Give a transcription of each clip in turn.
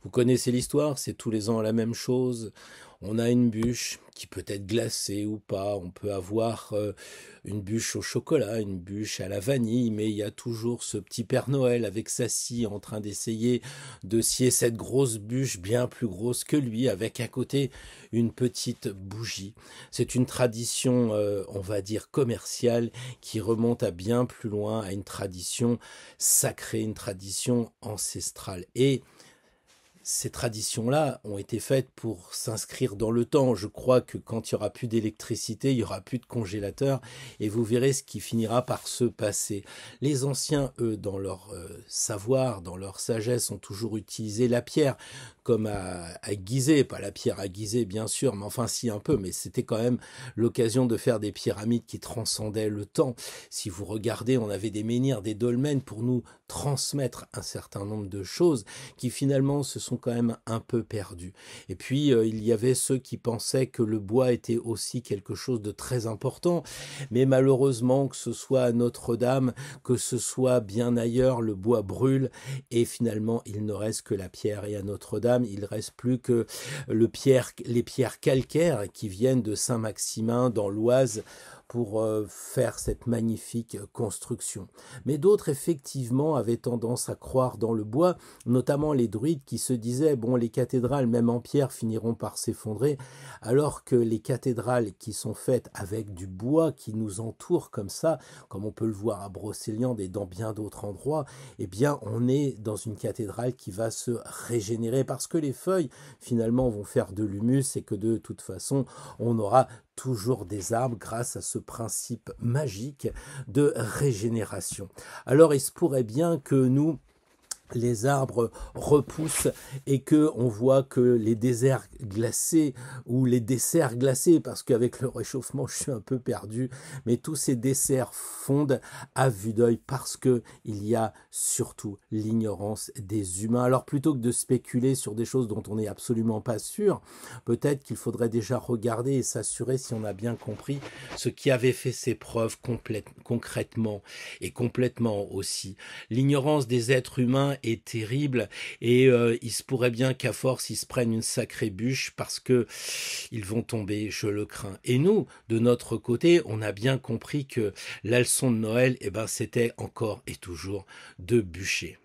Vous connaissez l'histoire, c'est tous les ans la même chose. On a une bûche qui peut être glacée ou pas. On peut avoir une bûche au chocolat, une bûche à la vanille, mais il y a toujours ce petit Père Noël avec sa scie en train d'essayer de scier cette grosse bûche bien plus grosse que lui, avec à côté une petite bougie. C'est une tradition, on va dire, commerciale qui remonte à bien plus loin, à une tradition sacrée, une tradition ancestrale. Et ces traditions-là ont été faites pour s'inscrire dans le temps. Je crois que quand il y aura plus d'électricité, il y aura plus de congélateur, et vous verrez ce qui finira par se passer. Les anciens, eux, dans leur savoir, dans leur sagesse, ont toujours utilisé la pierre comme à aiguiser, pas la pierre aiguisée bien sûr, mais enfin si un peu, mais c'était quand même l'occasion de faire des pyramides qui transcendaient le temps. Si vous regardez, on avait des menhirs, des dolmens pour nous transmettre un certain nombre de choses qui finalement se sont quand même un peu perdus. Et puis il y avait ceux qui pensaient que le bois était aussi quelque chose de très important, mais malheureusement, que ce soit à Notre-Dame, que ce soit bien ailleurs, le bois brûle et finalement il ne reste que la pierre. Et à Notre-Dame, il ne reste plus que les pierres calcaires qui viennent de Saint-Maximin dans l'Oise pour faire cette magnifique construction. Mais d'autres, effectivement, avaient tendance à croire dans le bois, notamment les druides qui se disaient, bon, les cathédrales, même en pierre, finiront par s'effondrer, alors que les cathédrales qui sont faites avec du bois qui nous entoure comme ça, comme on peut le voir à Brocéliande et dans bien d'autres endroits, eh bien, on est dans une cathédrale qui va se régénérer parce que les feuilles, finalement, vont faire de l'humus et que de toute façon, on aura toujours des arbres grâce à ce principe magique de régénération. Alors il se pourrait bien que nous, les arbres repoussent et que on voit que les déserts glacés ou les desserts glacés, parce qu'avec le réchauffement je suis un peu perdu, mais tous ces desserts fondent à vue d'œil parce que il y a surtout l'ignorance des humains. Alors plutôt que de spéculer sur des choses dont on n'est absolument pas sûr, peut-être qu'il faudrait déjà regarder et s'assurer si on a bien compris ce qui avait fait ses preuves concrètement et complètement aussi. L'ignorance des êtres humains est terrible et il se pourrait bien qu'à force ils se prennent une sacrée bûche parce que ils vont tomber, je le crains. Et nous, de notre côté, on a bien compris que la leçon de Noël, eh ben, c'était encore et toujours de bûcher.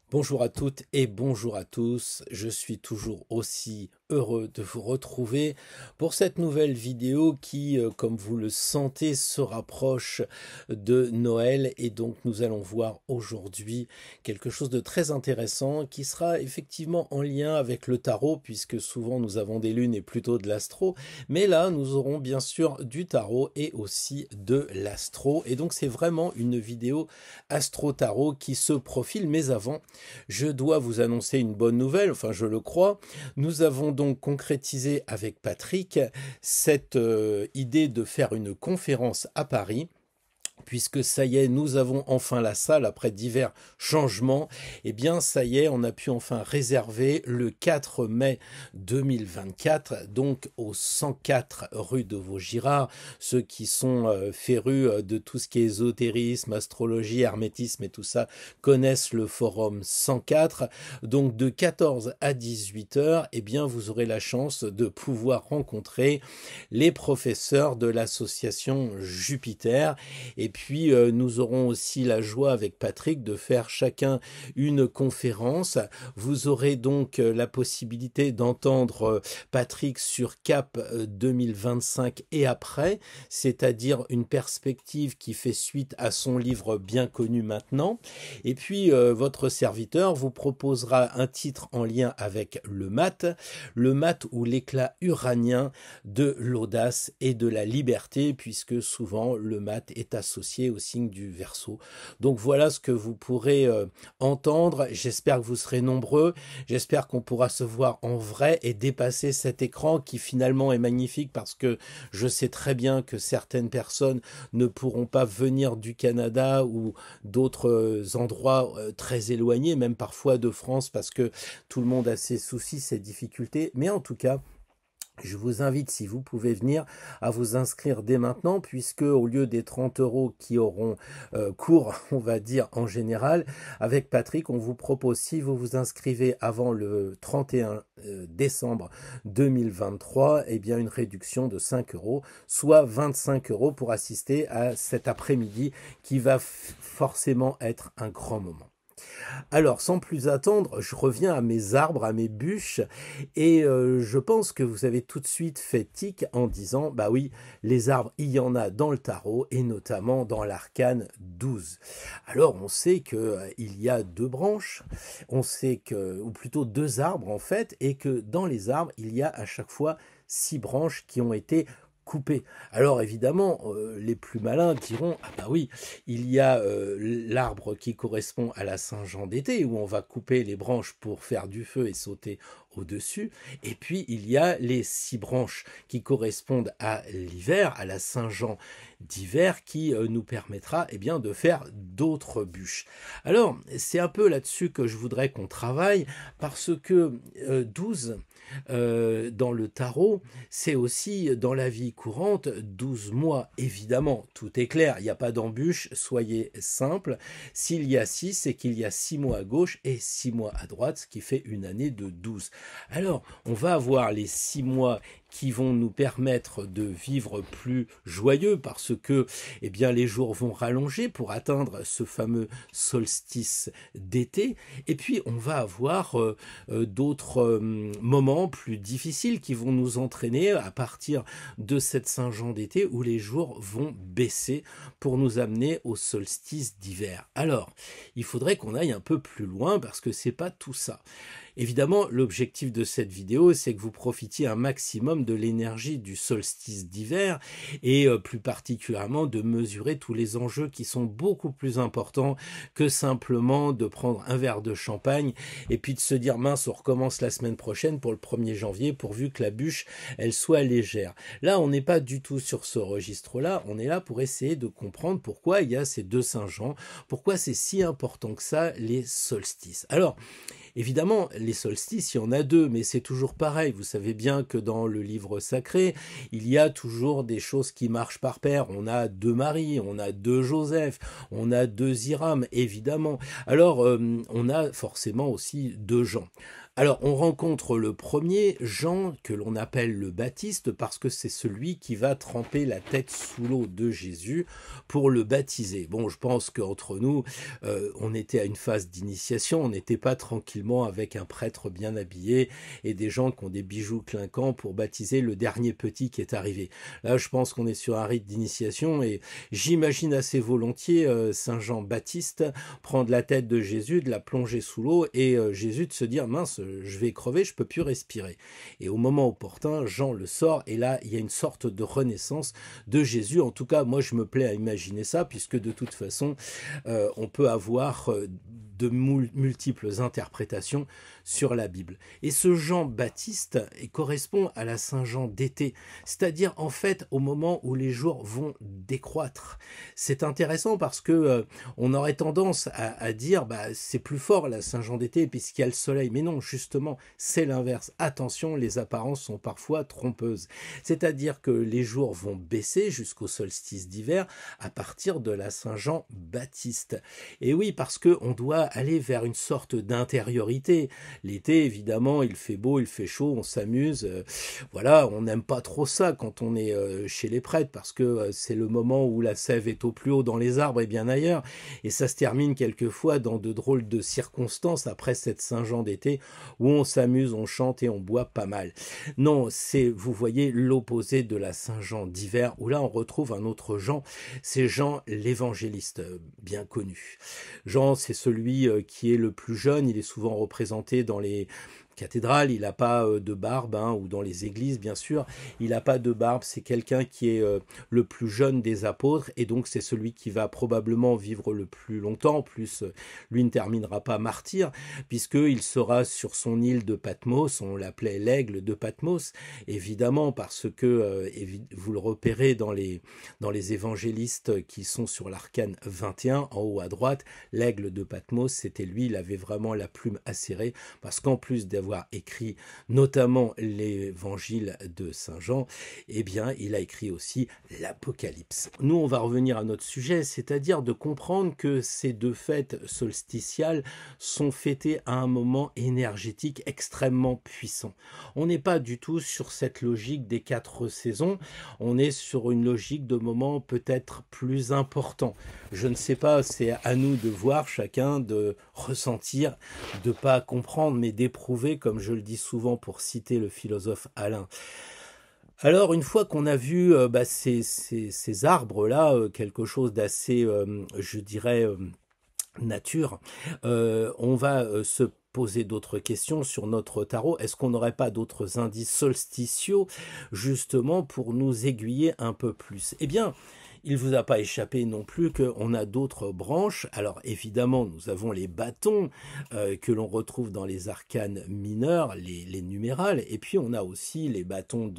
Bonjour à toutes et bonjour à tous, je suis toujours aussi heureux de vous retrouver pour cette nouvelle vidéo qui, comme vous le sentez, se rapproche de Noël et donc nous allons voir aujourd'hui quelque chose de très intéressant qui sera effectivement en lien avec le tarot puisque souvent nous avons des lunes et plutôt de l'astro, mais là nous aurons bien sûr du tarot et aussi de l'astro et donc c'est vraiment une vidéo astro-tarot qui se profile, mais avant je dois vous annoncer une bonne nouvelle, enfin je le crois. Nous avons donc concrétisé avec Patrick cette idée de faire une conférence à Paris. Puisque ça y est, nous avons enfin la salle après divers changements, eh bien ça y est, on a pu enfin réserver le 4 mai 2024, donc au 104 rue de Vaugirard. Ceux qui sont férus de tout ce qui est ésotérisme, astrologie, hermétisme et tout ça connaissent le forum 104. Donc de 14 à 18 heures, eh bien vous aurez la chance de pouvoir rencontrer les professeurs de l'association Jupiter. Et puis, nous aurons aussi la joie avec Patrick de faire chacun une conférence. Vous aurez donc la possibilité d'entendre Patrick sur Cap 2025 et après, c'est-à-dire une perspective qui fait suite à son livre bien connu maintenant. Et puis, votre serviteur vous proposera un titre en lien avec le mat ou l'éclat uranien de l'audace et de la liberté, puisque souvent le mat est associé au signe du Verseau. Donc voilà ce que vous pourrez entendre. J'espère que vous serez nombreux. J'espère qu'on pourra se voir en vrai et dépasser cet écran qui finalement est magnifique parce que je sais très bien que certaines personnes ne pourront pas venir du Canada ou d'autres endroits très éloignés, même parfois de France, parce que tout le monde a ses soucis, ses difficultés. Mais en tout cas, Je vous invite, si vous pouvez venir, à vous inscrire dès maintenant, puisque au lieu des 30 € qui auront cours, on va dire en général, avec Patrick, on vous propose, si vous vous inscrivez avant le 31 décembre 2023, eh bien une réduction de 5 €, soit 25 € pour assister à cet après-midi qui va forcément être un grand moment. Alors, sans plus attendre, je reviens à mes arbres, à mes bûches, et je pense que vous avez tout de suite fait tic en disant, bah oui, les arbres, il y en a dans le tarot, et notamment dans l'arcane 12. Alors, on sait que il y a deux branches, on sait que, ou plutôt deux arbres en fait, et que dans les arbres, il y a à chaque fois 6 branches qui ont été coupées. Alors évidemment, les plus malins diront, ah bah oui, il y a l'arbre qui correspond à la Saint-Jean d'été, où on va couper les branches pour faire du feu et sauter au-dessus. Et puis il y a les 6 branches qui correspondent à l'hiver, à la Saint-Jean d'hiver, qui nous permettra eh bien, de faire d'autres bûches. Alors, c'est un peu là-dessus que je voudrais qu'on travaille, parce que 12, dans le tarot, c'est aussi dans la vie courante 12 mois. Évidemment, tout est clair, il n'y a pas d'embûche, soyez simple. S'il y a 6, c'est qu'il y a 6 mois à gauche et 6 mois à droite, ce qui fait une année de 12. Alors, on va avoir les 6 mois qui vont nous permettre de vivre plus joyeux parce que eh bien, les jours vont rallonger pour atteindre ce fameux solstice d'été. Et puis, on va avoir d'autres moments plus difficiles qui vont nous entraîner à partir de cette Saint-Jean d'été où les jours vont baisser pour nous amener au solstice d'hiver. Alors, il faudrait qu'on aille un peu plus loin parce que c'est pas tout ça. Évidemment, l'objectif de cette vidéo, c'est que vous profitiez un maximum de l'énergie du solstice d'hiver et plus particulièrement de mesurer tous les enjeux qui sont beaucoup plus importants que simplement de prendre un verre de champagne et puis de se dire mince, on recommence la semaine prochaine pour le 1er janvier pourvu que la bûche, elle soit légère. Là, on n'est pas du tout sur ce registre-là, on est là pour essayer de comprendre pourquoi il y a ces deux Saint-Jean, pourquoi c'est si important que ça, les solstices. Alors, évidemment, les solstices, il y en a deux, mais c'est toujours pareil. Vous savez bien que dans le livre sacré, il y a toujours des choses qui marchent par paire. On a deux Marie, on a deux Joseph, on a deux Hiram, évidemment. Alors, on a forcément aussi deux Jean. Alors, on rencontre le premier, Jean, que l'on appelle le Baptiste, parce que c'est celui qui va tremper la tête sous l'eau de Jésus pour le baptiser. Bon, je pense qu'entre nous, on était à une phase d'initiation, on n'était pas tranquillement avec un prêtre bien habillé et des gens qui ont des bijoux clinquants pour baptiser le dernier petit qui est arrivé. Là, je pense qu'on est sur un rite d'initiation et j'imagine assez volontiers Saint Jean-Baptiste prendre la tête de Jésus, de la plonger sous l'eau et Jésus de se dire mince, je vais crever, je peux plus respirer. Et au moment opportun, Jean le sort et là, il y a une sorte de renaissance de Jésus. En tout cas, moi, je me plais à imaginer ça puisque de toute façon, on peut avoir de multiples interprétations sur la Bible. Et ce Jean-Baptiste correspond à la Saint-Jean d'été, c'est-à-dire en fait au moment où les jours vont décroître. C'est intéressant parce que on aurait tendance à dire bah, c'est plus fort la Saint-Jean d'été puisqu'il y a le soleil, mais non, justement, c'est l'inverse. Attention, les apparences sont parfois trompeuses. C'est-à-dire que les jours vont baisser jusqu'au solstice d'hiver à partir de la Saint-Jean-Baptiste. Et oui, parce que on doit aller vers une sorte d'intériorité. L'été, évidemment, il fait beau, il fait chaud, on s'amuse. Voilà, on n'aime pas trop ça quand on est chez les prêtres parce que c'est le moment où la sève est au plus haut dans les arbres et bien ailleurs. Et ça se termine quelquefois dans de drôles de circonstances après cette Saint-Jean d'été où on s'amuse, on chante et on boit pas mal. Non, c'est, vous voyez, l'opposé de la Saint-Jean d'hiver où là on retrouve un autre Jean, c'est Jean l'évangéliste, bien connu. Jean, c'est celui qui est le plus jeune, il est souvent représenté dans les cathédrale, il n'a pas de barbe, hein, ou dans les églises bien sûr, il n'a pas de barbe, c'est quelqu'un qui est le plus jeune des apôtres, et donc c'est celui qui va probablement vivre le plus longtemps, plus lui ne terminera pas martyr, puisqu'il sera sur son île de Patmos, on l'appelait l'aigle de Patmos, évidemment parce que, vous le repérez dans les évangélistes qui sont sur l'arcane 21, en haut à droite, l'aigle de Patmos, c'était lui, il avait vraiment la plume acérée, parce qu'en plus d'avoir avoir écrit notamment l'évangile de Saint Jean, eh bien, il a écrit aussi l'Apocalypse. Nous, on va revenir à notre sujet, c'est-à-dire de comprendre que ces deux fêtes solsticiales sont fêtées à un moment énergétique extrêmement puissant. On n'est pas du tout sur cette logique des 4 saisons, on est sur une logique de moments peut-être plus importants. Je ne sais pas, c'est à nous de voir chacun, de ressentir, de pas comprendre, mais d'éprouver, comme je le dis souvent pour citer le philosophe Alain. Alors, une fois qu'on a vu ces arbres-là, quelque chose d'assez, je dirais, nature, on va se poser d'autres questions sur notre tarot. Est-ce qu'on n'aurait pas d'autres indices solsticiaux, justement, pour nous aiguiller un peu plus? Eh bien, il ne vous a pas échappé non plus qu'on a d'autres branches. Alors évidemment, nous avons les bâtons que l'on retrouve dans les arcanes mineurs, les numérales, et puis on a aussi les bâtons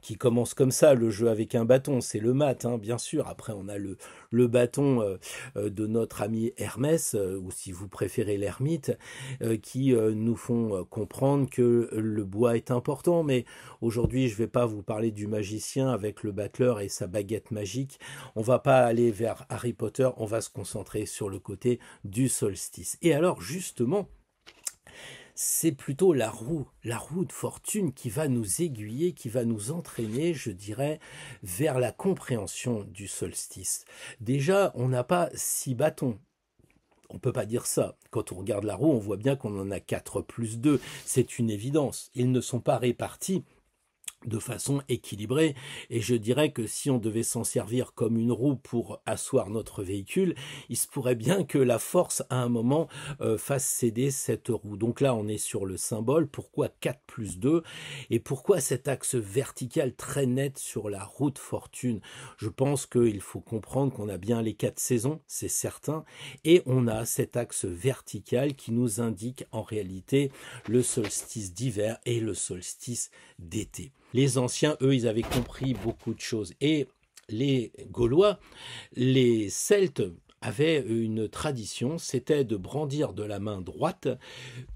qui commencent comme ça, le jeu avec un bâton, c'est le mat, hein, bien sûr. Après, on a le bâton de notre ami Hermès, ou si vous préférez l'ermite, qui nous font comprendre que le bois est important. Mais aujourd'hui, je ne vais pas vous parler du magicien avec le battleur et sa baguette magique. On va pas aller vers Harry Potter, on va se concentrer sur le côté du solstice. Et alors justement, c'est plutôt la roue de fortune qui va nous aiguiller, qui va nous entraîner, je dirais, vers la compréhension du solstice. Déjà, on n'a pas 6 bâtons. On ne peut pas dire ça. Quand on regarde la roue, on voit bien qu'on en a 4 plus 2. C'est une évidence. Ils ne sont pas répartis de façon équilibrée, et je dirais que si on devait s'en servir comme une roue pour asseoir notre véhicule, il se pourrait bien que la force à un moment fasse céder cette roue. Donc là on est sur le symbole, pourquoi 4 plus 2, et pourquoi cet axe vertical très net sur la roue de fortune? Je pense qu'il faut comprendre qu'on a bien les 4 saisons, c'est certain, et on a cet axe vertical qui nous indique en réalité le solstice d'hiver et le solstice d'été. Les anciens, eux, ils avaient compris beaucoup de choses. Et les Gaulois, les Celtes avaient une tradition, c'était de brandir de la main droite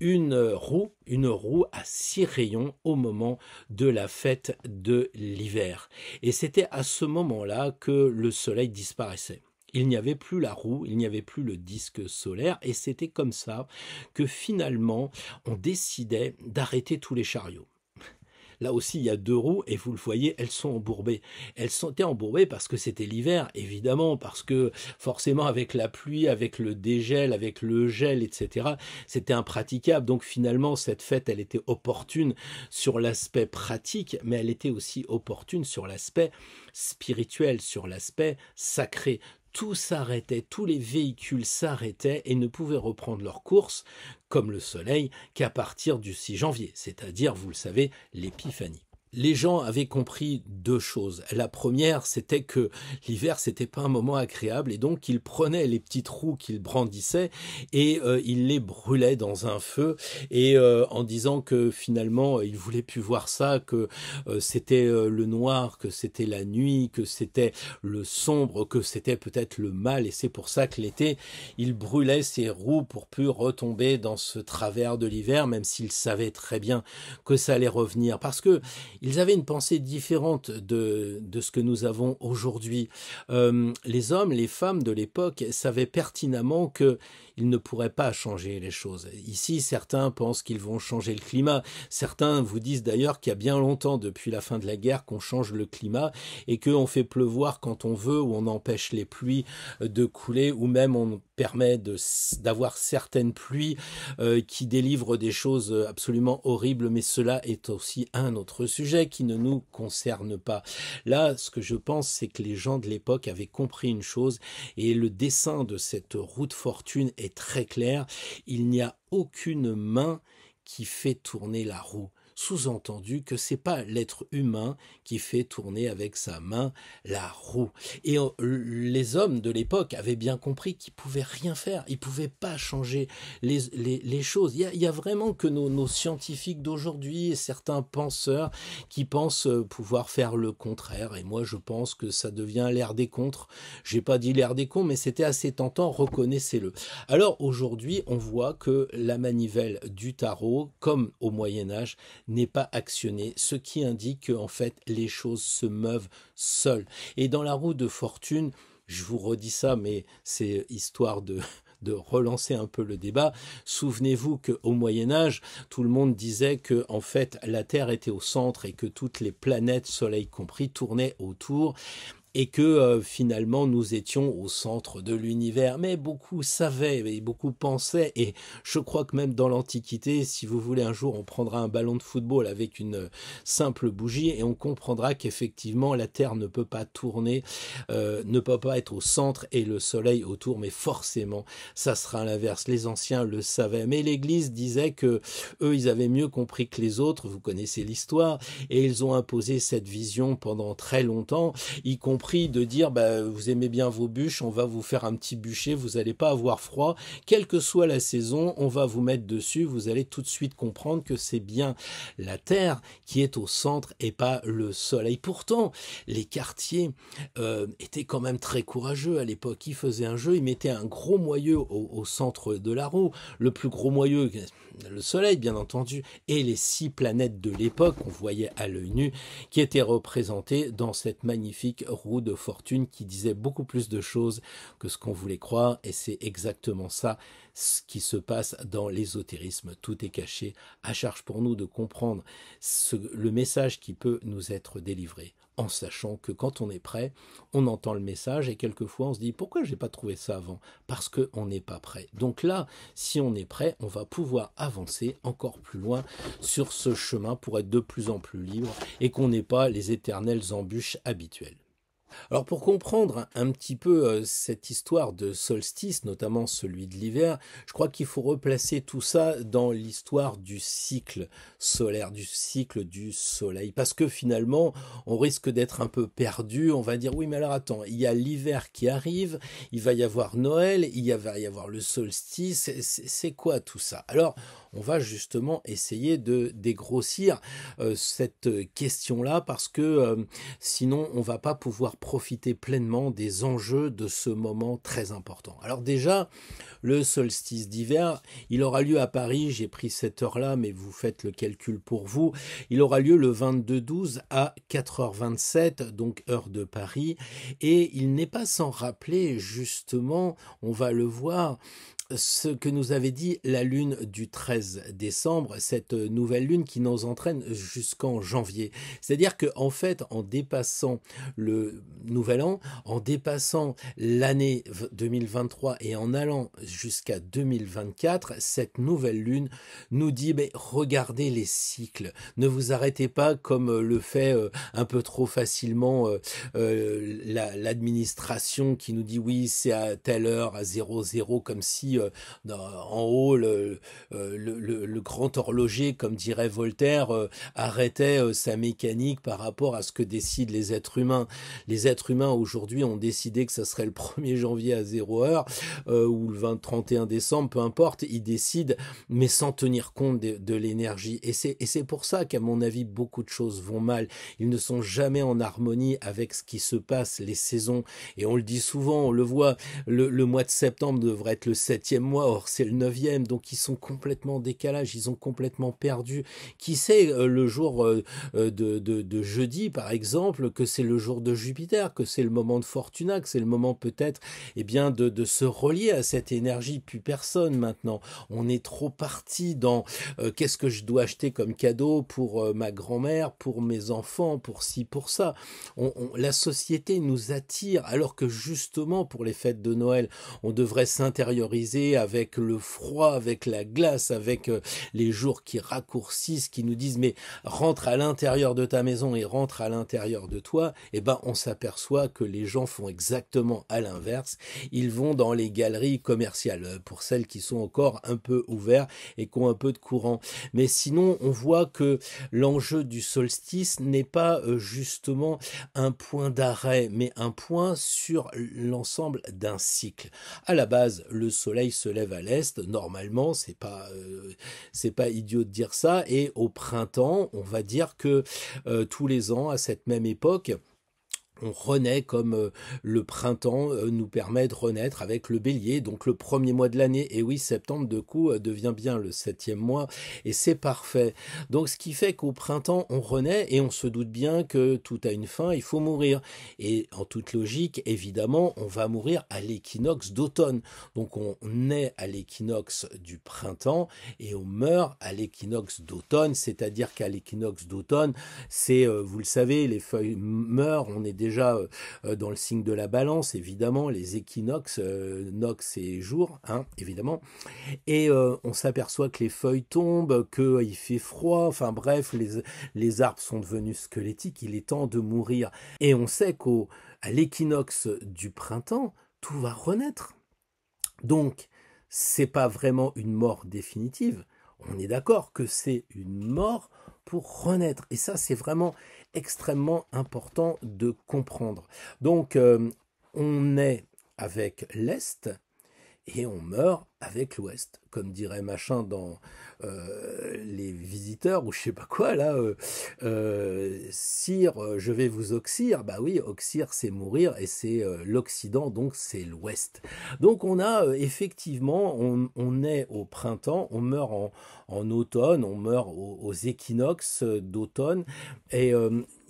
une roue à 6 rayons au moment de la fête de l'hiver. Et c'était à ce moment-là que le soleil disparaissait. Il n'y avait plus la roue, il n'y avait plus le disque solaire, et c'était comme ça que finalement on décidait d'arrêter tous les chariots. Là aussi, il y a 2 roues et vous le voyez, elles sont embourbées. Elles sont embourbées parce que c'était l'hiver, évidemment, parce que forcément avec la pluie, avec le dégel, avec le gel, etc., c'était impraticable. Donc finalement, cette fête, elle était opportune sur l'aspect pratique, mais elle était aussi opportune sur l'aspect spirituel, sur l'aspect sacré. Tout s'arrêtait, tous les véhicules s'arrêtaient et ne pouvaient reprendre leur course, comme le soleil, qu'à partir du 6 janvier, c'est-à-dire, vous le savez, l'épiphanie. Les gens avaient compris 2 choses. La première, c'était que l'hiver, c'était pas un moment agréable, et donc ils prenaient les petites roues qu'ils brandissaient et ils les brûlaient dans un feu, et en disant que finalement, ils voulaient plus voir ça, que c'était le noir, que c'était la nuit, que c'était le sombre, que c'était peut-être le mal, et c'est pour ça que l'été, ils brûlaient ces roues pour plus retomber dans ce travers de l'hiver, même s'ils savaient très bien que ça allait revenir, parce que ils avaient une pensée différente de ce que nous avons aujourd'hui. Les hommes, les femmes de l'époque savaient pertinemment qu'ils ne pourraient pas changer les choses. Ici, certains pensent qu'ils vont changer le climat. Certains vous disent d'ailleurs qu'il y a bien longtemps, depuis la fin de la guerre, qu'on change le climat et qu'on fait pleuvoir quand on veut, ou on empêche les pluies de couler, ou même on permet d'avoir certaines pluies qui délivrent des choses absolument horribles, mais cela est aussi un autre sujet qui ne nous concerne pas. Là, ce que je pense, c'est que les gens de l'époque avaient compris une chose, et le dessin de cette roue de fortune est très clair. Il n'y a aucune main qui fait tourner la roue. sous-entendu que c'est pas l'être humain qui fait tourner avec sa main la roue. Et les hommes de l'époque avaient bien compris qu'ils pouvaient rien faire, ils pouvaient pas changer les choses. Il y a vraiment que nos scientifiques d'aujourd'hui et certains penseurs qui pensent pouvoir faire le contraire. Et moi, je pense que ça devient l'ère des contres. J'ai pas dit l'ère des cons, mais c'était assez tentant, reconnaissez-le. Alors aujourd'hui, on voit que la manivelle du tarot, comme au Moyen-Âge, n'est pas actionnée, ce qui indique que en fait, les choses se meuvent seules. Et dans la roue de fortune, je vous redis ça, mais c'est histoire de relancer un peu le débat. Souvenez-vous qu'au Moyen-Âge, tout le monde disait que en fait, la Terre était au centre et que toutes les planètes, Soleil compris, tournaient autour. Et que finalement nous étions au centre de l'univers. Mais beaucoup savaient et beaucoup pensaient, et je crois que même dans l'Antiquité, si vous voulez un jour, on prendra un ballon de football avec une simple bougie et on comprendra qu'effectivement la Terre ne peut pas tourner, ne peut pas être au centre et le Soleil autour, mais forcément ça sera l'inverse. Les anciens le savaient, mais l'Église disait que eux ils avaient mieux compris que les autres, vous connaissez l'histoire, et ils ont imposé cette vision pendant très longtemps, y compris de dire vous aimez bien vos bûches, on va vous faire un petit bûcher, vous n'allez pas avoir froid, quelle que soit la saison, on va vous mettre dessus, vous allez tout de suite comprendre que c'est bien la Terre qui est au centre et pas le Soleil. Pourtant, les quartiers étaient quand même très courageux à l'époque. Ils faisaient un jeu, ils mettaient un gros moyeu au centre de la roue, le plus gros moyeu, le Soleil bien entendu, et les 6 planètes de l'époque, on voyait à l'œil nu, qui étaient représentées dans cette magnifique roue de fortune qui disait beaucoup plus de choses que ce qu'on voulait croire, et c'est exactement ça ce qui se passe dans l'ésotérisme. Tout est caché, à charge pour nous de comprendre le message qui peut nous être délivré, en sachant que quand on est prêt, on entend le message et quelquefois on se dit pourquoi j'ai pas trouvé ça avant? Parce qu'on n'est pas prêt. Donc là, si on est prêt, on va pouvoir avancer encore plus loin sur ce chemin pour être de plus en plus libre et qu'on n'ait pas les éternelles embûches habituelles. Alors pour comprendre un petit peu cette histoire de solstice, notamment celui de l'hiver, je crois qu'il faut replacer tout ça dans l'histoire du cycle solaire, du cycle du soleil. Parce que finalement, on risque d'être un peu perdu, on va dire oui mais alors attends, il y a l'hiver qui arrive, il va y avoir Noël, va y avoir le solstice, c'est quoi tout ça? Alors on va justement essayer de dégrossir cette question-là parce que sinon on va pas pouvoir profiter pleinement des enjeux de ce moment très important. Alors déjà, le solstice d'hiver, il aura lieu à Paris, j'ai pris cette heure-là, mais vous faites le calcul pour vous, il aura lieu le 22-12 à 4h27, donc heure de Paris, et il n'est pas sans rappeler justement, on va le voir, ce que nous avait dit la lune du 13 décembre, cette nouvelle lune qui nous entraîne jusqu'en janvier. C'est-à-dire que en fait, en dépassant le nouvel an, en dépassant l'année 2023 et en allant jusqu'à 2024, cette nouvelle lune nous dit regardez les cycles, ne vous arrêtez pas comme le fait un peu trop facilement l'administration qui nous dit oui c'est à telle heure à 00 comme si en haut le grand horloger comme dirait Voltaire arrêtait sa mécanique par rapport à ce que décident les êtres humains. Les êtres humains aujourd'hui ont décidé que ça serait le 1er janvier à 0 heure ou le 31 décembre, peu importe, ils décident mais sans tenir compte de l'énergie et c'est pour ça qu'à mon avis beaucoup de choses vont mal. Ils ne sont jamais en harmonie avec ce qui se passe, les saisons, et on le dit souvent, on le voit, le mois de septembre devrait être le 7e mois, or c'est le 9e, donc ils sont complètement en décalage, ils ont complètement perdu. Qui sait le jour de jeudi par exemple, que c'est le jour de Jupiter, que c'est le moment de Fortuna, que c'est le moment peut-être de se relier à cette énergie. Plus personne maintenant, on est trop parti dans qu'est-ce que je dois acheter comme cadeau pour ma grand-mère, pour mes enfants, pour ci, pour ça. La société nous attire alors que justement pour les fêtes de Noël, on devrait s'intérioriser brisé avec le froid, avec la glace, avec les jours qui raccourcissent, qui nous disent mais rentre à l'intérieur de ta maison et rentre à l'intérieur de toi, eh ben on s'aperçoit que les gens font exactement à l'inverse. Ils vont dans les galeries commerciales, pour celles qui sont encore un peu ouvertes et qui ont un peu de courant. Mais sinon, on voit que l'enjeu du solstice n'est pas justement un point d'arrêt, mais un point sur l'ensemble d'un cycle. À la base, le soleil se lève à l'est, normalement, c'est pas idiot de dire ça, et au printemps, on va dire que tous les ans, à cette même époque, on renaît comme le printemps nous permet de renaître avec le bélier, donc le premier mois de l'année. Et oui, septembre, de coup, devient bien le 7e mois, et c'est parfait. Donc, ce qui fait qu'au printemps, on renaît, et on se doute bien que tout a une fin, il faut mourir. Et en toute logique, évidemment, on va mourir à l'équinoxe d'automne. Donc, on naît à l'équinoxe du printemps, et on meurt à l'équinoxe d'automne, c'est-à-dire qu'à l'équinoxe d'automne, c'est, vous le savez, les feuilles meurent, on est déjà dans le signe de la balance, évidemment, les équinoxes, nox et jour, hein, évidemment, et on s'aperçoit que les feuilles tombent, qu'il fait froid, enfin bref, les arbres sont devenus squelettiques, il est temps de mourir. Et on sait qu'à l'équinoxe du printemps, tout va renaître. Donc, c'est pas vraiment une mort définitive. On est d'accord que c'est une mort pour renaître. Et ça, c'est vraiment extrêmement important de comprendre. Donc, on est avec l'Est et on meurt avec l'Ouest. Comme dirait machin dans les visiteurs ou je sais pas quoi, là, Sire, je vais vous oxyre. Bah oui, oxyre, c'est mourir et c'est l'Occident, donc c'est l'Ouest. Donc on a effectivement, on est au printemps, on meurt en automne, on meurt aux équinoxes d'automne, et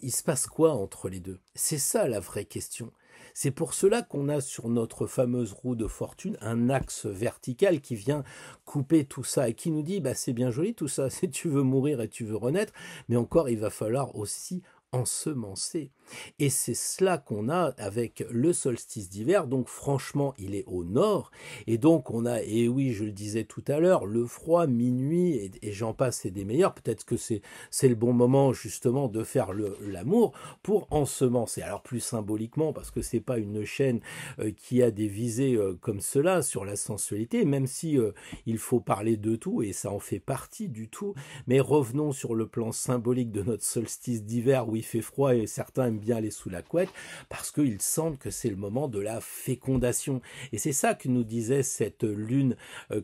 il se passe quoi entre les deux? C'est ça la vraie question. C'est pour cela qu'on a sur notre fameuse roue de fortune un axe vertical qui vient couper tout ça et qui nous dit bah, c'est bien joli tout ça, si tu veux mourir et tu veux renaître, mais encore il va falloir aussi ensemencer. Et c'est cela qu'on a avec le solstice d'hiver, donc franchement il est au nord, et donc on a, et oui je le disais tout à l'heure, le froid, minuit, et j'en passe et des meilleurs, peut-être que c'est le bon moment justement de faire l'amour pour ensemencer. Alors plus symboliquement, parce que c'est pas une chaîne qui a des visées comme cela sur la sensualité, même si il faut parler de tout, et ça en fait partie du tout, mais revenons sur le plan symbolique de notre solstice d'hiver où il fait froid et certains aiment bien aller sous la couette parce qu'ils sentent que c'est le moment de la fécondation. Et c'est ça que nous disait cette lune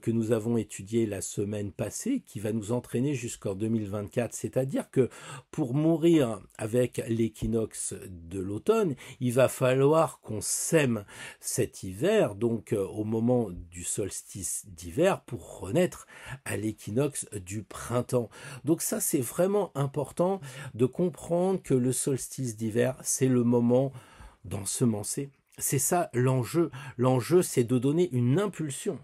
que nous avons étudiée la semaine passée, qui va nous entraîner jusqu'en 2024. C'est-à-dire que pour mourir avec l'équinoxe de l'automne, il va falloir qu'on sème cet hiver, donc au moment du solstice d'hiver, pour renaître à l'équinoxe du printemps. Donc ça, c'est vraiment important de comprendre que le solstice d'hiver, c'est le moment d'ensemencer. C'est ça l'enjeu. L'enjeu, c'est de donner une impulsion.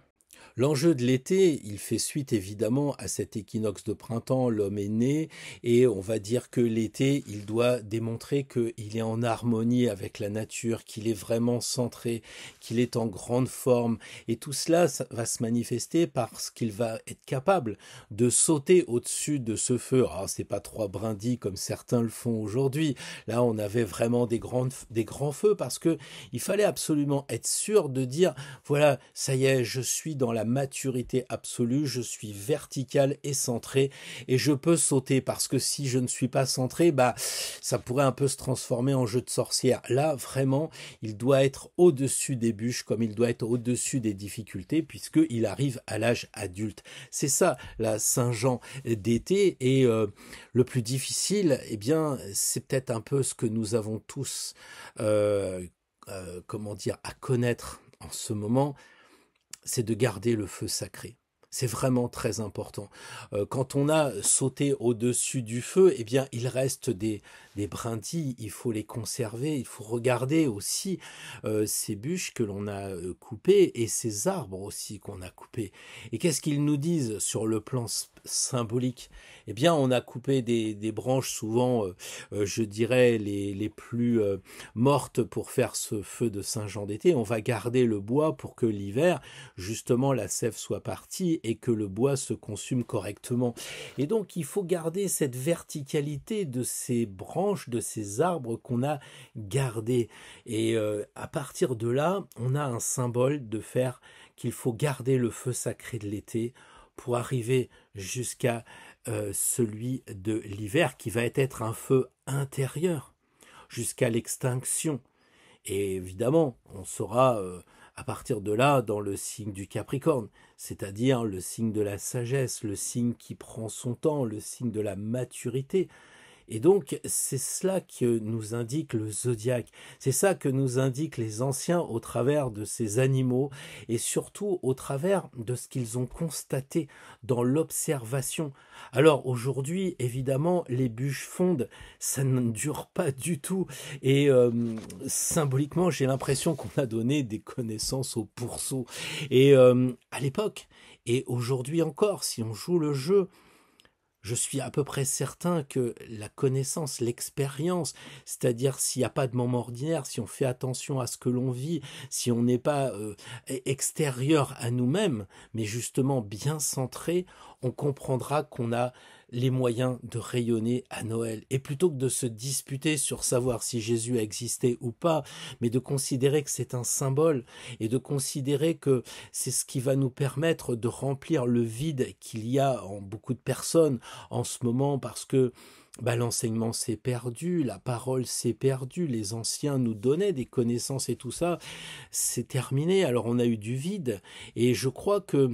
L'enjeu de l'été, il fait suite évidemment à cet équinoxe de printemps, l'homme est né, et on va dire que l'été, il doit démontrer qu'il est en harmonie avec la nature, qu'il est vraiment centré, qu'il est en grande forme, et tout cela ça va se manifester parce qu'il va être capable de sauter au-dessus de ce feu. Alors c'est pas trois brindilles comme certains le font aujourd'hui, là on avait vraiment des grands feux parce que il fallait absolument être sûr de dire, voilà, ça y est, je suis dans la maturité absolue, je suis vertical et centré et je peux sauter parce que si je ne suis pas centré, bah ça pourrait un peu se transformer en jeu de sorcière. Là, vraiment, il doit être au-dessus des bûches comme il doit être au-dessus des difficultés puisqu'il arrive à l'âge adulte. C'est ça, la Saint-Jean d'été et le plus difficile, eh bien, c'est peut-être un peu ce que nous avons tous, comment dire, à connaître en ce moment, c'est de garder le feu sacré. C'est vraiment très important. Quand on a sauté au-dessus du feu, eh bien, il reste des des brindilles, il faut les conserver, il faut regarder aussi ces bûches que l'on a coupées et ces arbres aussi qu'on a coupés. Et qu'est-ce qu'ils nous disent sur le plan symbolique? Eh bien, on a coupé des branches souvent, je dirais, les plus mortes pour faire ce feu de Saint-Jean d'été. On va garder le bois pour que l'hiver, justement, la sève soit partie et que le bois se consume correctement. Et donc, il faut garder cette verticalité de ces branches, de ces arbres qu'on a gardés. Et à partir de là, on a un symbole de faire qu'il faut garder le feu sacré de l'été pour arriver jusqu'à celui de l'hiver, qui va être un feu intérieur, jusqu'à l'extinction. Et évidemment, on sera à partir de là dans le signe du Capricorne, c'est-à-dire le signe de la sagesse, le signe qui prend son temps, le signe de la maturité. Et donc, c'est cela que nous indique le zodiaque. C'est ça que nous indiquent les anciens au travers de ces animaux et surtout au travers de ce qu'ils ont constaté dans l'observation. Alors aujourd'hui, évidemment, les bûches fondent, ça ne dure pas du tout. Et symboliquement, j'ai l'impression qu'on a donné des connaissances au pourceau. Et à l'époque, et aujourd'hui encore, si on joue le jeu, je suis à peu près certain que la connaissance, l'expérience, c'est-à-dire s'il n'y a pas de moment ordinaire, si on fait attention à ce que l'on vit, si on n'est pas extérieur à nous-mêmes, mais justement bien centré, on comprendra qu'on a les moyens de rayonner à Noël. Et plutôt que de se disputer sur savoir si Jésus a existé ou pas, mais de considérer que c'est un symbole et de considérer que c'est ce qui va nous permettre de remplir le vide qu'il y a en beaucoup de personnes en ce moment, parce que l'enseignement s'est perdu, la parole s'est perdue, les anciens nous donnaient des connaissances et tout ça, c'est terminé. Alors on a eu du vide, et je crois que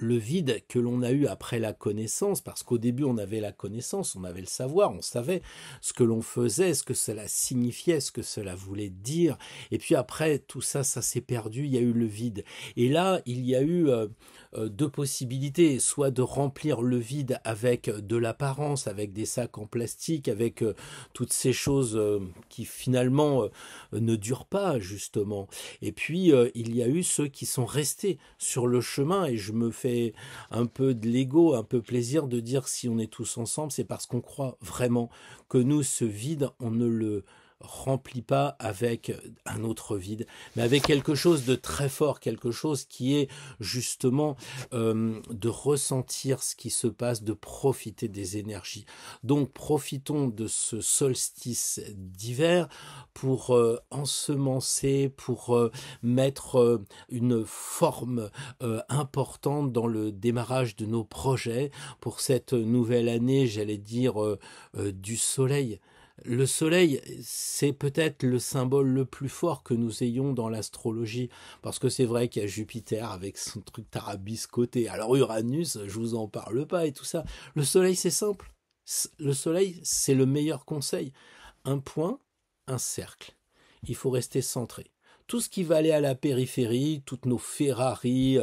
le vide que l'on a eu après la connaissance, parce qu'au début on avait la connaissance, on avait le savoir, on savait ce que l'on faisait, ce que cela signifiait, ce que cela voulait dire, et puis après tout ça, ça s'est perdu, il y a eu le vide. Et là, il y a eu deux possibilités, soit de remplir le vide avec de l'apparence, avec des sacs en plastique, avec toutes ces choses qui finalement ne durent pas justement. Et puis il y a eu ceux qui sont restés sur le chemin, et je me fais un peu de l'ego, un peu plaisir de dire que si on est tous ensemble, c'est parce qu'on croit vraiment que nous, ce vide, on ne le remplit pas avec un autre vide, mais avec quelque chose de très fort, quelque chose qui est justement de ressentir ce qui se passe, de profiter des énergies. Donc profitons de ce solstice d'hiver pour ensemencer, pour mettre une forme importante dans le démarrage de nos projets pour cette nouvelle année, j'allais dire, du soleil. Le soleil, c'est peut-être le symbole le plus fort que nous ayons dans l'astrologie, parce que c'est vrai qu'il y a Jupiter avec son truc tarabiscoté, alors Uranus, je vous en parle pas et tout ça. Le soleil, c'est simple. Le soleil, c'est le meilleur conseil. Un point, un cercle. Il faut rester centré. Tout ce qui va aller à la périphérie, toutes nos Ferrari,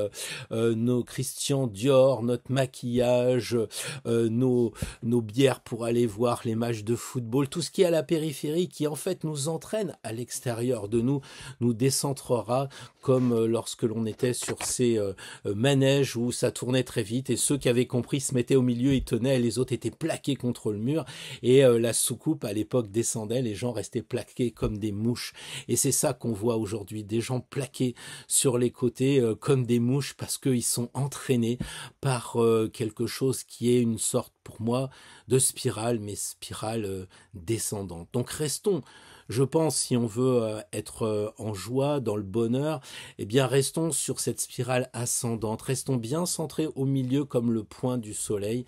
nos Christian Dior, notre maquillage, nos bières pour aller voir les matchs de football, tout ce qui est à la périphérie, qui en fait nous entraîne à l'extérieur de nous, nous décentrera, comme lorsque l'on était sur ces manèges où ça tournait très vite, et ceux qui avaient compris se mettaient au milieu, ils tenaient, et les autres étaient plaqués contre le mur, et la soucoupe à l'époque descendait, les gens restaient plaqués comme des mouches. Et c'est ça qu'on voit aujourd'hui, des gens plaqués sur les côtés comme des mouches, parce qu'ils sont entraînés par quelque chose qui est une sorte, pour moi, de spirale, mais spirale descendante. Donc restons, je pense, si on veut être en joie, dans le bonheur, eh bien restons sur cette spirale ascendante, restons bien centrés au milieu comme le point du soleil,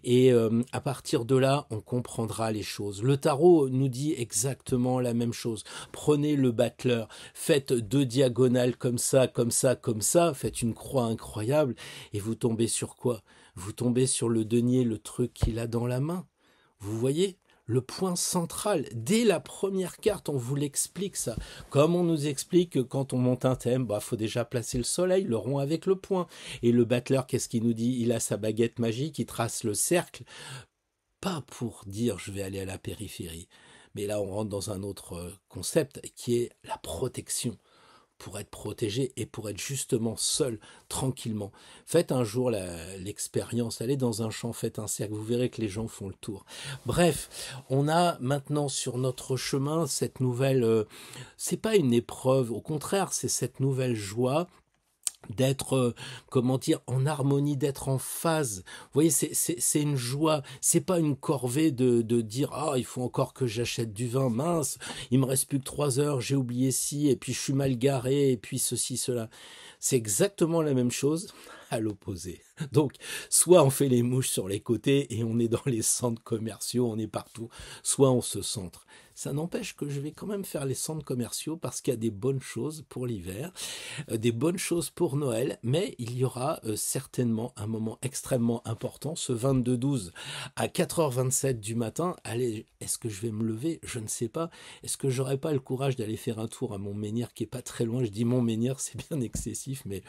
et à partir de là, on comprendra les choses. Le tarot nous dit exactement la même chose. Prenez le battleur, faites 2 diagonales comme ça, comme ça, comme ça, faites une croix incroyable, et vous tombez sur quoi? Vous tombez sur le denier, le truc qu'il a dans la main. Vous voyez? Le point central, dès la première carte, on vous l'explique ça. Comme on nous explique que quand on monte un thème, faut déjà placer le soleil, le rond avec le point. Et le battleur, qu'est-ce qu'il nous dit? Il a sa baguette magique, il trace le cercle pas pour dire je vais aller à la périphérie, mais là on rentre dans un autre concept qui est la protection, pour être protégé et pour être justement seul, tranquillement. Faites un jour l'expérience, allez dans un champ, faites un cercle, vous verrez que les gens font le tour. Bref, on a maintenant sur notre chemin cette nouvelle, c'est pas une épreuve, au contraire, c'est cette nouvelle joie d'être, comment dire, en harmonie, d'être en phase. Vous voyez, c'est une joie, c'est pas une corvée de dire, ah, il faut encore que j'achète du vin, mince, il me reste plus que 3 heures, j'ai oublié ci, et puis je suis mal garé, et puis ceci, cela. C'est exactement la même chose à l'opposé. Donc, soit on fait les mouches sur les côtés et on est dans les centres commerciaux, on est partout, soit on se centre. Ça n'empêche que je vais quand même faire les centres commerciaux parce qu'il y a des bonnes choses pour l'hiver, des bonnes choses pour Noël, mais il y aura certainement un moment extrêmement important, ce 22-12 à 4h27 du matin. Allez, est-ce que je vais me lever? Je ne sais pas. Est-ce que j'aurai pas le courage d'aller faire un tour à Montménir qui est pas très loin? Je dis Montménir, c'est bien excessif, mais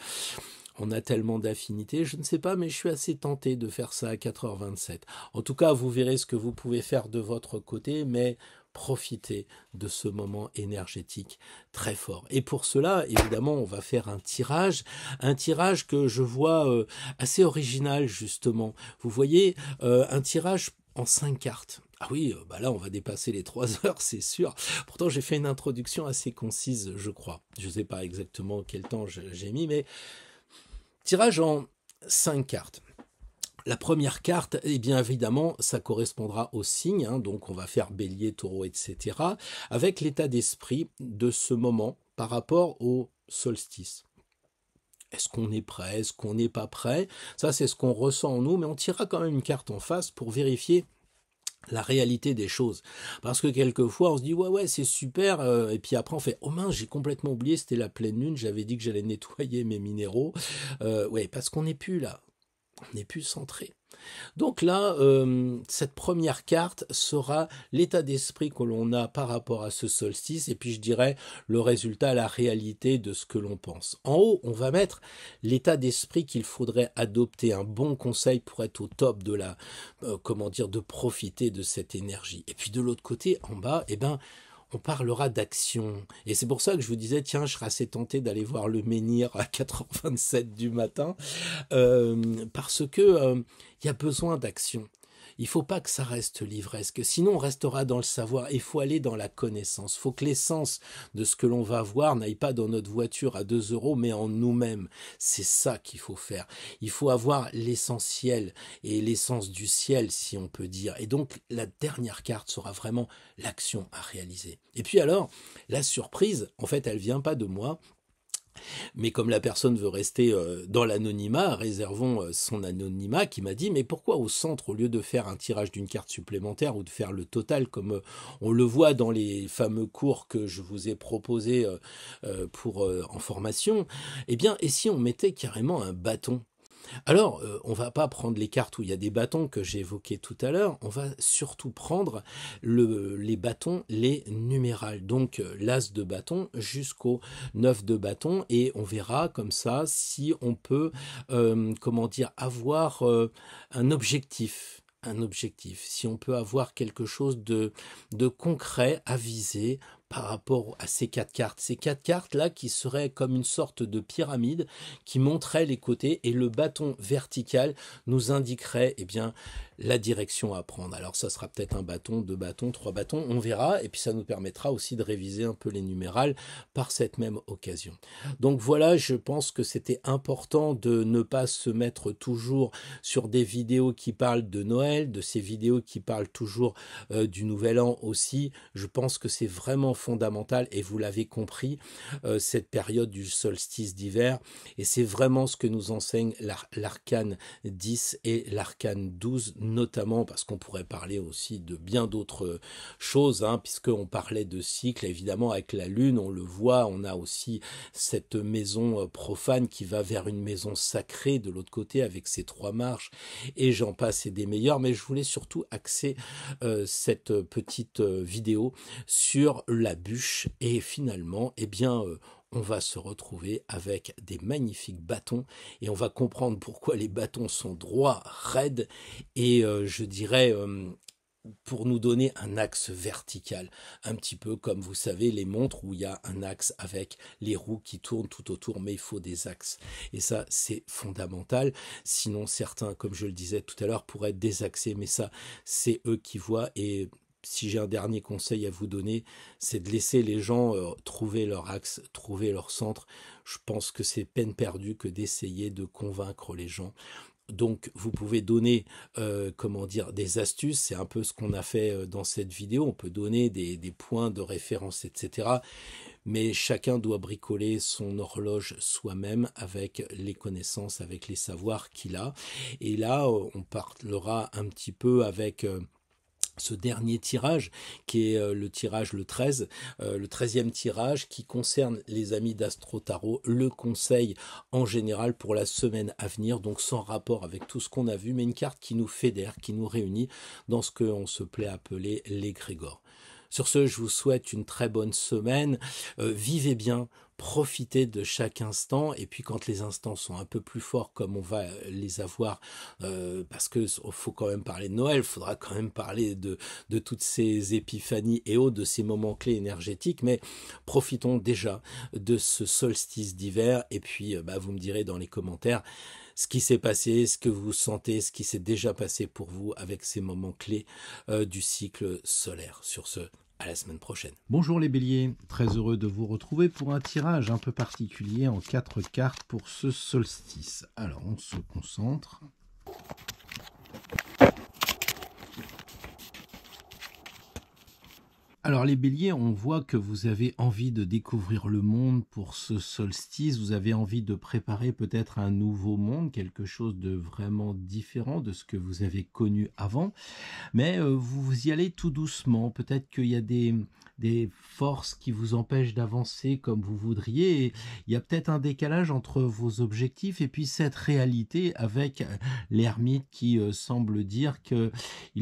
on a tellement d'affinités, je ne sais pas, mais je suis assez tenté de faire ça à 4h27. En tout cas, vous verrez ce que vous pouvez faire de votre côté, mais profitez de ce moment énergétique très fort. Et pour cela, évidemment, on va faire un tirage que je vois assez original, justement. Vous voyez, un tirage en 5 cartes. Ah oui, bah là on va dépasser les 3 heures, c'est sûr. Pourtant j'ai fait une introduction assez concise, je crois. Je ne sais pas exactement quel temps j'ai mis, mais tirage en 5 cartes. La première carte, eh bien évidemment, ça correspondra au signe, hein, donc on va faire bélier, taureau, etc., avec l'état d'esprit de ce moment par rapport au solstice. Est-ce qu'on est prêt? Est-ce qu'on n'est pas prêt? Ça, c'est ce qu'on ressent en nous, mais on tirera quand même une carte en face pour vérifier la réalité des choses. Parce que quelquefois, on se dit, ouais, c'est super, et puis après, on fait, oh mince, j'ai complètement oublié, c'était la pleine lune, j'avais dit que j'allais nettoyer mes minéraux. Ouais, parce qu'on n'est plus là, on n'est plus centré. Donc là, cette première carte sera l'état d'esprit que l'on a par rapport à ce solstice, et puis je dirais le résultat, la réalité de ce que l'on pense. En haut, on va mettre l'état d'esprit qu'il faudrait adopter, un bon conseil pour être au top de la, comment dire, de profiter de cette énergie. Et puis de l'autre côté, en bas, eh ben, on parlera d'action. Et c'est pour ça que je vous disais, tiens, je serais assez tenté d'aller voir le menhir à 4h27 du matin, parce que il y a besoin d'action. Il faut pas que ça reste livresque, sinon on restera dans le savoir. Il faut aller dans la connaissance. Il faut que l'essence de ce que l'on va voir n'aille pas dans notre voiture à 2 euros, mais en nous-mêmes. C'est ça qu'il faut faire. Il faut avoir l'essentiel et l'essence du ciel, si on peut dire. Et donc la dernière carte sera vraiment l'action à réaliser. Et puis alors, la surprise, en fait, elle vient pas de moi. Mais comme la personne veut rester dans l'anonymat, réservons son anonymat, qui m'a dit, mais pourquoi au centre, au lieu de faire un tirage d'une carte supplémentaire ou de faire le total, comme on le voit dans les fameux cours que je vous ai proposés en formation, eh bien, et si on mettait carrément un bâton? Alors, on va pas prendre les cartes où il y a des bâtons que j'ai évoqués tout à l'heure, on va surtout prendre les bâtons, les numérales, donc l'as de bâton jusqu'au 9 de bâton, et on verra comme ça si on peut, comment dire, avoir un objectif. Un objectif, si on peut avoir quelque chose de concret à viser par rapport à ces 4 cartes. Ces 4 cartes-là qui seraient comme une sorte de pyramide qui montrait les côtés, et le bâton vertical nous indiquerait eh bien, la direction à prendre. Alors ça sera peut-être un bâton, 2 bâtons, 3 bâtons, on verra, et puis ça nous permettra aussi de réviser un peu les numérales par cette même occasion. Donc voilà, je pense que c'était important de ne pas se mettre toujours sur des vidéos qui parlent de Noël, de ces vidéos qui parlent toujours du Nouvel An aussi. Je pense que c'est vraiment fondamental, et vous l'avez compris, cette période du solstice d'hiver, et c'est vraiment ce que nous enseigne l'arcane 10 et l'arcane 12, notamment parce qu'on pourrait parler aussi de bien d'autres choses, hein, puisqu'on parlait de cycle, évidemment avec la lune, on le voit, on a aussi cette maison profane qui va vers une maison sacrée de l'autre côté avec ses 3 marches, et j'en passe et des meilleurs, mais je voulais surtout axer cette petite vidéo sur la bûche, et finalement, eh bien, on va se retrouver avec des magnifiques bâtons et on va comprendre pourquoi les bâtons sont droits, raides et je dirais pour nous donner un axe vertical, un petit peu comme vous savez les montres où il y a un axe avec les roues qui tournent tout autour, mais il faut des axes. Et ça, c'est fondamental. Sinon, certains, comme je le disais tout à l'heure, pourraient être désaxés, mais ça, c'est eux qui voient. Et si j'ai un dernier conseil à vous donner, c'est de laisser les gens trouver leur axe, trouver leur centre. Je pense que c'est peine perdue que d'essayer de convaincre les gens. Donc, vous pouvez donner, des astuces. C'est un peu ce qu'on a fait dans cette vidéo. On peut donner des points de référence, etc. Mais chacun doit bricoler son horloge soi-même avec les connaissances, avec les savoirs qu'il a. Et là, on parlera un petit peu avec ce dernier tirage qui est le tirage le 13, le 13e tirage qui concerne les amis d'Astro Tarot, le conseil en général pour la semaine à venir, donc sans rapport avec tout ce qu'on a vu, mais une carte qui nous fédère, qui nous réunit dans ce qu'on se plaît appeler l'égrégore. Sur ce, je vous souhaite une très bonne semaine, vivez bien, profitez de chaque instant, et puis quand les instants sont un peu plus forts, comme on va les avoir, parce que faut quand même parler de Noël, il faudra quand même parler de toutes ces épiphanies et autres, de ces moments clés énergétiques, mais profitons déjà de ce solstice d'hiver, et puis vous me direz dans les commentaires ce qui s'est passé, ce que vous sentez, ce qui s'est déjà passé pour vous avec ces moments clés du cycle solaire. Sur ce, à la semaine prochaine. Bonjour les béliers, très heureux de vous retrouver pour un tirage un peu particulier en 4 cartes pour ce solstice. Alors on se concentre. Alors les béliers, on voit que vous avez envie de découvrir le monde pour ce solstice, vous avez envie de préparer peut-être un nouveau monde, quelque chose de vraiment différent de ce que vous avez connu avant, mais vous y allez tout doucement, peut-être qu'il y a des forces qui vous empêchent d'avancer comme vous voudriez, et il y a peut-être un décalage entre vos objectifs et puis cette réalité avec l'ermite qui semble dire qu'il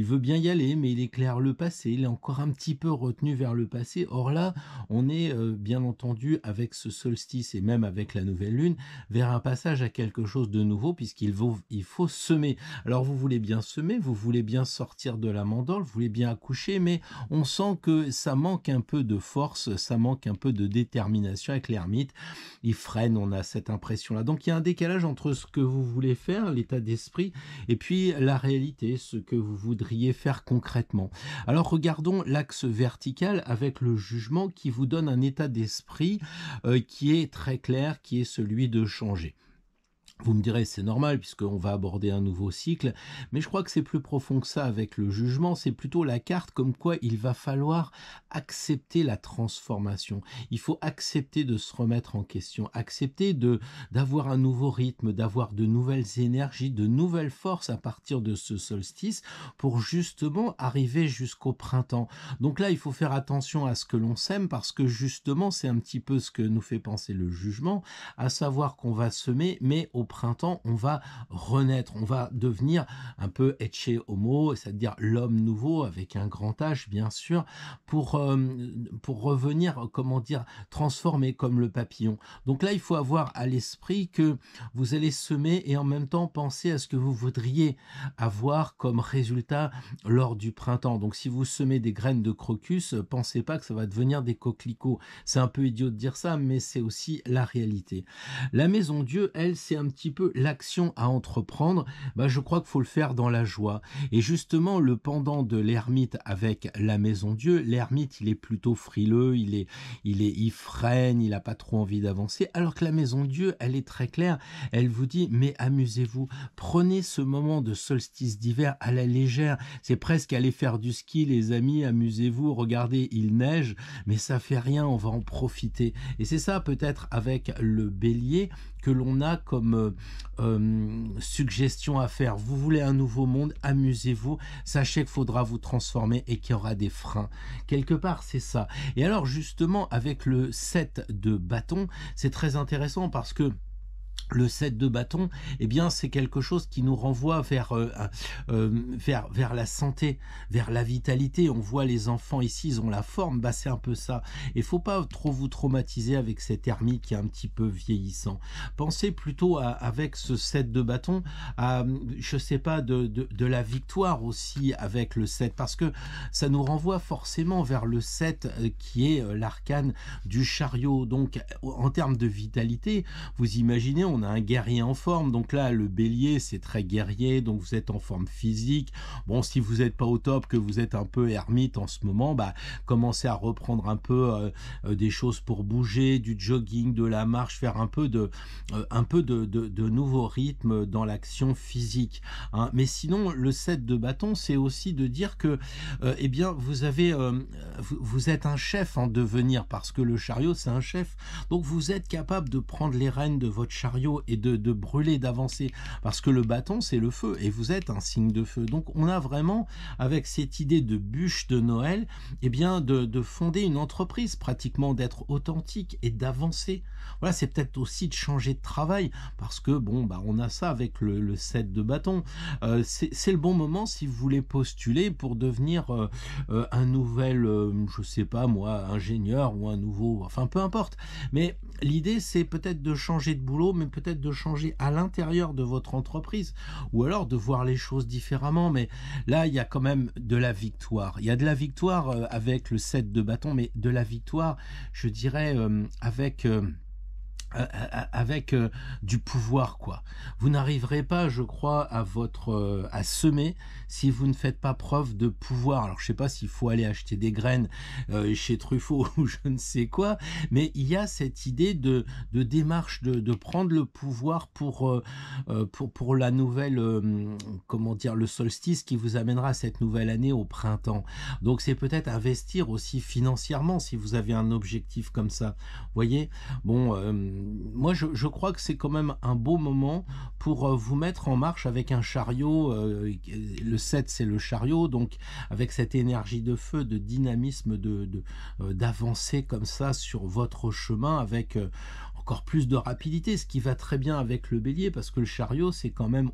veut bien y aller, mais il éclaire le passé, il est encore un petit peu retenu vers le passé. Or là, on est bien entendu avec ce solstice et même avec la nouvelle lune vers un passage à quelque chose de nouveau puisqu'il faut semer. Alors vous voulez bien semer, vous voulez bien sortir de la mandorle, vous voulez bien accoucher, mais on sent que ça manque un peu de force, ça manque un peu de détermination avec l'ermite. Il freine, on a cette impression-là. Donc il y a un décalage entre ce que vous voulez faire, l'état d'esprit, et puis la réalité, ce que vous voudriez faire concrètement. Alors regardons l'axe vertical avec le jugement qui vous donne un état d'esprit qui est très clair, qui est celui de changer. Vous me direz, c'est normal puisqu'on va aborder un nouveau cycle, mais je crois que c'est plus profond que ça avec le jugement, c'est plutôt la carte comme quoi il va falloir accepter la transformation. Il faut accepter de se remettre en question, accepter d'avoir un nouveau rythme, d'avoir de nouvelles énergies, de nouvelles forces à partir de ce solstice pour justement arriver jusqu'au printemps. Donc là, il faut faire attention à ce que l'on sème parce que justement, c'est un petit peu ce que nous fait penser le jugement, à savoir qu'on va semer, mais au printemps, on va renaître, on va devenir un peu ecce homo, c'est-à-dire l'homme nouveau avec un grand H, bien sûr, pour revenir, transformer comme le papillon. Donc là, il faut avoir à l'esprit que vous allez semer et en même temps penser à ce que vous voudriez avoir comme résultat lors du printemps. Donc si vous semez des graines de crocus, pensez pas que ça va devenir des coquelicots. C'est un peu idiot de dire ça, mais c'est aussi la réalité. La maison Dieu, elle, c'est un petit peu l'action à entreprendre. Je crois qu'il faut le faire dans la joie. Et justement, le pendant de l'ermite avec la maison Dieu, l'ermite, il est plutôt frileux, il freine, il n'a pas trop envie d'avancer, alors que la maison Dieu, elle est très claire, elle vous dit, mais amusez-vous, prenez ce moment de solstice d'hiver à la légère, c'est presque aller faire du ski, les amis, amusez-vous, regardez, il neige, mais ça fait rien, on va en profiter. Et c'est ça peut-être avec le bélier que l'on a comme suggestion à faire. Vous voulez un nouveau monde, amusez-vous, sachez qu'il faudra vous transformer et qu'il y aura des freins. Quelque part, c'est ça. Et alors justement, avec le 7 de bâton, c'est très intéressant parce que le 7 de bâton, eh bien, c'est quelque chose qui nous renvoie vers la santé, vers la vitalité. On voit les enfants ici, ils ont la forme, bah c'est un peu ça. Il faut pas trop vous traumatiser avec cet ermite qui est un petit peu vieillissant. Pensez plutôt avec ce 7 de bâton à, je sais pas, de la victoire aussi avec le 7, parce que ça nous renvoie forcément vers le 7 qui est l'arcane du chariot. Donc, en termes de vitalité, vous imaginez, on a un guerrier en forme, donc là le bélier c'est très guerrier, donc vous êtes en forme physique. Bon, si vous n'êtes pas au top, que vous êtes un peu ermite en ce moment, bah commencez à reprendre un peu des choses pour bouger, du jogging, de la marche, faire un peu de nouveaux rythmes dans l'action physique, hein. Mais sinon le 7 de bâton, c'est aussi de dire que eh bien vous êtes un chef en devenir, parce que le chariot c'est un chef, donc vous êtes capable de prendre les rênes de votre chariot et de brûler, d'avancer, parce que le bâton c'est le feu et vous êtes un signe de feu. Donc on a vraiment, avec cette idée de bûche de Noël, eh bien de fonder une entreprise, pratiquement d'être authentique et d'avancer. Voilà, c'est peut-être aussi de changer de travail, parce que bon, bah on a ça avec le 7 de bâton. C'est le bon moment si vous voulez postuler pour devenir un nouvel, je sais pas moi, ingénieur ou un nouveau, enfin peu importe. Mais l'idée c'est peut-être de changer de boulot, mais peut-être de changer à l'intérieur de votre entreprise, ou alors de voir les choses différemment. Mais là, il y a quand même de la victoire. Il y a de la victoire avec le 7 de bâton, mais de la victoire, je dirais, avec du pouvoir, quoi. Vous n'arriverez pas, je crois, à semer si vous ne faites pas preuve de pouvoir. Alors je sais pas s'il faut aller acheter des graines chez Truffaut ou je ne sais quoi, mais il y a cette idée de démarche, de prendre le pouvoir pour la nouvelle, comment dire, le solstice qui vous amènera cette nouvelle année au printemps. Donc c'est peut-être investir aussi financièrement si vous avez un objectif comme ça. Voyez, bon, moi je crois que c'est quand même un beau moment pour vous mettre en marche avec un chariot. Le 7 c'est le chariot, donc avec cette énergie de feu, de dynamisme, d'avancer comme ça sur votre chemin avec encore plus de rapidité, ce qui va très bien avec le bélier, parce que le chariot c'est quand même,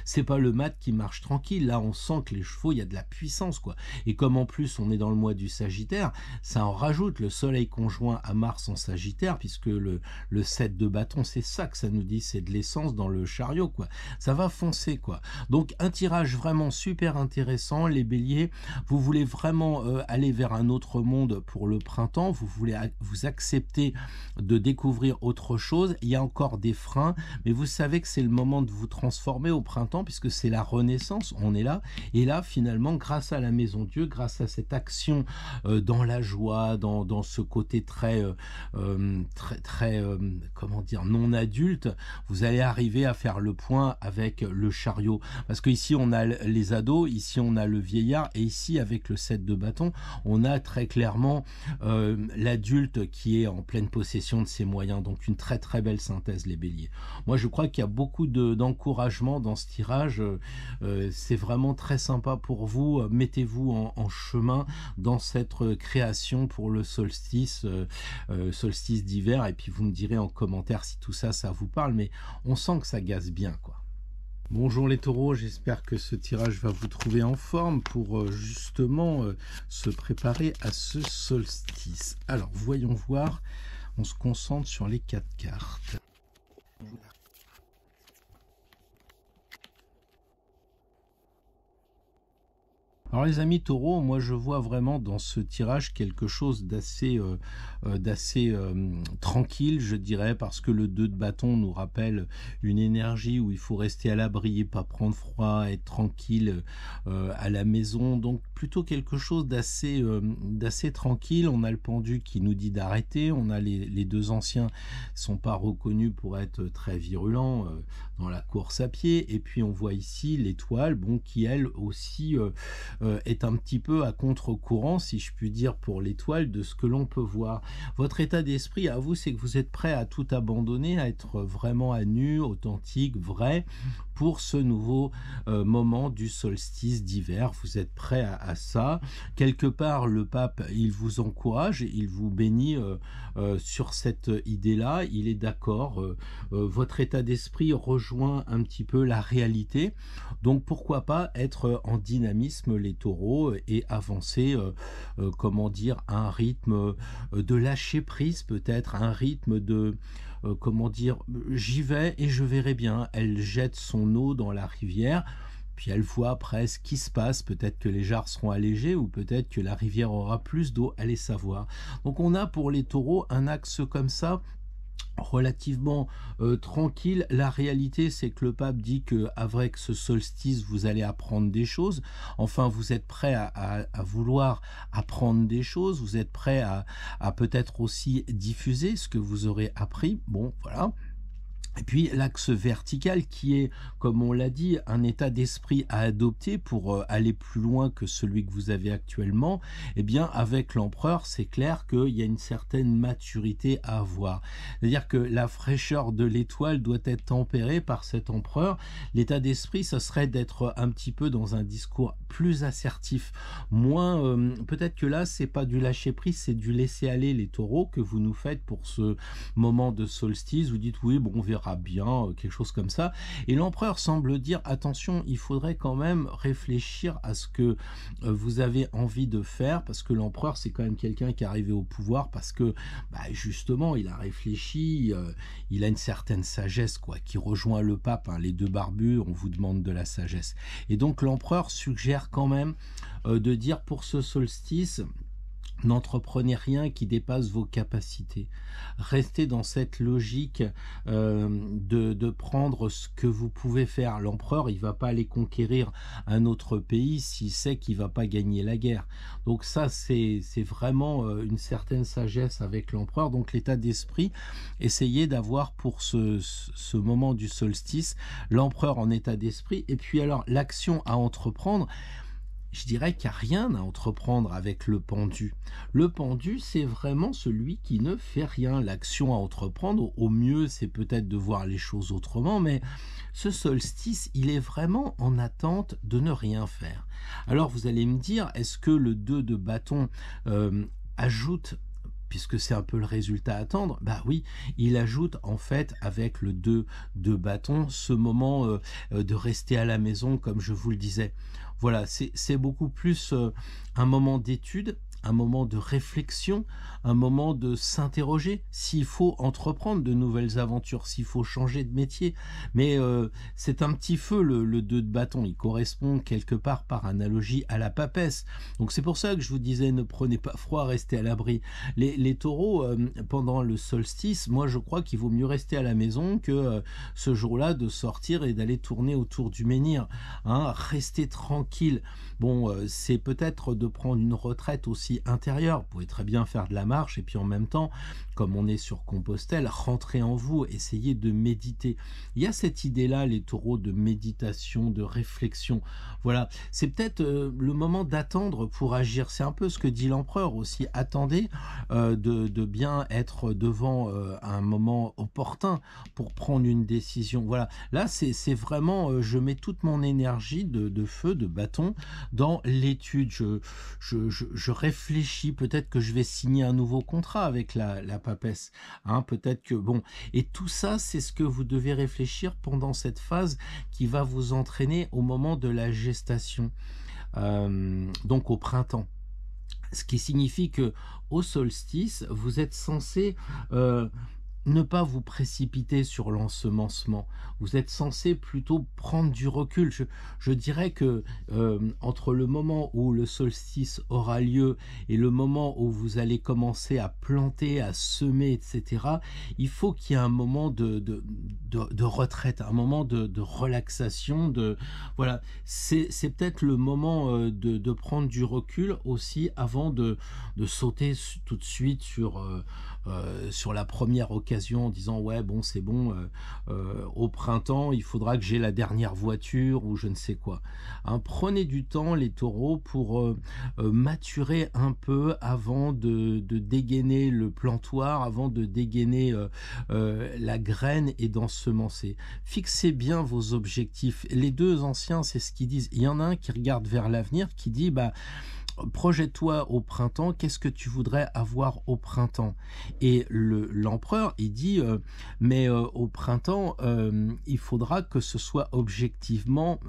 c'est pas le mat qui marche tranquille. Là on sent que les chevaux, il y a de la puissance, quoi. Et comme en plus on est dans le mois du Sagittaire, ça en rajoute, le soleil conjoint à Mars en Sagittaire, puisque le 7 de bâton, c'est ça que ça nous dit, c'est de l'essence dans le chariot, quoi. Ça va foncer, quoi. Donc un tirage vraiment super intéressant, les béliers. Vous voulez vraiment aller vers un autre monde pour le printemps, vous voulez vous accepter de découvrir autre chose. Il y a encore des freins, mais vous savez que c'est le moment de vous transformer au printemps, puisque c'est la renaissance, on est là. Et là, finalement, grâce à la Maison Dieu, grâce à cette action dans la joie, dans ce côté très comment dire, non adulte, vous allez arriver à faire le point avec le chariot. Parce que ici on a les ados, ici on a le vieillard, et ici avec le 7 de bâton, on a très clairement l'adulte qui est en pleine possession de ses moyens. Donc une très très belle synthèse, les béliers. Moi je crois qu'il y a beaucoup d'encouragement dans ce tirage. C'est vraiment très sympa pour vous. Mettez-vous en chemin dans cette création pour le solstice d'hiver, et puis vous me direz en commentaire si tout ça, ça vous parle, mais on sent que ça gaze bien, quoi. Bonjour les taureaux, j'espère que ce tirage va vous trouver en forme pour justement se préparer à ce solstice. Alors, voyons voir, on se concentre sur les 4 cartes. Alors les amis taureaux, moi je vois vraiment dans ce tirage quelque chose d'assez tranquille, je dirais, parce que le 2 de bâton nous rappelle une énergie où il faut rester à l'abri, pas prendre froid, être tranquille à la maison. Donc plutôt quelque chose d'assez tranquille. On a le pendu qui nous dit d'arrêter, on a les deux anciens qui sont pas reconnus pour être très virulents dans la course à pied, et puis on voit ici l'étoile, bon, qui elle aussi est un petit peu à contre-courant, si je puis dire, pour l'étoile, de ce que l'on peut voir. Votre état d'esprit à vous, c'est que vous êtes prêt à tout abandonner, à être vraiment à nu, authentique, vrai, pour ce nouveau moment du solstice d'hiver. Vous êtes prêt à ça. Quelque part, le pape, il vous encourage, il vous bénit sur cette idée-là. Il est d'accord. Votre état d'esprit rejoint un petit peu la réalité. Donc pourquoi pas être en dynamisme, les taureaux, et avancer, comment dire, à un rythme de lâcher prise, peut-être un rythme de comment dire, j'y vais et je verrai bien. Elle jette son eau dans la rivière, puis elle voit après ce qui se passe. Peut-être que les jarres seront allégées ou peut-être que la rivière aura plus d'eau, allez savoir. Donc on a pour les taureaux un axe comme ça, relativement tranquille. La réalité, c'est que le pape dit que avec ce solstice, vous allez apprendre des choses. Enfin, vous êtes prêt à vouloir apprendre des choses. Vous êtes prêt à peut-être aussi diffuser ce que vous aurez appris. Bon, voilà. Et puis l'axe vertical qui est, comme on l'a dit, un état d'esprit à adopter pour aller plus loin que celui que vous avez actuellement. Eh bien, avec l'empereur, c'est clair qu'il y a une certaine maturité à avoir. C'est-à-dire que la fraîcheur de l'étoile doit être tempérée par cet empereur. L'état d'esprit, ce serait d'être un petit peu dans un discours plus assertif, moins peut-être que là, c'est pas du lâcher prise, c'est du laisser aller, les taureaux, que vous nous faites pour ce moment de solstice. Vous dites oui, bon, on verra bien, quelque chose comme ça. Et l'empereur semble dire attention, il faudrait quand même réfléchir à ce que vous avez envie de faire, parce que l'empereur, c'est quand même quelqu'un qui est arrivé au pouvoir parce que justement, il a réfléchi, il a une certaine sagesse, quoi, qui rejoint le pape, hein. Les deux barbus, on vous demande de la sagesse. Et donc l'empereur suggère quand même de dire pour ce solstice: n'entreprenez rien qui dépasse vos capacités. Restez dans cette logique de prendre ce que vous pouvez faire. L'empereur, il va pas aller conquérir un autre pays s'il sait qu'il va pas gagner la guerre. Donc ça, c'est vraiment une certaine sagesse avec l'empereur. Donc l'état d'esprit, essayez d'avoir pour ce moment du solstice, l'empereur en état d'esprit. Et puis alors, l'action à entreprendre, je dirais qu'il n'y a rien à entreprendre avec le pendu. Le pendu, c'est vraiment celui qui ne fait rien. L'action à entreprendre, au mieux, c'est peut-être de voir les choses autrement, mais ce solstice, il est vraiment en attente de ne rien faire. Alors vous allez me dire, est-ce que le 2 de bâton ajoute, puisque c'est un peu le résultat à attendre, bah oui, il ajoute en fait avec le 2 de bâton ce moment de rester à la maison, comme je vous le disais. Voilà, c'est beaucoup plus un moment d'étude, un moment de réflexion, un moment de s'interroger s'il faut entreprendre de nouvelles aventures, s'il faut changer de métier. Mais c'est un petit feu le 2 de bâton, il correspond quelque part par analogie à la papesse. Donc c'est pour ça que je vous disais, ne prenez pas froid, restez à l'abri. Les taureaux, pendant le solstice, moi je crois qu'il vaut mieux rester à la maison que ce jour-là de sortir et d'aller tourner autour du menhir. Hein, restez tranquille. Bon, c'est peut-être de prendre une retraite aussi intérieure. Vous pouvez très bien faire de la marche et puis en même temps, comme on est sur Compostelle, rentrer en vous, essayez de méditer. Il y a cette idée-là, les taureaux, de méditation, de réflexion. Voilà, c'est peut-être le moment d'attendre pour agir. C'est un peu ce que dit l'empereur aussi. Attendez de bien être devant un moment opportun pour prendre une décision. Voilà, là c'est vraiment, je mets toute mon énergie de feu, de bâton dans l'étude. Je réfléchis, peut-être que je vais signer un nouveau contrat avec la papesse, hein, peut-être que bon, et tout ça, c'est ce que vous devez réfléchir pendant cette phase qui va vous entraîner au moment de la gestation, donc au printemps. Ce qui signifie que au solstice, vous êtes censé ne pas vous précipiter sur l'ensemencement. Vous êtes censé plutôt prendre du recul. Je dirais que entre le moment où le solstice aura lieu et le moment où vous allez commencer à planter, à semer, etc., il faut qu'il y ait un moment de retraite, un moment de relaxation. Voilà, c'est peut-être le moment de prendre du recul aussi avant de sauter tout de suite sur sur la première occasion en disant ouais bon c'est bon, au printemps il faudra que j'ai la dernière voiture ou je ne sais quoi. Hein, prenez du temps les taureaux pour maturer un peu avant de dégainer le plantoir, avant de dégainer la graine et d'ensemencer. Fixez bien vos objectifs. Les deux anciens, c'est ce qu'ils disent. Il y en a un qui regarde vers l'avenir, qui dit bah projette-toi au printemps, qu'est-ce que tu voudrais avoir au printemps? Et l'empereur, il dit, mais au printemps, il faudra que ce soit objectivement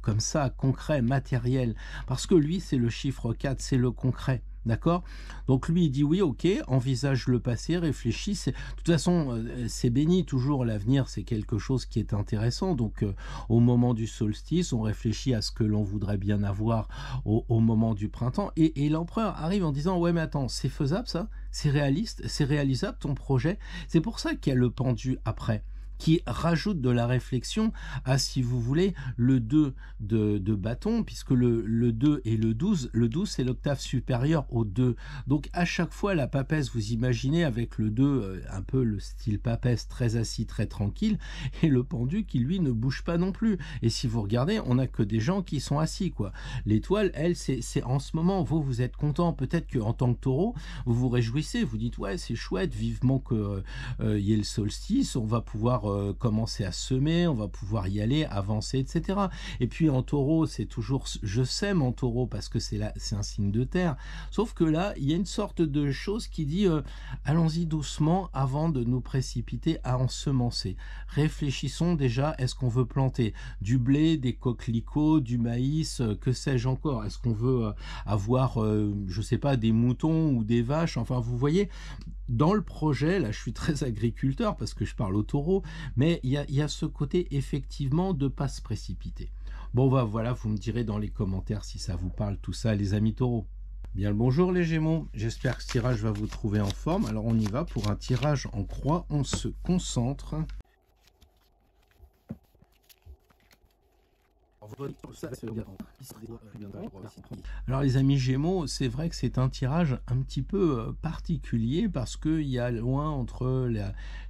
comme ça, concret, matériel. Parce que lui, c'est le chiffre 4, c'est le concret. D'accord? Donc lui, il dit oui, ok, envisage le passé, réfléchis. De toute façon, c'est béni toujours, l'avenir, c'est quelque chose qui est intéressant. Donc au moment du solstice, on réfléchit à ce que l'on voudrait bien avoir au moment du printemps. Et l'empereur arrive en disant, ouais, mais attends, c'est faisable ça? C'est réaliste? C'est réalisable ton projet? C'est pour ça qu'il y a le pendu après, qui rajoute de la réflexion à, si vous voulez, le 2 de bâton, puisque le 2 et le 12 c'est l'octave supérieure au 2. Donc à chaque fois, la papesse, vous imaginez avec le 2, un peu le style papesse, très assis, très tranquille, et le pendu qui, lui, ne bouge pas non plus. Et si vous regardez, on n'a que des gens qui sont assis, quoi. L'étoile, elle, c'est en ce moment, vous êtes content, peut-être qu'en tant que taureau, vous vous réjouissez, vous dites, ouais, c'est chouette, vivement que y ait le solstice, on va pouvoir commencer à semer, on va pouvoir y aller, avancer, etc. Et puis en taureau, c'est toujours je sème en taureau parce que c'est un signe de terre. Sauf que là, il y a une sorte de chose qui dit allons-y doucement avant de nous précipiter à ensemencer. Réfléchissons déjà, est-ce qu'on veut planter du blé, des coquelicots, du maïs, que sais-je encore? Est-ce qu'on veut avoir, je sais pas, des moutons ou des vaches? Enfin, vous voyez, dans le projet, là je suis très agriculteur parce que je parle au taureau, mais il y a ce côté effectivement de ne pas se précipiter. Bon bah voilà, vous me direz dans les commentaires si ça vous parle tout ça les amis taureaux. Bien le bonjour les Gémeaux, j'espère que ce tirage va vous trouver en forme. Alors on y va pour un tirage en croix, on se concentre. Alors les amis Gémeaux, c'est vrai que c'est un tirage un petit peu particulier parce qu'il y a loin entre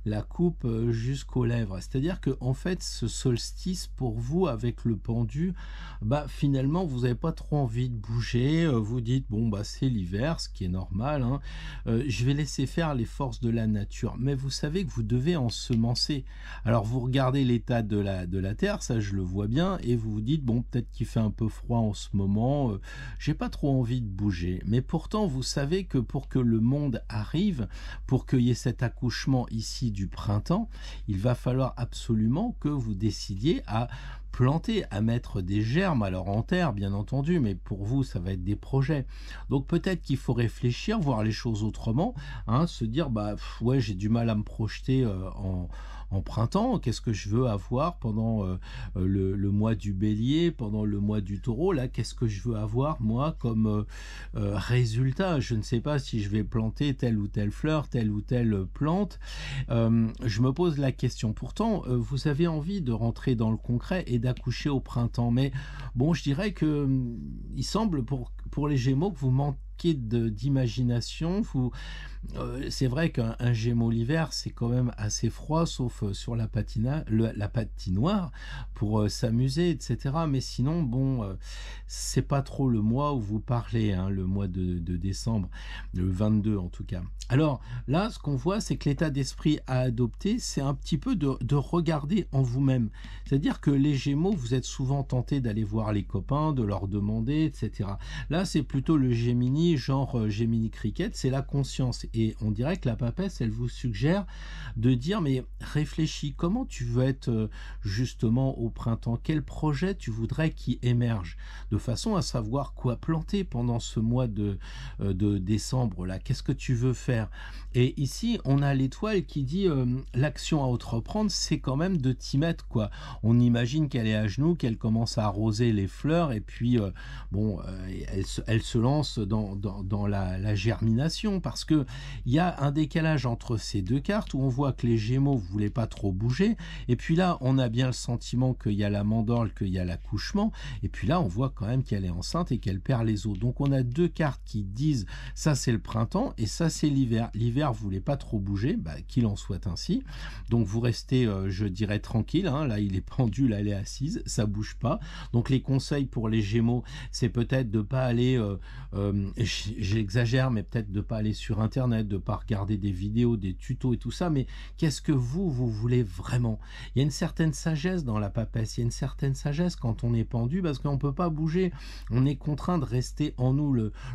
la coupe jusqu'aux lèvres. C'est-à-dire que en fait ce solstice pour vous avec le pendu, bah finalement vous n'avez pas trop envie de bouger. Vous dites bon bah c'est l'hiver, ce qui est normal. Hein. Je vais laisser faire les forces de la nature. Mais vous savez que vous devez ensemencer. Alors vous regardez l'état de la terre, ça je le vois bien, et vous vous dites bon peut-être qu'il fait un peu froid en ce moment, j'ai pas trop envie de bouger. Mais pourtant vous savez que pour que le monde arrive, pour qu'il y ait cet accouchement ici du printemps, il va falloir absolument que vous décidiez à planter, à mettre des germes, alors en terre bien entendu, mais pour vous ça va être des projets. Donc peut-être qu'il faut réfléchir, voir les choses autrement, hein, se dire bah ouais j'ai du mal à me projeter en printemps, qu'est-ce que je veux avoir pendant le mois du bélier, pendant le mois du taureau, là qu'est-ce que je veux avoir moi comme résultat, je ne sais pas si je vais planter telle ou telle fleur, telle ou telle plante, je me pose la question. Pourtant vous avez envie de rentrer dans le concret et d'accoucher au printemps, mais bon je dirais que il semble pour les Gémeaux que vous manquez d'imagination, c'est vrai qu'un Gémeaux l'hiver c'est quand même assez froid sauf sur la patinoire pour s'amuser etc, mais sinon bon c'est pas trop le mois où vous parlez, hein, le mois de décembre, le 22 en tout cas. Alors là ce qu'on voit c'est que l'état d'esprit à adopter c'est un petit peu de regarder en vous-même, c'est à dire que les Gémeaux vous êtes souvent tentés d'aller voir les copains, de leur demander etc. Là c'est plutôt le Gémini, genre Gémini Cricket, c'est la conscience. Et on dirait que la papesse, elle vous suggère de dire, mais réfléchis, comment tu veux être justement au printemps? Quel projet tu voudrais qui émerge? De façon à savoir quoi planter pendant ce mois de décembre là. Qu'est-ce que tu veux faire? Et ici, on a l'étoile qui dit, l'action à entreprendre, c'est quand même de t'y mettre, quoi. On imagine qu'elle est à genoux, qu'elle commence à arroser les fleurs, et puis, bon, elle se lance dans la germination, parce que il y a un décalage entre ces deux cartes où on voit que les Gémeaux ne voulaient pas trop bouger, et puis là on a bien le sentiment qu'il y a la mandorle, qu'il y a l'accouchement, et puis là on voit quand même qu'elle est enceinte et qu'elle perd les os. Donc on a deux cartes qui disent ça c'est le printemps et ça c'est l'hiver. L'hiver l'univers voulait pas trop bouger, bah, qu'il en soit ainsi. Donc vous restez, je dirais, tranquille, hein. Là, il est pendu, là, elle est assise, ça bouge pas. Donc les conseils pour les Gémeaux, c'est peut-être de pas aller, j'exagère, mais peut-être de pas aller sur Internet, de pas regarder des vidéos, des tutos et tout ça, mais qu'est-ce que vous voulez vraiment? Il y a une certaine sagesse dans la papesse, il y a une certaine sagesse quand on est pendu, parce qu'on peut pas bouger, on est contraint de rester en nous.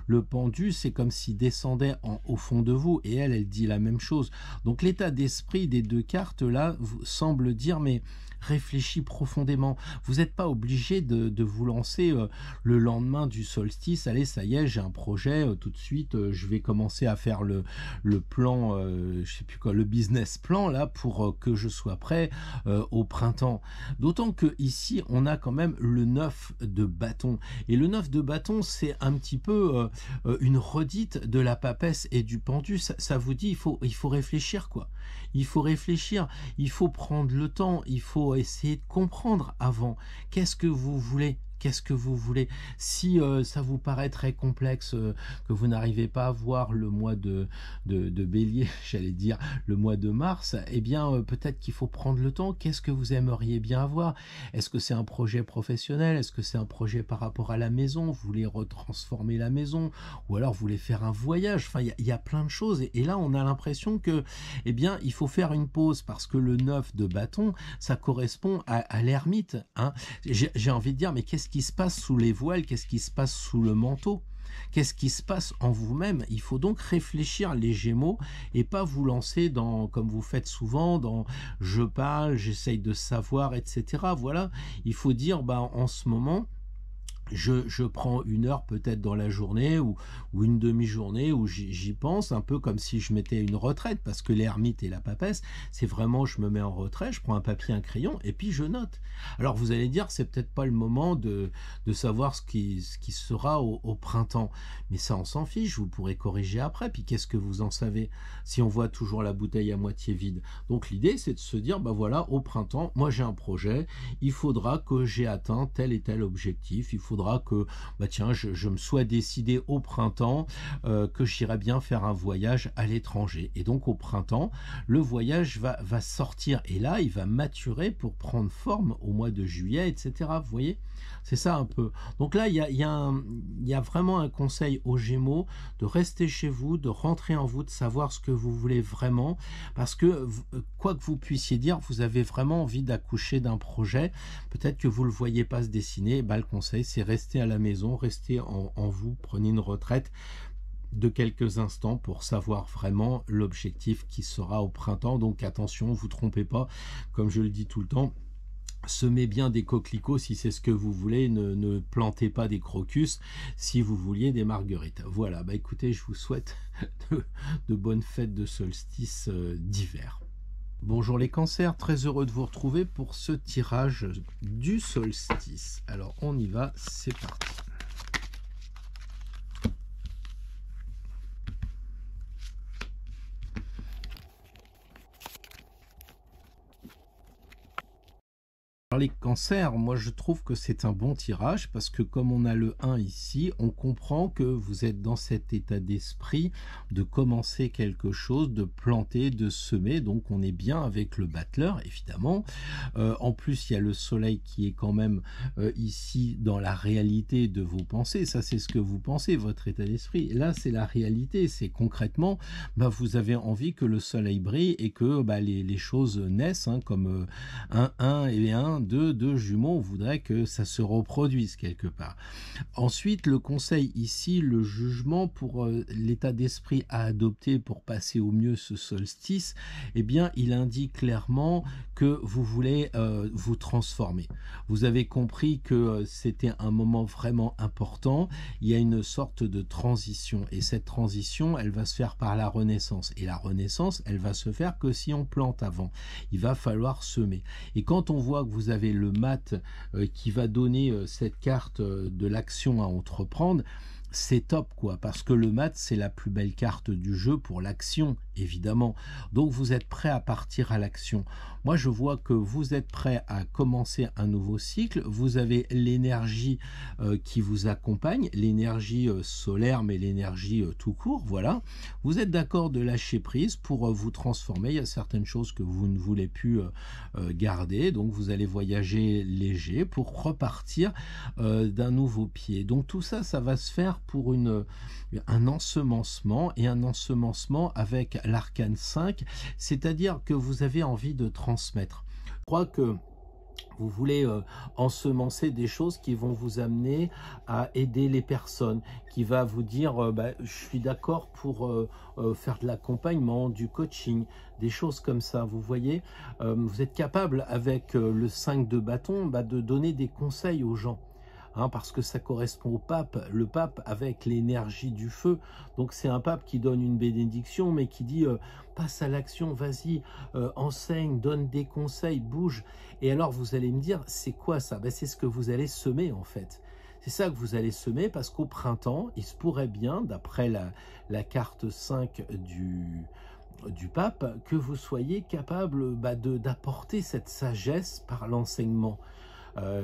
Le pendu, c'est comme s'il descendait au fond de vous, et elle dit la même chose. Donc l'état d'esprit des deux cartes, là, semble dire, mais réfléchis profondément. Vous n'êtes pas obligé de vous lancer le lendemain du solstice. Allez, ça y est, j'ai un projet, tout de suite, je vais commencer à faire le plan, je sais plus quoi, le business plan, là, pour que je sois prêt au printemps. D'autant que ici, on a quand même le 9 de bâton. Et le 9 de bâton, c'est un petit peu une redite de la papesse et du pendu. Ça vous dit, il faut réfléchir, quoi. Il faut réfléchir, il faut prendre le temps, il faut essayer de comprendre avant. Qu'est-ce que vous voulez? Qu'est-ce que vous voulez? Si ça vous paraît très complexe, que vous n'arrivez pas à voir le mois de bélier, j'allais dire le mois de mars, eh bien peut-être qu'il faut prendre le temps. Qu'est-ce que vous aimeriez bien avoir? Est-ce que c'est un projet professionnel? Est-ce que c'est un projet par rapport à la maison? Vous voulez retransformer la maison? Ou alors vous voulez faire un voyage? Enfin, il y a plein de choses. Et là, on a l'impression que, eh bien, il faut faire une pause, parce que le 9 de bâton, ça correspond à l'ermite, hein. J'ai envie de dire, mais qu'est-ce qui se passe sous les voiles? Qu'est-ce qui se passe sous le manteau? Qu'est-ce qui se passe en vous-même? Il faut donc réfléchir, les Gémeaux, et pas vous lancer dans, comme vous faites souvent, dans je parle, j'essaye de savoir, etc. Voilà, il faut dire, bah, en ce moment, je prends une heure peut-être dans la journée, ou une demi-journée où j'y pense, un peu comme si je mettais une retraite, parce que l'ermite et la papesse, c'est vraiment, je me mets en retrait, je prends un papier, un crayon, et puis je note. Alors vous allez dire, c'est peut-être pas le moment de savoir ce qui sera au printemps, mais ça, on s'en fiche, vous pourrez corriger après. Puis qu'est-ce que vous en savez si on voit toujours la bouteille à moitié vide? Donc l'idée, c'est de se dire, bah voilà, au printemps, moi j'ai un projet, il faudra que j'ai atteint tel et tel objectif, il faudra que, bah tiens, je me sois décidé au printemps que j'irais bien faire un voyage à l'étranger. Et donc au printemps, le voyage va sortir, et là, il va maturer pour prendre forme au mois de juillet, etc. Vous voyez? C'est ça un peu. Donc là, il y a vraiment un conseil aux Gémeaux, de rester chez vous, de rentrer en vous, de savoir ce que vous voulez vraiment, parce que quoi que vous puissiez dire, vous avez vraiment envie d'accoucher d'un projet. Peut-être que vous ne le voyez pas se dessiner. Bah, le conseil, c'est rester à la maison, rester en vous, prenez une retraite de quelques instants pour savoir vraiment l'objectif qui sera au printemps. Donc attention, vous trompez pas, comme je le dis tout le temps. Semez bien des coquelicots si c'est ce que vous voulez, ne plantez pas des crocus si vous vouliez des marguerites. Voilà, bah écoutez, je vous souhaite de bonnes fêtes de solstice d'hiver. Bonjour les cancers, très heureux de vous retrouver pour ce tirage du solstice. Alors on y va, c'est parti. Alors les cancers, moi je trouve que c'est un bon tirage, parce que comme on a le 1 ici, on comprend que vous êtes dans cet état d'esprit de commencer quelque chose, de planter, de semer. Donc on est bien avec le battleur, évidemment. En plus, il y a le soleil qui est quand même ici dans la réalité de vos pensées. Ça, c'est ce que vous pensez, votre état d'esprit. Là, c'est la réalité. C'est concrètement, bah, vous avez envie que le soleil brille et que bah, les choses naissent, hein, comme un 1 et un 2 jumeaux, on voudrait que ça se reproduise quelque part. Ensuite, le conseil ici, le jugement pour l'état d'esprit à adopter pour passer au mieux ce solstice, eh bien, il indique clairement que vous voulez vous transformer. Vous avez compris que c'était un moment vraiment important. Il y a une sorte de transition, et cette transition, elle va se faire par la renaissance. Et la renaissance, elle va se faire que si on plante avant. Il va falloir semer. Et quand on voit que vous avez le mat qui va donner cette carte de l'action à entreprendre, c'est top quoi, parce que le mat, c'est la plus belle carte du jeu pour l'action, évidemment. Donc vous êtes prêt à partir à l'action. Moi, je vois que vous êtes prêt à commencer un nouveau cycle. Vous avez l'énergie qui vous accompagne, l'énergie solaire, mais l'énergie tout court, voilà. Vous êtes d'accord de lâcher prise pour vous transformer. Il y a certaines choses que vous ne voulez plus garder, donc vous allez voyager léger pour repartir d'un nouveau pied. Donc tout ça, ça va se faire pour un ensemencement, et un ensemencement avec l'arcane 5, c'est-à-dire que vous avez envie de transmettre. Je crois que vous voulez ensemencer des choses qui vont vous amener à aider les personnes, qui va vous dire bah, je suis d'accord pour faire de l'accompagnement, du coaching, des choses comme ça. Vous voyez, vous êtes capable avec le 5 de bâton bah, de donner des conseils aux gens. Hein, parce que ça correspond au pape, le pape avec l'énergie du feu. Donc c'est un pape qui donne une bénédiction, mais qui dit passe à l'action, vas-y, enseigne, donne des conseils, bouge. Et alors vous allez me dire, c'est quoi ça? Ben, c'est ce que vous allez semer en fait. C'est ça que vous allez semer, parce qu'au printemps, il se pourrait bien, d'après la carte 5 du pape, que vous soyez capable bah, d'apporter cette sagesse par l'enseignement.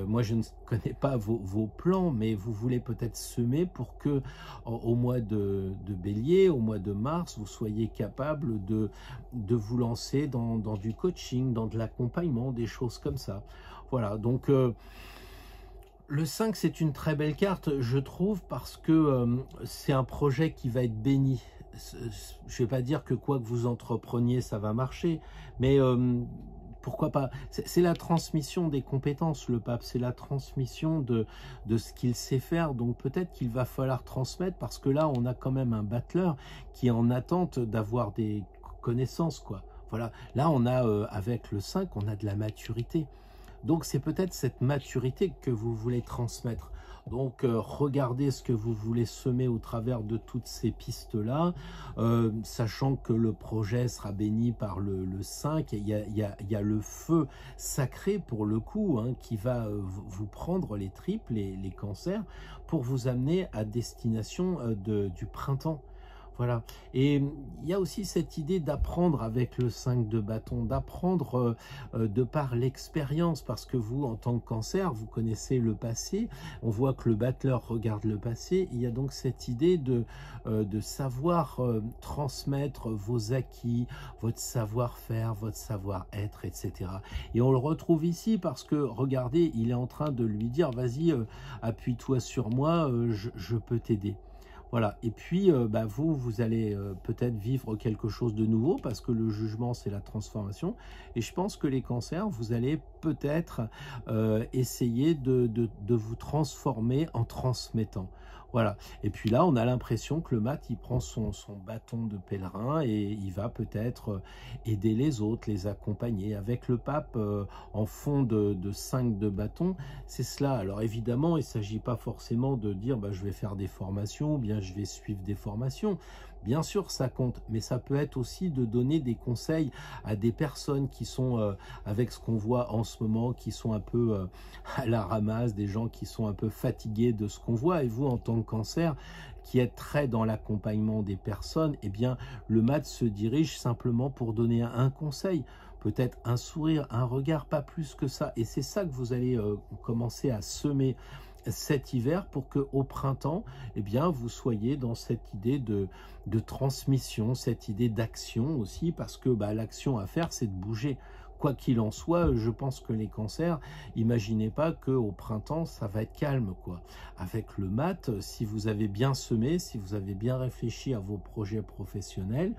Moi, je ne connais pas vos plans, mais vous voulez peut-être semer pour que au mois de Bélier, au mois de mars, vous soyez capable de vous lancer dans du coaching, dans de l'accompagnement, des choses comme ça. Voilà, donc le 5, c'est une très belle carte, je trouve, parce que c'est un projet qui va être béni. Je ne vais pas dire que quoi que vous entrepreniez, ça va marcher, mais pourquoi pas? C'est la transmission des compétences, le pape, c'est la transmission de ce qu'il sait faire, donc peut-être qu'il va falloir transmettre, parce que là, on a quand même un battleur qui est en attente d'avoir des connaissances, quoi. Voilà, là, on a, avec le 5, on a de la maturité. Donc c'est peut-être cette maturité que vous voulez transmettre. Donc regardez ce que vous voulez semer au travers de toutes ces pistes-là, sachant que le projet sera béni par le 5. Il y a le feu sacré pour le coup, hein, qui va vous prendre les tripes, les cancers, pour vous amener à destination du printemps. Voilà. Et il y a aussi cette idée d'apprendre avec le 5 de bâton, d'apprendre de par l'expérience, parce que vous, en tant que cancer, vous connaissez le passé. On voit que le battleur regarde le passé. Il y a donc cette idée de savoir transmettre vos acquis, votre savoir-faire, votre savoir-être, etc. Et on le retrouve ici parce que, regardez, il est en train de lui dire, vas-y, appuie-toi sur moi, je peux t'aider. Voilà, et puis bah, vous allez peut-être vivre quelque chose de nouveau, parce que le jugement, c'est la transformation. Et je pense que les cancers, vous allez peut-être essayer de vous transformer en transmettant. Voilà, et puis là, on a l'impression que le mat, il prend son bâton de pèlerin et il va peut-être aider les autres, les accompagner. Avec le pape en fond de 5 de bâton, c'est cela. Alors évidemment, il ne s'agit pas forcément de dire bah, je vais faire des formations, ou bien je vais suivre des formations. Bien sûr, ça compte, mais ça peut être aussi de donner des conseils à des personnes qui sont, avec ce qu'on voit en ce moment, qui sont un peu à la ramasse, des gens qui sont un peu fatigués de ce qu'on voit. Et vous, en tant que cancer, qui êtes très dans l'accompagnement des personnes, eh bien, le mat se dirige simplement pour donner un conseil. Peut-être un sourire, un regard, pas plus que ça. Et c'est ça que vous allez commencer à semer cet hiver, pour que au printemps, eh bien, vous soyez dans cette idée de transmission, cette idée d'action aussi, parce que bah, l'action à faire, c'est de bouger. Quoi qu'il en soit, je pense que les cancers, imaginez pas qu'au printemps, ça va être calme, quoi. Avec le mat, si vous avez bien semé, si vous avez bien réfléchi à vos projets professionnels,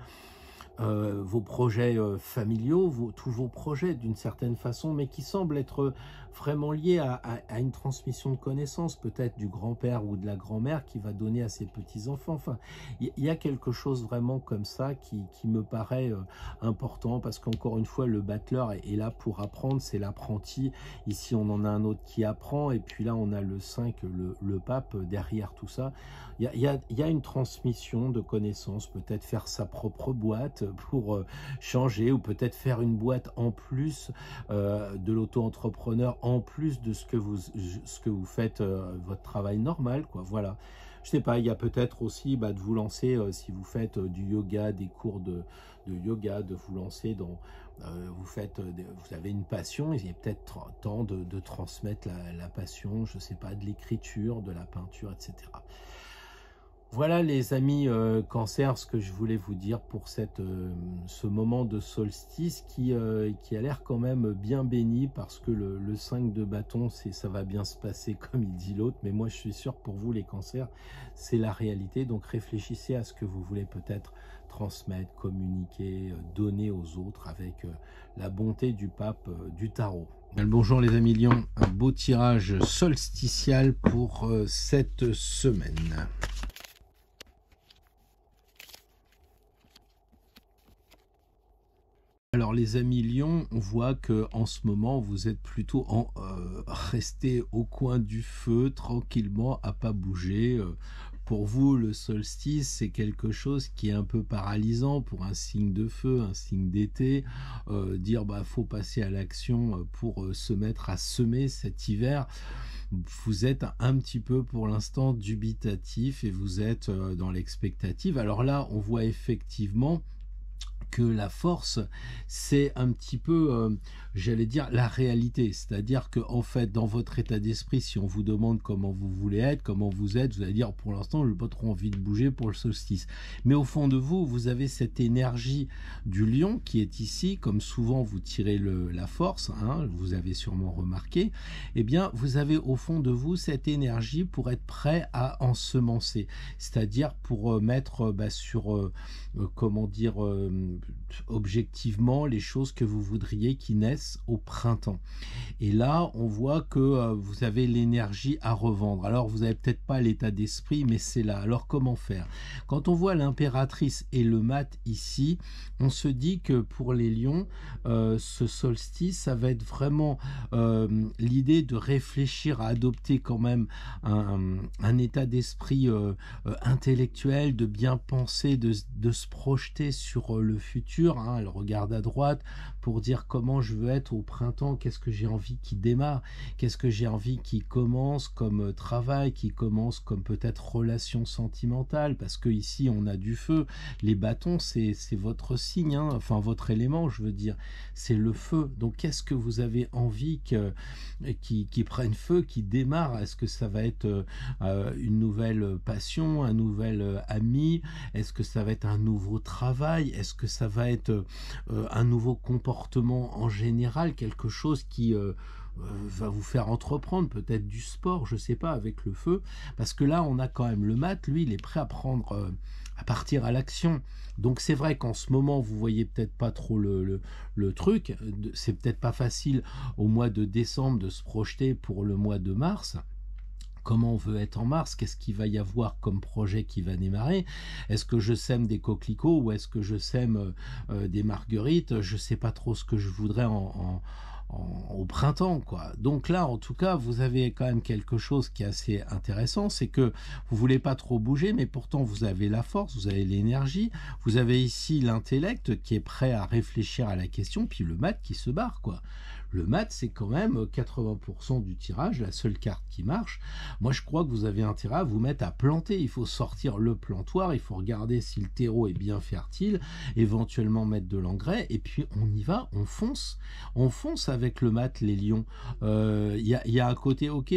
vos projets familiaux, tous vos projets d'une certaine façon, mais qui semblent être vraiment liés à une transmission de connaissances, peut-être du grand-père ou de la grand-mère qui va donner à ses petits-enfants. Enfin, il y a quelque chose vraiment comme ça qui me paraît important, parce qu'encore une fois, le battleur est là pour apprendre, c'est l'apprenti. Ici, on en a un autre qui apprend, et puis là, on a le 5, le pape, derrière tout ça. Il y a une transmission de connaissances, peut-être faire sa propre boîte pour changer, ou peut-être faire une boîte en plus de l'auto-entrepreneur, en plus de ce que vous faites, votre travail normal, quoi. Voilà. je sais pas, il y a peut-être aussi de vous lancer, si vous faites du yoga, des cours de yoga, de vous lancer dans, vous avez une passion, il est peut-être temps de transmettre la passion, je sais pas, de l'écriture, de la peinture, etc. Voilà les amis Cancer, ce que je voulais vous dire pour ce moment de solstice qui a l'air quand même bien béni, parce que le 5 de bâton, ça va bien se passer comme il dit l'autre, mais moi je suis sûr pour vous les Cancers, c'est la réalité. Donc réfléchissez à ce que vous voulez peut-être transmettre, communiquer, donner aux autres avec la bonté du pape du tarot. Bonjour les amis Lions, un beau tirage solsticial pour cette semaine. Alors les amis Lions, on voit que en ce moment vous êtes plutôt resté au coin du feu tranquillement à pas bouger. Pour vous le solstice c'est quelque chose qui est un peu paralysant pour un signe de feu, un signe d'été. Dire faut passer à l'action pour se mettre à semer cet hiver. Vous êtes un petit peu pour l'instant dubitatif et vous êtes dans l'expectative. Alors là on voit effectivement que la force, c'est un petit peu, j'allais dire, la réalité. C'est-à-dire que en fait, dans votre état d'esprit, si on vous demande comment vous voulez être, comment vous êtes, vous allez dire, pour l'instant, je n'ai pas trop envie de bouger pour le solstice. Mais au fond de vous, vous avez cette énergie du lion qui est ici, comme souvent vous tirez la force, hein, vous avez sûrement remarqué, eh bien, vous avez au fond de vous cette énergie pour être prêt à ensemencer. C'est-à-dire pour mettre sur, comment dire, objectivement les choses que vous voudriez qui naissent au printemps. Et là on voit que vous avez l'énergie à revendre. Alors vous n'avez peut-être pas l'état d'esprit, mais c'est là. Alors comment faire? Quand on voit l'impératrice et le mat ici, on se dit que pour les lions, ce solstice, ça va être vraiment l'idée de réfléchir à adopter quand même un état d'esprit intellectuel, de bien penser, de se projeter sur le futur, hein. Elle regarde à droite pour dire comment je veux être au printemps, qu'est-ce que j'ai envie qui démarre, qu'est-ce que j'ai envie qui commence comme travail, qui commence comme peut-être relation sentimentale, parce que ici on a du feu, les bâtons c'est votre signe, hein, enfin votre élément je veux dire, c'est le feu. Donc qu'est-ce que vous avez envie qui prenne feu, qui démarre? Est-ce que ça va être une nouvelle passion, un nouvel ami? Est-ce que ça va être un nouveau travail? Est-ce que ça va être un nouveau comportement en général, quelque chose qui va vous faire entreprendre peut-être du sport, je sais pas, avec le feu? Parce que là on a quand même le mat, lui il est prêt à prendre à partir à l'action. Donc c'est vrai qu'en ce moment vous voyez peut-être pas trop le truc, c'est peut-être pas facile au mois de décembre de se projeter pour le mois de mars. Comment on veut être en mars? Qu'est-ce qu'il va y avoir comme projet qui va démarrer? Est-ce que je sème des coquelicots ou est-ce que je sème des marguerites? Je sais pas trop ce que je voudrais au printemps, quoi. Donc là, en tout cas, vous avez quand même quelque chose qui est assez intéressant, c'est que vous voulez pas trop bouger, mais pourtant vous avez la force, vous avez l'énergie, vous avez ici l'intellect qui est prêt à réfléchir à la question, puis le mat qui se barre, quoi. Le mat, c'est quand même 80% du tirage, la seule carte qui marche. Moi, je crois que vous avez intérêt à vous mettre à planter. Il faut sortir le plantoir, il faut regarder si le terreau est bien fertile, éventuellement mettre de l'engrais, et puis on y va, on fonce. On fonce avec le mat, les lions. Il y a un côté, ok,